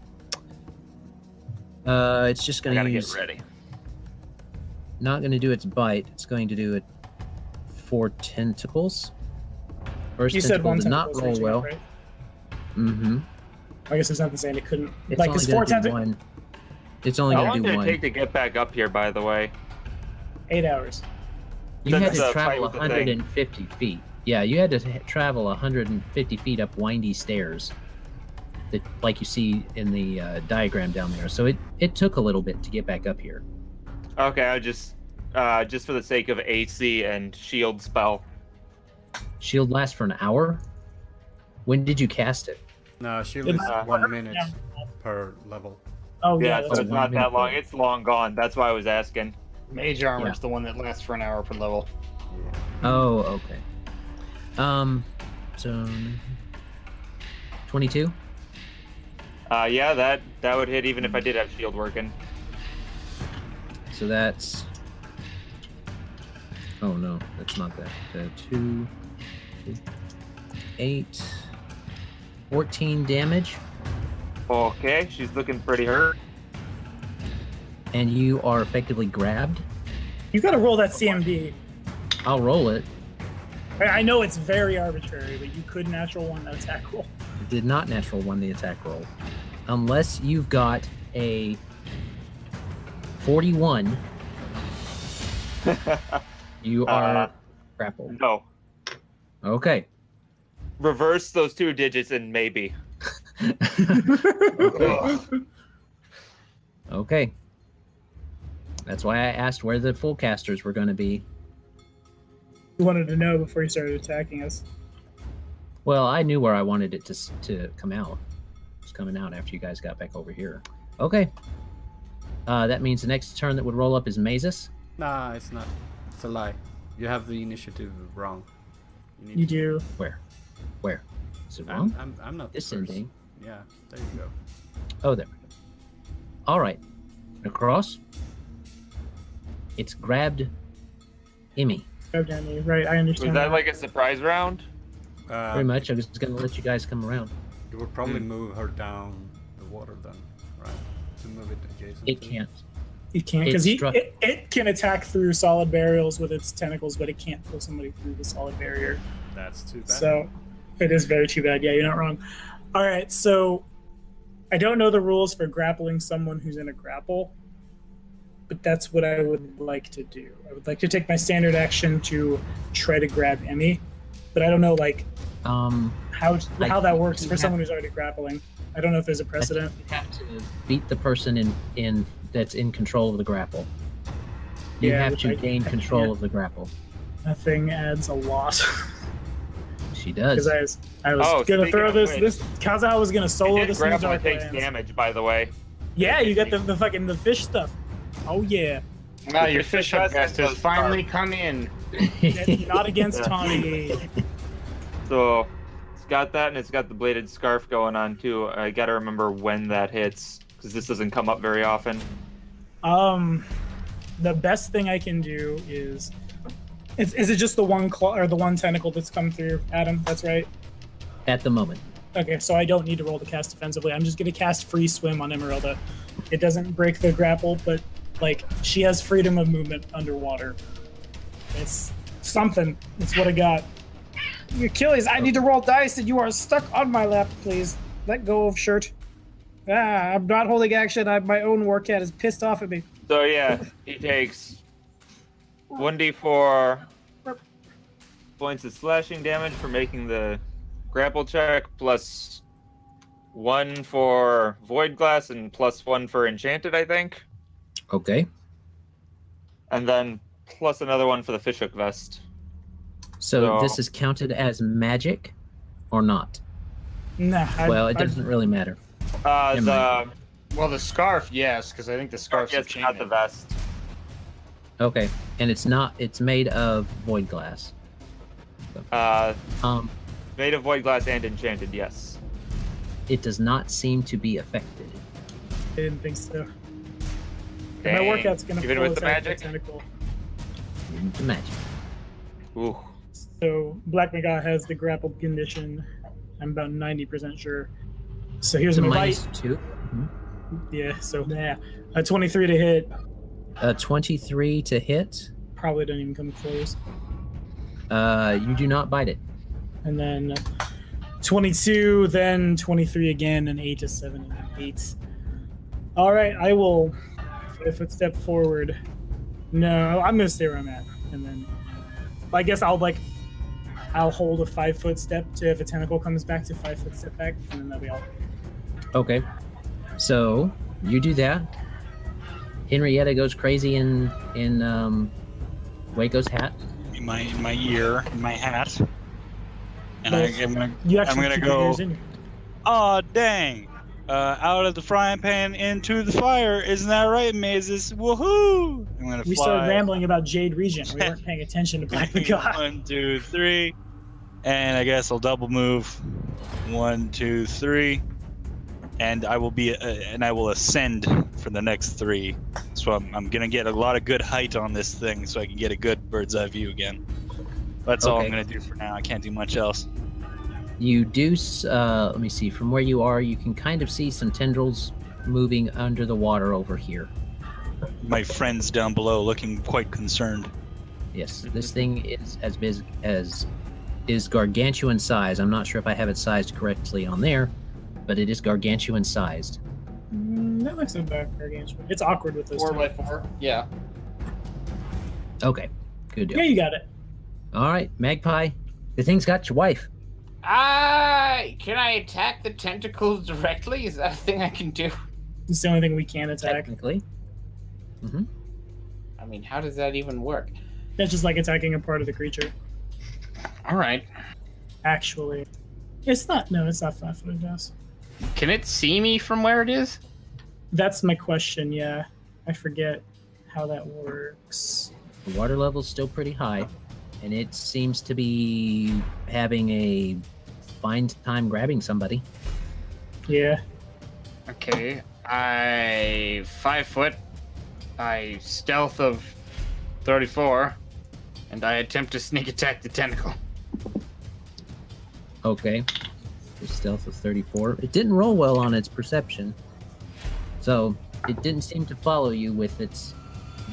It's just I gonna gotta use. get ready. Not gonna do its bite. It's going to do it 4 tentacles. First You said tentacle one did not tentacle roll reaching well. out, right? Mm-hmm. I guess there's nothing saying it couldn't. It's Like, only it's gonna 4 do tentacles. one. It's only How gonna long do did it one. take to get back up here, by the way? 8 hours. You had That's to the fight travel with the thing. 150 feet. Yeah, you had to travel 150 feet up windy stairs, that, like you see in the diagram down there. So it took a little bit to get back up here. Okay, I just for the sake of AC and shield spell. Shield lasts for an hour. When did you cast it? No, shield It's- is 1 minute Yeah. per level. Oh Yeah, yeah, so that's it's 1 not minute. that long. It's long gone. That's why I was asking. Mage armor Yeah. is the one that lasts for an hour per level. Oh, okay. So 22. Yeah, that would hit even if I did have shield working. So that's. Oh no, that's not that. 2, 8, 14 damage, Okay, she's looking pretty hurt. and you are effectively grabbed. you got to roll that CMD. I'll roll it. I know it's very arbitrary, but you could natural one that attack roll. It did not natural one the attack roll, unless you've got a 41. You are grappled. No. Okay. Reverse those 2 digits and maybe. Okay. Okay. That's why I asked where the full casters were going to be. You wanted to know before you started attacking us. Well, I knew where I wanted it to come out. It's coming out after you guys got back over here. Okay. That means the next turn that would roll up is Mazus. Nah, it's not. It's a lie. You have the initiative wrong. need You to- do. Where? Is it wrong? I'm not the first. Descending. Yeah, there you go. Oh, there we go. All right. Across. It's grabbed Emmy. Oh, damn, right, I understand. Was that like a surprise round? Very much. I was going to let you guys come around. You would probably move her down the water then, right? To move it adjacent. It to- can't. It can't It because struck- it can attack through solid barriers with its tentacles, but it can't pull somebody through the solid barrier. That's too bad. So it is very too bad. Yeah, you're not wrong. All right, so I don't know the rules for grappling someone who's in a grapple, but that's what I would like to do. I would like to take my standard action to try to grab Emmy, but I don't know like Um, how that think works you for have- someone who's already grappling. I don't know if there's a precedent. You have to beat the person in that's in control of the grapple. You Yeah, have which to I gain can't. control of the grapple. That thing adds a lot. She does. Because I was Oh, gonna speaking throw of this. which- This Kaza was gonna solo It did this in the grapple and dark takes lands. damage, by the way. Yeah, you got the fucking the fish stuff. Oh yeah, Now your Fish fish up Fest guest has does finally start. come in. not against Yeah. Tommy. So it's got that, and it's got the bladed scarf going on too. I gotta remember when that hits because this doesn't come up very often. The best thing I can do is it just the one claw or the one tentacle that's come through, Adam? That's right. At the moment. Okay, so I don't need to roll to cast defensively. I'm just gonna cast free swim on Emyrelda. It doesn't break the grapple, but like she has freedom of movement underwater. It's something. It's what I got. Achilles, I need to roll dice and you are stuck on my lap, please. Let go of shirt. I'm not holding action. My own war cat is pissed off at me. So yeah, he takes 1d4 points of slashing damage for making the grapple check, plus 1 for void glass, and plus 1 for enchanted, I think, Okay. and then plus another 1 for the fishhook vest. So So- this is counted as magic or not? Nah, Well, it doesn't really matter. Never The Well, the scarf, yes, because I think the scarf's yes, not the enchanted. vest. Okay. And it's not. It's made of void glass. Um, Made of void glass and enchanted, yes. it does not seem to be affected. I didn't think so. My Dang. workout's gonna Even pull with the us out of magic? tentacle. Into magic. Ooh. So Black Maga has the grappled condition. I'm about 90% sure. So here's It's a my minus bite. 2. Yeah, so yeah. A 23 to hit. 23 to hit. Probably don't even come close. You do not bite it. And then 22, then 23 again, and 8 to 7 and 8. All right, I will 5-foot step forward. No, I'm gonna stay where I'm at, and then I guess I'll hold a 5-foot step to if a tentacle comes back to 5-foot step back, and then that'll be all. Okay. So you do that. Henryetta goes crazy in Wayko's hat. In my ear, in my hat, and Well, I'm gonna You actually gonna keep your go- ears in. Aw, dang. Out of the frying pan into the fire. Isn't that right, Mazus? Woohoo! I'm gonna We fly. started rambling about Jade Region. We weren't paying attention to Black God. 1, 2, 3. And I guess I'll double move. 1, 2, 3. And I will ascend for the next 3. So I'm gonna get a lot of good height on this thing, so I can get a good bird's eye view again. That's all I'm gonna do for now. I can't do much else. You do, let me see, from where you are, you can kind of see some tendrils moving under the water over here. My friends down below looking quite concerned. Yes, this thing is as big as is gargantuan size. I'm not sure if I have it sized correctly on there, but it is gargantuan sized. That looks about gargantuan. It's awkward with those 4x4. Yeah. Okay, good deal. Yeah, you got it. All right, Magpie, the thing's got your wife. Can I attack the tentacles directly? Is that a thing I can do? It's the only thing we can attack. Technically. Mm-hmm. I mean, how does that even work? That's just like attacking a part of the creature. All right. Actually, it's not. No, it's not flat-footed. Yes. Can it see me from where it is? That's my question. Yeah, I forget how that works. The water level's still pretty high, and it seems to be having a fine time grabbing somebody. Yeah. Okay. 5 foot. I stealth of 34, and I attempt to sneak attack the tentacle. Okay. The stealth of 34. It didn't roll well on its perception, so it didn't seem to follow you with its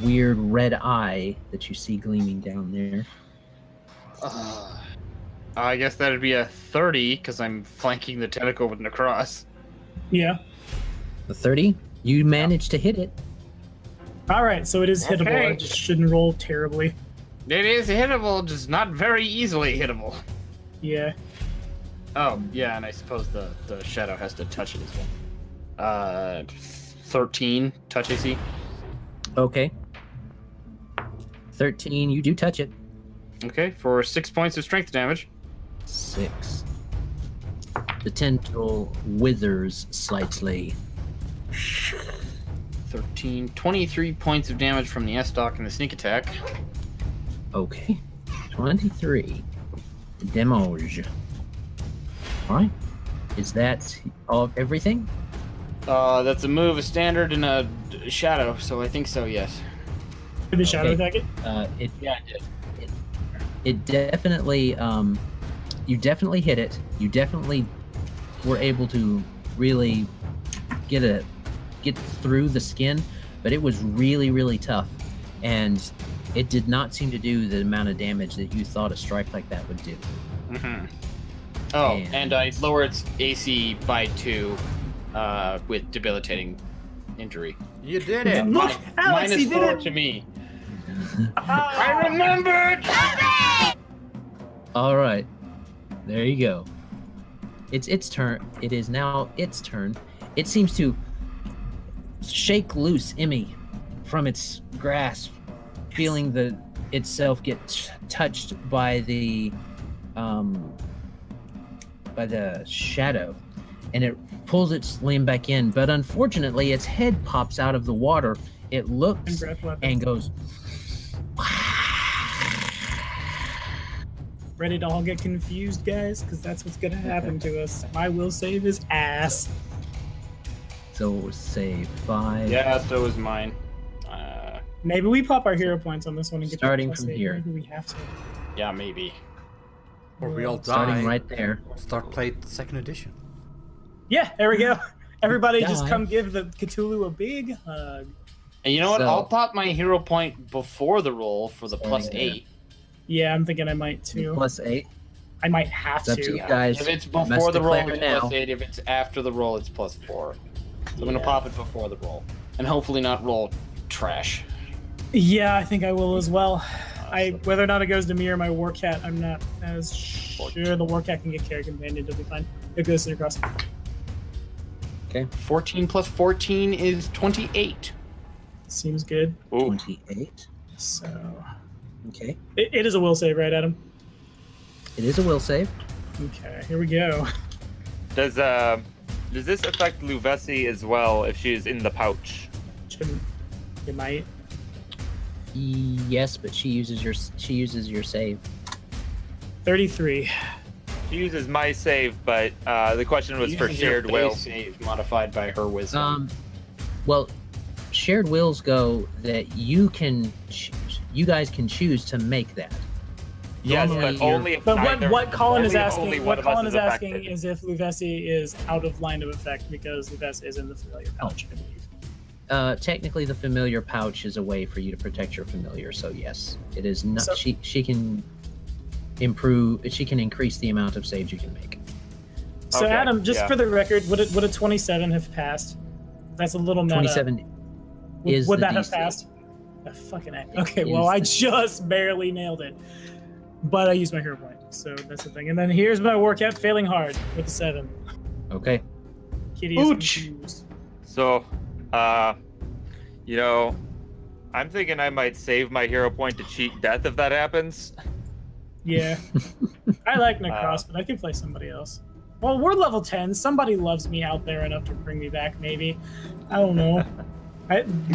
weird red eye that you see gleaming down there. I guess that'd be a 30 because I'm flanking the tentacle with Nahkräs. Yeah. The 30, you managed to hit it. All right, so it is hittable. Okay. I just shouldn't roll terribly. It is hittable, just not very easily hittable. Yeah. Oh, yeah, and I suppose the shadow has to touch it as well. 13 touch AC. Okay. 13, you do touch it. Okay, for 6 points of strength damage. 6. The tentacle withers slightly. 13, 23 points of damage from the S-Dock and the sneak attack. Okay. 23. Damage. Alright. Is that all everything? That's a move, a standard, and a shadow, so I think so, yes. Did the shadow Okay. attack it? Yeah, I did. It definitely, you definitely hit it. You definitely were able to really get through the skin, but it was really, really tough, and it did not seem to do the amount of damage that you thought a strike like that would do. Mm-hmm. Oh, And- and I lower its AC by 2 with debilitating injury. You did it! Look, Alex, he did -4 it! to me. I remembered! All right, there you go. It's its turn. It is now its turn. It seems to shake loose Emmy from its grasp, feeling itself get touched by the shadow, and it pulls its limb back in. But unfortunately, its head pops out of the water. It And looks breath weapon. and goes. Ready to all get confused, guys? Because that's what's gonna happen to us. My will save is ass. So say 5. Yeah, so is mine. Maybe we pop our hero points on this one and get Starting to +8. from here. Maybe we have to. Yeah, maybe. Or we all die. Starting right there. Start playing the second edition. Yeah, there we go. Everybody just Die. come give the Cthulhu a big hug. And you know what? So- I'll pop my hero point before the roll for the Starting +8. Yeah, I'm thinking I might too. +8. I might have It's up to to. you guys. If it's Must before the roll, declare it's now. +8. If it's after the roll, it's +4. So I'm gonna Yeah. pop it before the roll, and hopefully not roll trash. Yeah, I think I will as well. Whether or not it goes to me or my war cat, I'm not as sure. The war cat can get carry companion, it'll be fine. It goes to the cross. 14 plus 14 is 28. Seems good. Ooh. 28. So Okay. it is a will save, right, Adam? It is a will save. Okay, here we go. Does this affect Luvesi as well if she is in the pouch? It might. Yes, but she uses your save. 33. She uses my save, but the question was for Uses your shared base will. save modified by her wisdom. Well, shared wills go that you guys can choose to make that. Yes, Normally but only if But neither, what Colin is only if only asking, one what of us Colin is asking affected. is if Luvesi is out of line of effect because Luvesi is in the familiar pouch, I believe. Technically, the familiar pouch is a way for you to protect your familiar. So yes, it is not. So- she can improve. She can increase the amount of saves you can make. So Okay, Adam, just yeah. for the record, would a 27 have passed? That's a little meta. 27 is Would the that have DC. passed? Ah, fucking A. Okay, Is well I the- just barely nailed it, but I used my hero point, so that's the thing. And then here's my workout failing hard with the 7. Okay. Kitty is Ouch. confused. So, you know, I'm thinking I might save my hero point to cheat death if that happens. Yeah, I like Nahkräs, but I could play somebody else. Well, we're level 10. Somebody loves me out there enough to bring me back, maybe. I don't know.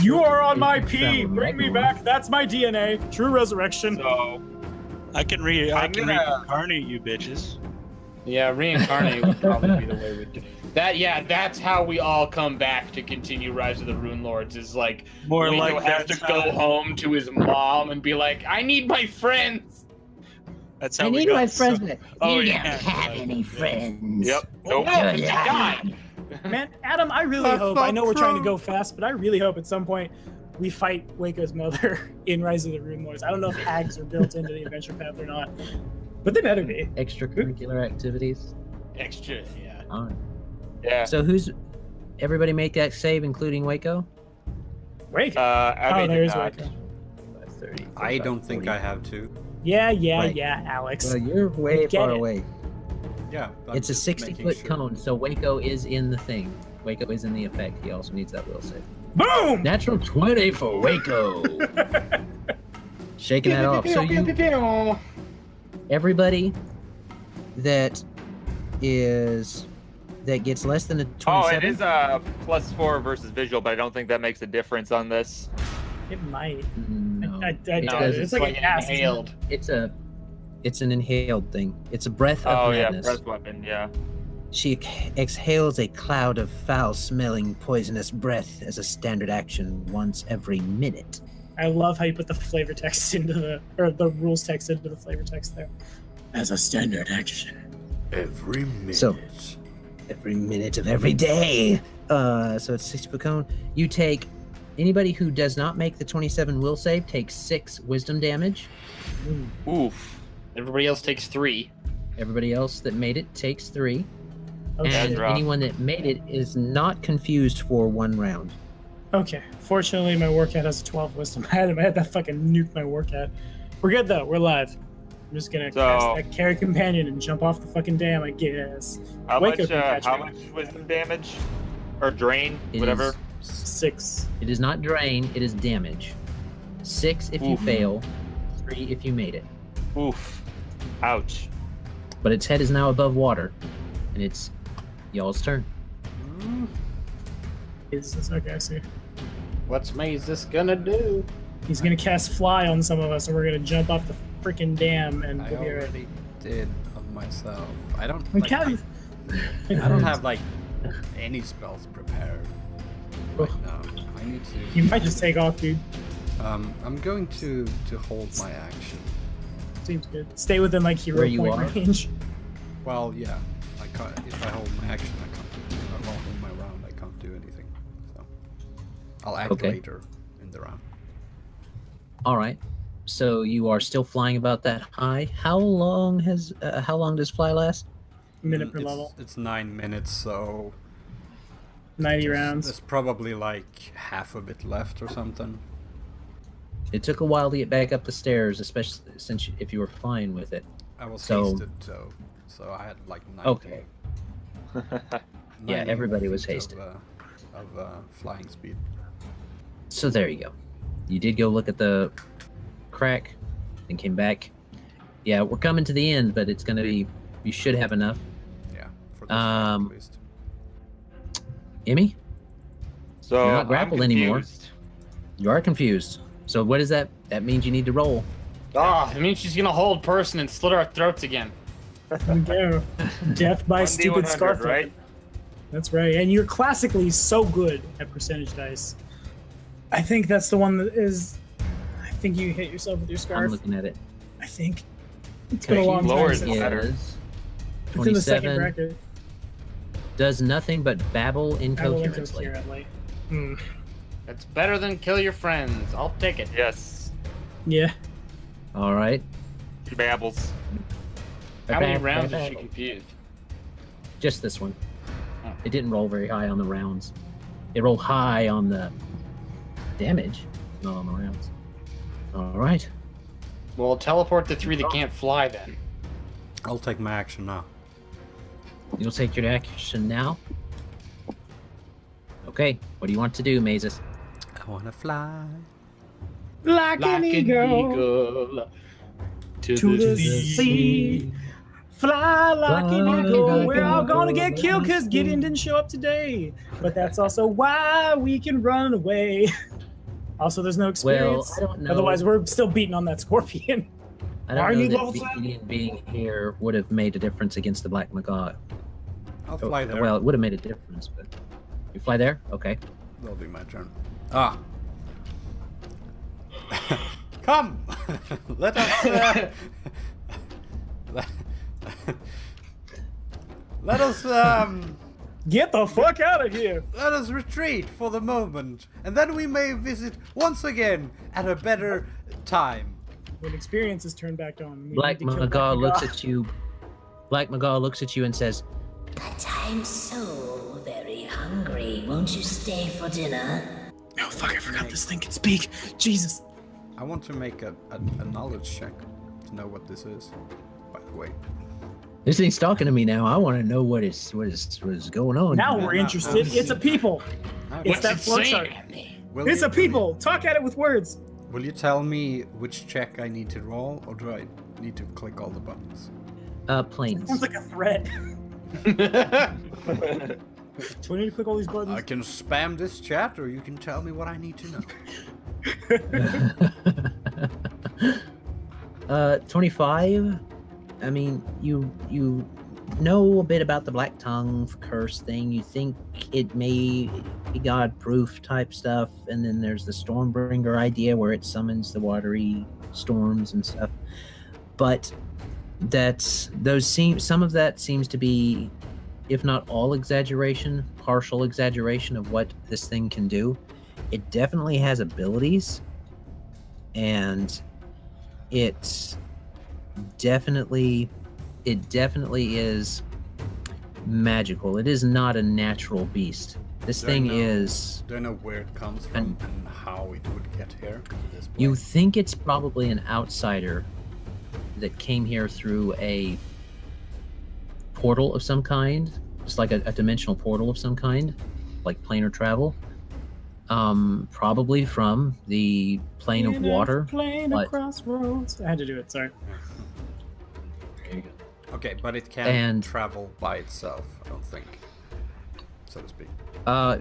You are on my P. Bring me back. That's my DNA. True resurrection. So, I can I'm gonna- reincarnate you bitches. Yeah, reincarnate would probably be the way we do that. Yeah, that's how we all come back to continue Rise of the Runelords. Is like More Wayko like has to that's go how- home to his mom and be like, "I need my friends." That's how I we need got my so- friends back. Oh, you yeah. don't have any friends. yep. Well, Nope. no, 'cause you died. Man, Adam, I really That's hope. not I know we're trying to true. go fast, but I really hope at some point we fight Wayko's mother in Rise of the Runelords. I don't know if hags are built into the adventure path or not, but they better be. Extracurricular activities. Extra, yeah. All right. Yeah. So everybody make that save, including Wayko? Wayko. I Oh, did there's not. Wayko. 30, I don't 45, think 40. I have to. Yeah, Right. Alex. Well, you're way get far it. away. Yeah. I'm It's a just 60-foot making sure. cone, so Wayko is in the thing. Wayko is in the effect. He also needs that will save. Boom! Natural 20 for Wayko. Shaking that off. So everybody that gets less than a 27. Oh, it is +4 versus visual, but I don't think that makes a difference on this. It might. No, I it doubt does. it. It's like like a an gas, isn't it? inhaled. It's an inhaled thing. It's a breath of Oh yeah, madness. breath weapon. Yeah. She exhales a cloud of foul-smelling, poisonous breath as a standard action once every minute. I love how you put the flavor text into the rules text into the flavor text there. As a standard action. Every minute. So- Every minute of every day. So it's 60-foot cone. You take anybody who does not make the 27 will save takes 6 wisdom damage. Oof. Everybody else takes 3. Everybody else that made it takes 3. Okay. And That's rough. anyone that made it is not confused for 1 round. Okay. Fortunately, my workout has a 12 wisdom. I had that fucking nuke my workout. We're good though. We're live. I'm just gonna cast that carry companion and jump off the fucking dam, I guess. How Wake much? up and catch How me. much wisdom damage? Or drain? It Whatever. is- 6. It is not drain, it is damage. 6 if you Oof. fail, 3 if you made it. Oof. Ouch. But its head is now above water, and it's y'all's turn. It's okay, I see. What's Mazus gonna do? He's gonna cast fly on some of us, and we're gonna jump off the freaking dam, and I we'll be alright. already did on myself. I don't. We Like, can't. I don't have like any spells prepared right now. I need to. You might just take off, dude. I'm going to hold my action. Seems good. Stay within like hero Where you point are? range. Well, yeah. I can't. If I hold my action, I can't. If I hold my round, I can't do anything. So I'll act Okay. later in the round. All right. So you are still flying about that high. How long does fly last? Minute per It's- level. It's 9 minutes, so 90 rounds. there's probably like half of it left or something. It took a while to get back up the stairs, especially since if you were flying with it. I was So- hasted, so I had like 90. Okay. Yeah, 90 everybody was feet hasted. Of flying speed. So there you go. You did go look at the crack and came back. Yeah, we're coming to the end, but it's going to be, you should have enough. Yeah, For this round, at least. Emmy, So You're not I'm grappled anymore. confused. you are confused. So what is that? That means you need to roll. Oh, it means she's gonna hold person and slit our throats again. There we go. Death by 1d100, stupid scarf. right? That's right. And you're classically so good at percentage dice. I think that's the one that is. I think you hit yourself with your I'm scarf. looking at it. I think. It's been a Okay, long time lower since. the ladder. Is It's in the second 27 bracket. does nothing but babble incoherently. Incoherently. Hmm. That's better than kill your friends. I'll take it. Yes. Yeah. All right. She babbles. How many rounds is she confused? Just this one. Oh. It didn't roll very high on the rounds. It rolled high on the damage, not on the rounds. All right. Well, teleport the three that can't fly then. I'll take my action now. You'll take your action now. Okay. What do you want to do, Mazus? I wanna fly. Like an eagle to to the sea. sea. Fly like an Fly eagle. like We're an all gonna eagle. get killed because Gideon didn't show up today. But that's also why we can run away. Also, there's no Well, experience. I don't know. Otherwise, we're still beating on that scorpion. I don't I know need that level 7. Gideon being here would have made a difference against the Black Macaw. I'll fly there. Well, it would have made a difference, but you fly there? Okay. That'll be my turn. Ah. Come! Let us. Let us. Get the fuck out of here. Let us retreat for the moment, and then we may visit once again at a better time. When experience is turned back on. we Black need to kill Macaw looks Macaw. at you. Black Macaw looks at you and says, But I'm so very hungry. Won't you stay for dinner? Oh fuck! I forgot this thing can speak. Jesus. I want to make a knowledge check to know what this is. By the way. "This thing's talking to me now. I want to know what is going on." Now here." we're interested. It's a people. It's What's that it flowchart. saying? Will It's you- a people. Talk at it with words. Will you tell me which check I need to roll, or do I need to click all the buttons? Planes. Sounds like a threat. Do I need to click all these buttons? I can spam this chat, or you can tell me what I need to know. 25. I mean, you know a bit about the Black Tongue curse thing. You think it may be god-proof type stuff, and then there's the Stormbringer idea where it summons the watery storms and stuff. But some of that seems to be, if not all exaggeration, partial exaggeration of what this thing can do. It definitely has abilities, and it definitely is magical. It is not a natural beast. This Do I thing know- is. Do I know where it comes from and how it would get here? To this You point? think it's probably an outsider that came here through a portal of some kind, just like a dimensional portal of some kind, like planar travel. Probably from the plane of water. Plane but- of Crossroads. I had to do it. Sorry. There you go. Okay, but it can't And- travel by itself, I don't think, so to speak.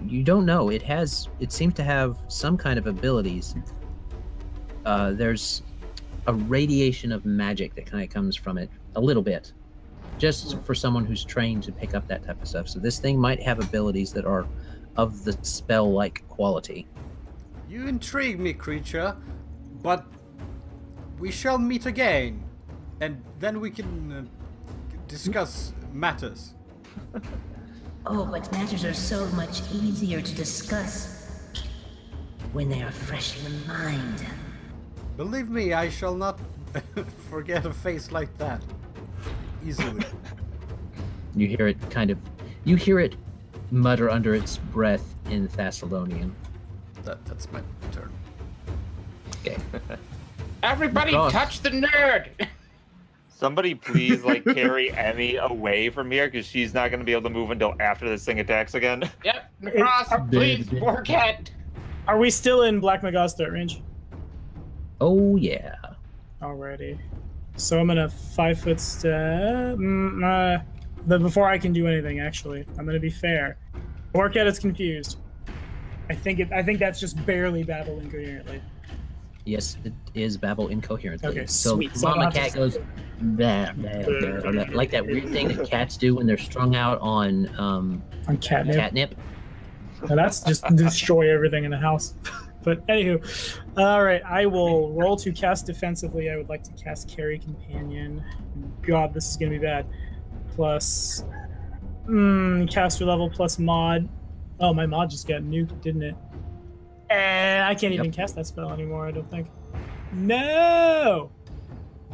You don't know. It seems to have some kind of abilities. There's a radiation of magic that kind of comes from it, a little bit, just for someone who's trained to pick up that type of stuff. So this thing might have abilities that are of the spell-like quality. You intrigue me, creature, but we shall meet again, and then we can discuss matters. Oh, but matters are so much easier to discuss when they are fresh in mind. Believe me, I shall not forget a face like that easily. You hear it mutter under its breath in Thessalonian. That's my turn. Okay. Everybody Gosh. touch the nerd! Somebody please carry Emmy away from here because she's not going to be able to move until after this thing attacks again. Yep, Nahkräs, please, work it! Are we still in Black Magaw's threat range? Oh yeah. Alrighty. So I'm gonna 5 foot step. before I can do anything, actually, I'm gonna be fair. Orcat is confused. I think that's just barely babble incoherently. Yes, it is babble incoherently. Okay, so sweet. So I Mama don't have Cat to- goes blah, blah, blah, blah, like that weird thing that cats do when they're strung out on On catnip. catnip. Now that's just destroy everything in the house. But anywho, all right, I will roll to cast defensively. I would like to cast Carry Companion. God, this is gonna be bad. Plus, caster level plus mod. Oh, my mod just got nuked, didn't it? And I can't even cast that spell anymore. I don't think. No.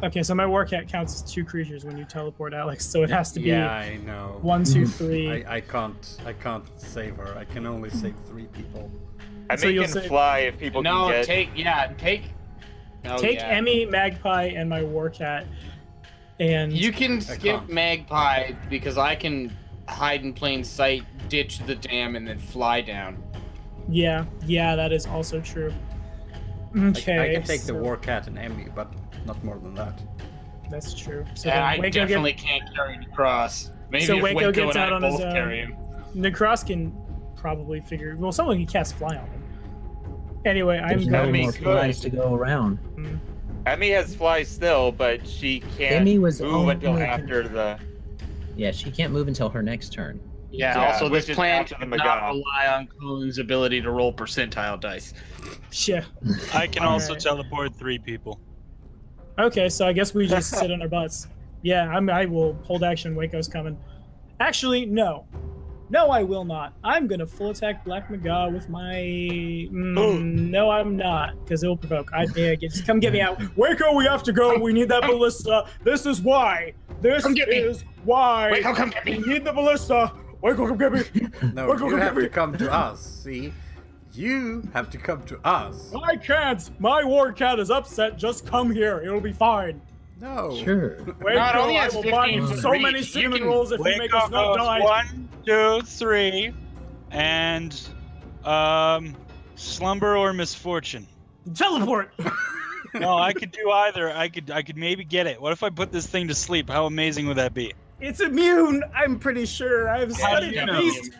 Okay, so my Warcat counts as 2 creatures when you teleport, Alex. So it has to be Yeah, I know. 1, 2, 3. I can't save her. I can only save 3 people. I So make you'll him say- fly if people No, can get. take. Oh, Take yeah. Emmy, Magpie, and my Warcat. And You can skip can't. Magpie because I can hide in plain sight, ditch the dam, and then fly down. yeah, that is also true. Okay, I can take the so Warcat and Emmy, but not more than that. That's true. So Yeah, I then Wayko definitely can't carry him across. Maybe So if Wayko Wayko gets and out I on his both own. carry him. Nahkräs can probably figure. Well, someone can cast fly on him. Anyway, I'm There's no going. more flies to go around. Emmy has fly still, but she can't Emmy was move only until con- after the. Yeah, she can't move until her next turn. Yeah, Yeah, also which this is plan after the does not Magpie. rely on Colin's ability to roll percentile dice. Yeah. I can also Alright. teleport 3 people. Okay, so I guess we just sit on our butts. Yeah, I will hold action. Waco's coming. Actually, no. No, I will not. I'm gonna full attack Black Maga with my. No, I'm not, because it will provoke. Just come get me out. Waco, we have to go. We need that ballista. This is why. This Come get me. is why. Waco, come get We me. need the ballista. Waco, come get me. No, Waco, you come have get me. to come to us. See, you have to come to us. I can't. My war cat is upset. Just come here. It'll be fine. No. Sure. Waco, Not only I has will buy 15 you foot so reach, many you cinnamon can- rolls if you make us Wayko not goes die. 1, 2, 3, and slumber or misfortune. Teleport. No, I could do either. I could maybe get it. What if I put this thing to sleep? How amazing would that be? It's immune. I'm pretty sure. I've How do studied you the know? beast.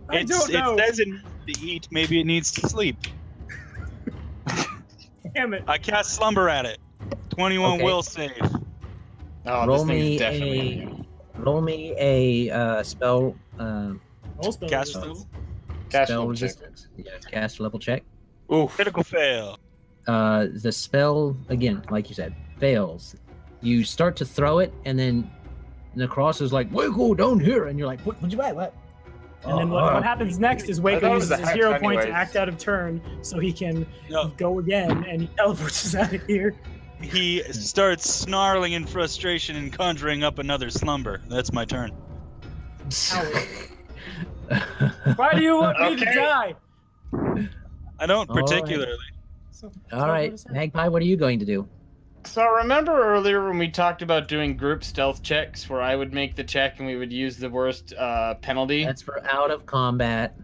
I don't know. It says it needs to eat. Maybe it needs to sleep. Damn it. I cast slumber at it. 21 Okay. will save. Oh, roll this thing's me definitely. roll me a spell Roll spell Cast resistance. Cast spell level check. resistance. Yeah, cast level check. Oof. Critical fail. The spell again, like you said, fails. You start to throw it, and then Nahkräs is like, "Wayko, down here," and you're like, "What you buy? What?" And then what happens next is I thought Wayko it was uses a his hex hero point to anyways. act out of turn so he can No, go again and he teleports us out of here. he starts snarling in frustration and conjuring up another slumber. That's my turn. Why do you want me to Okay. die? I don't All right. particularly. So, All right, Magpie, what are you going to do? So remember earlier when we talked about doing group stealth checks where I would make the check and we would use the worst penalty? That's for out of combat.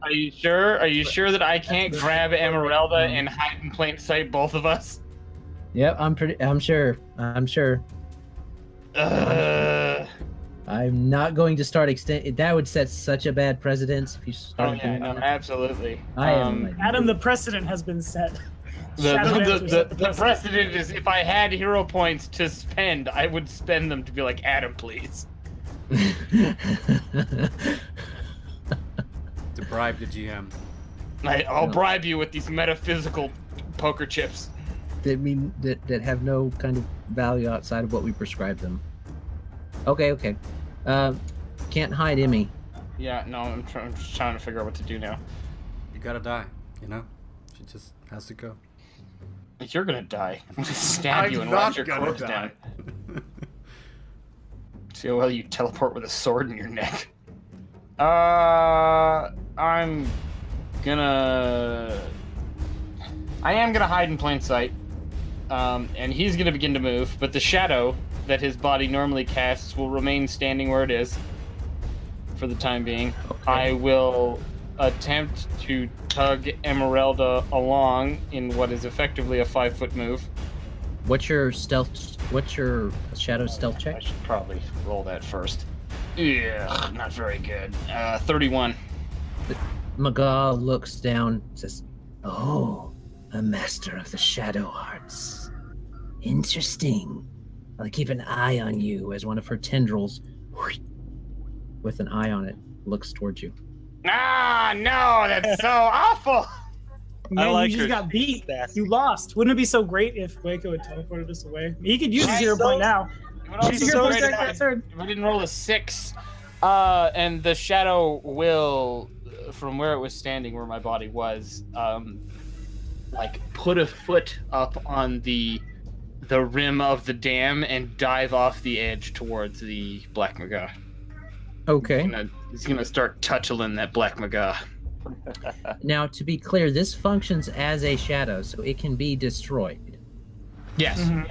Are you sure? Are you sure that I can't grab Emyrelda and hide in plain sight both of us? Yep, I'm sure. I'm not going to start extend. That would set such a bad precedence if you Oh started yeah, doing no, that. absolutely. I am. Adam, the precedent has been set. The Shadowlands was at the precedent is if I had hero points to spend, I would spend them to be like, Adam, please. To bribe the GM. I'll No. bribe you with these metaphysical poker chips. that have no kind of value outside of what we prescribe them. Okay. Can't hide Emmy. Yeah, no, I'm just trying to figure out what to do now. You gotta die, you know? She just has to go. You're gonna die. I'm gonna stab you and not watch your gonna corpse die. down. See how well you teleport with a sword in your neck. I am gonna hide in plain sight. And he's gonna begin to move, but the shadow that his body normally casts will remain standing where it is for the time being. I will attempt to tug Emyrelda along in what is effectively a 5-foot move. What's your shadow stealth I check? should probably roll that first. Yeah, not very good. 31. Magal looks down, says, "Oh, a master of the shadow arts. Interesting. I'll keep an eye on you," as one of her tendrils, with an eye on it, looks towards you. Ah, no, that's so awful. Man, like you her just got beat. stats. You lost. Wouldn't it be so great if Wayko had teleported us away? He could use his Right, 0 so- point now. She's Use so 0 great point at next turn. If I didn't roll a 6, and the shadow will, from where it was standing, where my body was, like put a foot up on the rim of the dam and dive off the edge towards the Black Maga. Okay. He's gonna start touching that Black Maga. Now, to be clear, this functions as a shadow, so it can be destroyed. Yes. Mhm.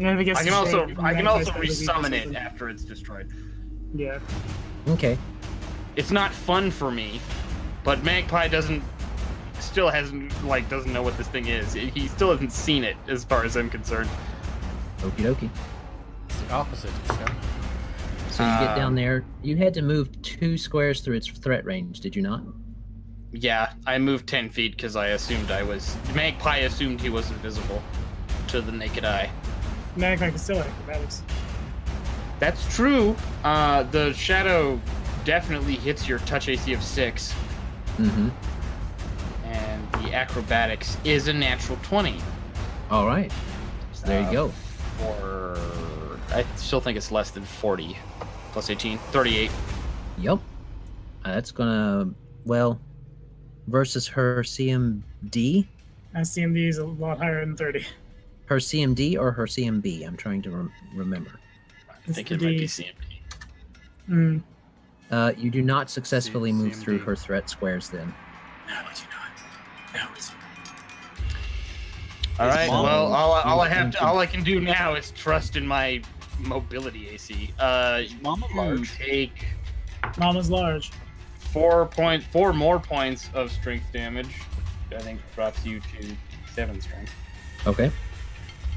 And if it gets I can also destroyed, resummon it something. after it's destroyed. Yeah. Okay. It's not fun for me, but Magpie doesn't know what this thing is. He still hasn't seen it, as far as I'm concerned. Okie dokie. It's the opposite. Yeah. So you get down there. You had to move 2 squares through its threat range, did you not? Yeah, I moved 10 feet because Magpie assumed he was invisible to the naked eye. Magpie can still acrobatics. That's true. The shadow definitely hits your touch AC of 6, Mm-hmm. and the acrobatics is a natural 20. All right. So there you go. I still think it's less than 40. Plus 18, 38. Yep. That's gonna, versus her CMD? CMD is a lot higher than 30. Her CMD or her CMB? I'm trying to remember. I think it might be CMD. Mm. You do not successfully move through CMD. her threat squares then. No, I do not. No, it's All right. Mom- Well, all I can do now is trust in my mobility AC. Mama You large. take Mama's large. 4 more points of strength damage. Which I think drops you to 7 strength. Okay.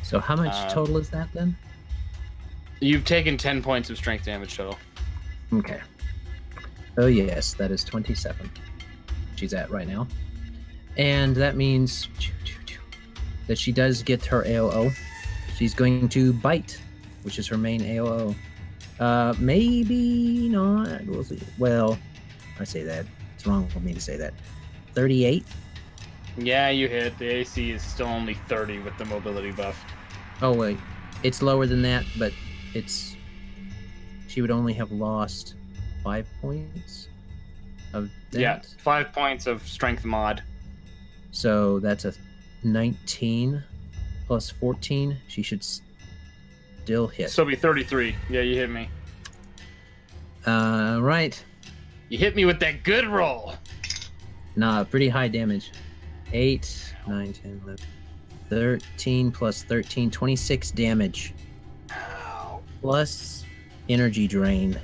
So how much total is that then? You've taken 10 points of strength damage total. Okay. Oh yes, that is 27. She's at right now. And that means that she does get her AOO. She's going to bite, which is her main AOO. Maybe not. We'll see. Well, I say that. It's wrong for me to say that. 38. Yeah, you hit. The AC is still only 30 with the mobility buff. Oh wait, it's lower than that, but it's. She would only have lost 5 points of that. Yeah, 5 points of strength mod. So that's a 19 plus 14. She should still hit. So it'll be 33. Yeah, you hit me. Right. You hit me with that good roll. Nah, pretty high damage. 8, 9, 10, 11, 13 plus 13, 26 damage. Plus energy drain.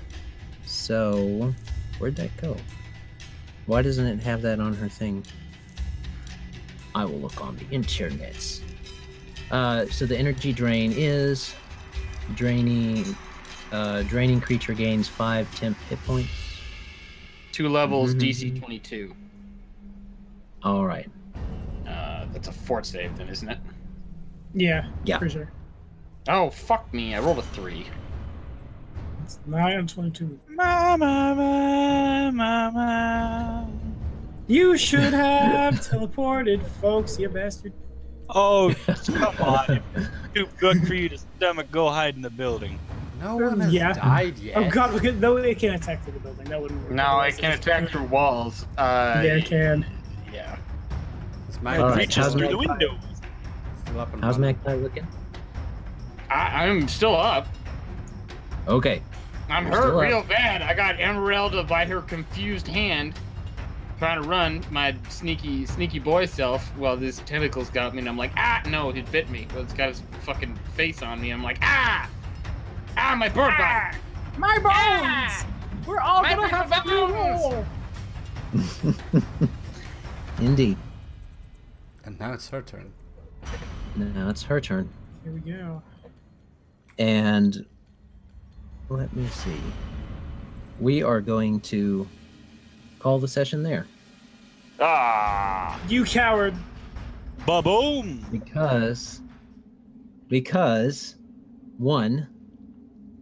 So, where'd that go? Why doesn't it have that on her thing? I will look on the internets. So the energy drain is draining creature gains 5 temp hit points. 2 levels, Mhm. DC 22. All right. That's a fort save then, isn't it? Yeah, Yeah. for sure. Oh, fuck me. I rolled a 3. It's 9 and 22. Mama. You should have teleported, folks, you bastard. Oh, come on. Too good for you to stomach. Go hide in the building. No one has Yeah. died yet. Oh god, no, it can't attack through the building. That wouldn't work. No, I can attack through walls. Yeah, it can. Yeah. It's It All right, reaches how's through the Magpie? window. Still up and How's running. Magpie looking? I'm still up. Okay. I'm You're hurt still up. real bad. I got Emyrelda by her confused hand, trying to run my sneaky boy self. While this tentacles got me, and I'm like, no, it bit me. Well, it's got his fucking face on me. I'm like, my bird body. My bones! We're all My gonna have to bones! reroll! Indeed. And now it's her turn. Now it's her turn. Here we go. And let me see. We are going to call the session there. Ah! You coward. Ba-boom! Because 1,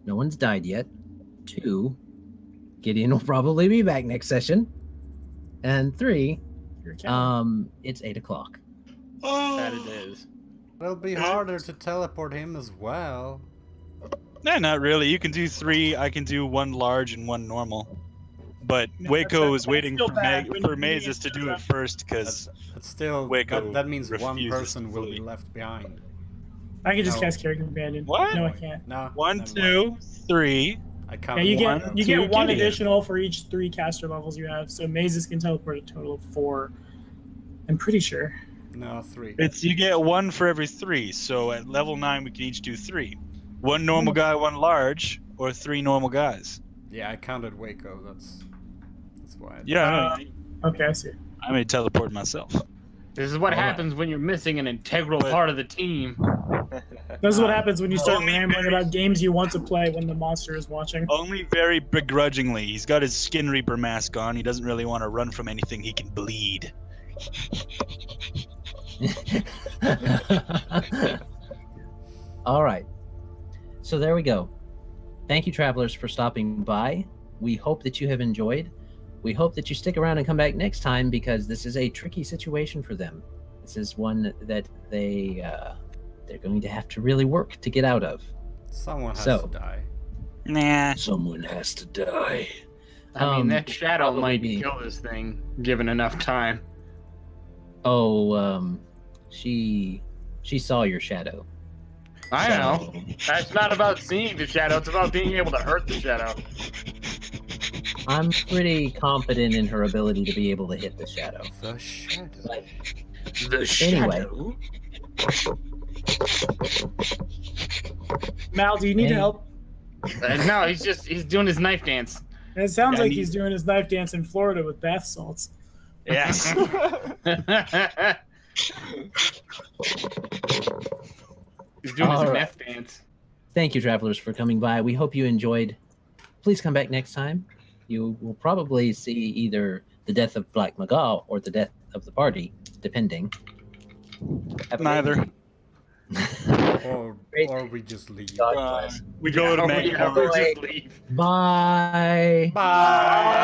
no one's died yet. 2, Gideon will probably be back next session. And 3, You're a coward. it's 8 o'clock. That it is. It'll be harder to teleport him as well. No, not really. You can do 3. I can do 1 large and 1 normal. But Wayko is waiting still for, bad when you Mazus to do it first because That's still Wayko that means one refuses person will be fully. left behind. I can just No. cast Carry Companion. What? No, I can't. No. 1, never 2, mind. 3. I can't. Yeah, you One, get you two, get 1 Gideon. additional for each 3 caster levels you have. So Mazus can teleport a total of 4. I'm pretty sure. No, 3. You get 1 for every 3. So at level 9, we can each do 3. 1 normal guy, 1 large, or 3 normal guys. Yeah, I counted Wayko. That's why. Yeah, Okay, I see. I may teleport myself. This is what All right. happens when you're missing an integral part of the team. This is what happens when you start Only rambling very- about games you want to play when the monster is watching. Only very begrudgingly. He's got his Skin Reaper mask on. He doesn't really want to run from anything he can bleed. All right. So there we go. Thank you, travelers, for stopping by. We hope that you have enjoyed. We hope that you stick around and come back next time because this is a tricky situation for them. This is one that they're going to have to really work to get out of. Someone has So- to die. Nah. Someone has to die. I mean, that shadow probably might be- kill this thing, given enough time. Oh, she saw your shadow. I So- know. That's not about seeing the shadow, it's about being able to hurt the shadow. I'm pretty confident in her ability to be able to hit the shadow. The shadow. But The anyway, Mal, do you need Hey. help? No, he's doing his knife dance. It sounds Yeah, like he's doing his knife dance in Florida with bath salts. Yes. He's doing his All right. meth dance. thank you, travelers, for coming by. We hope you enjoyed. Please come back next time. You will probably see either the death of Black Magal or the death of the party, depending. Have a Neither. Or Great. or we just leave. We go to Oh, Magpie. yeah, we'll just leave. Bye. Bye.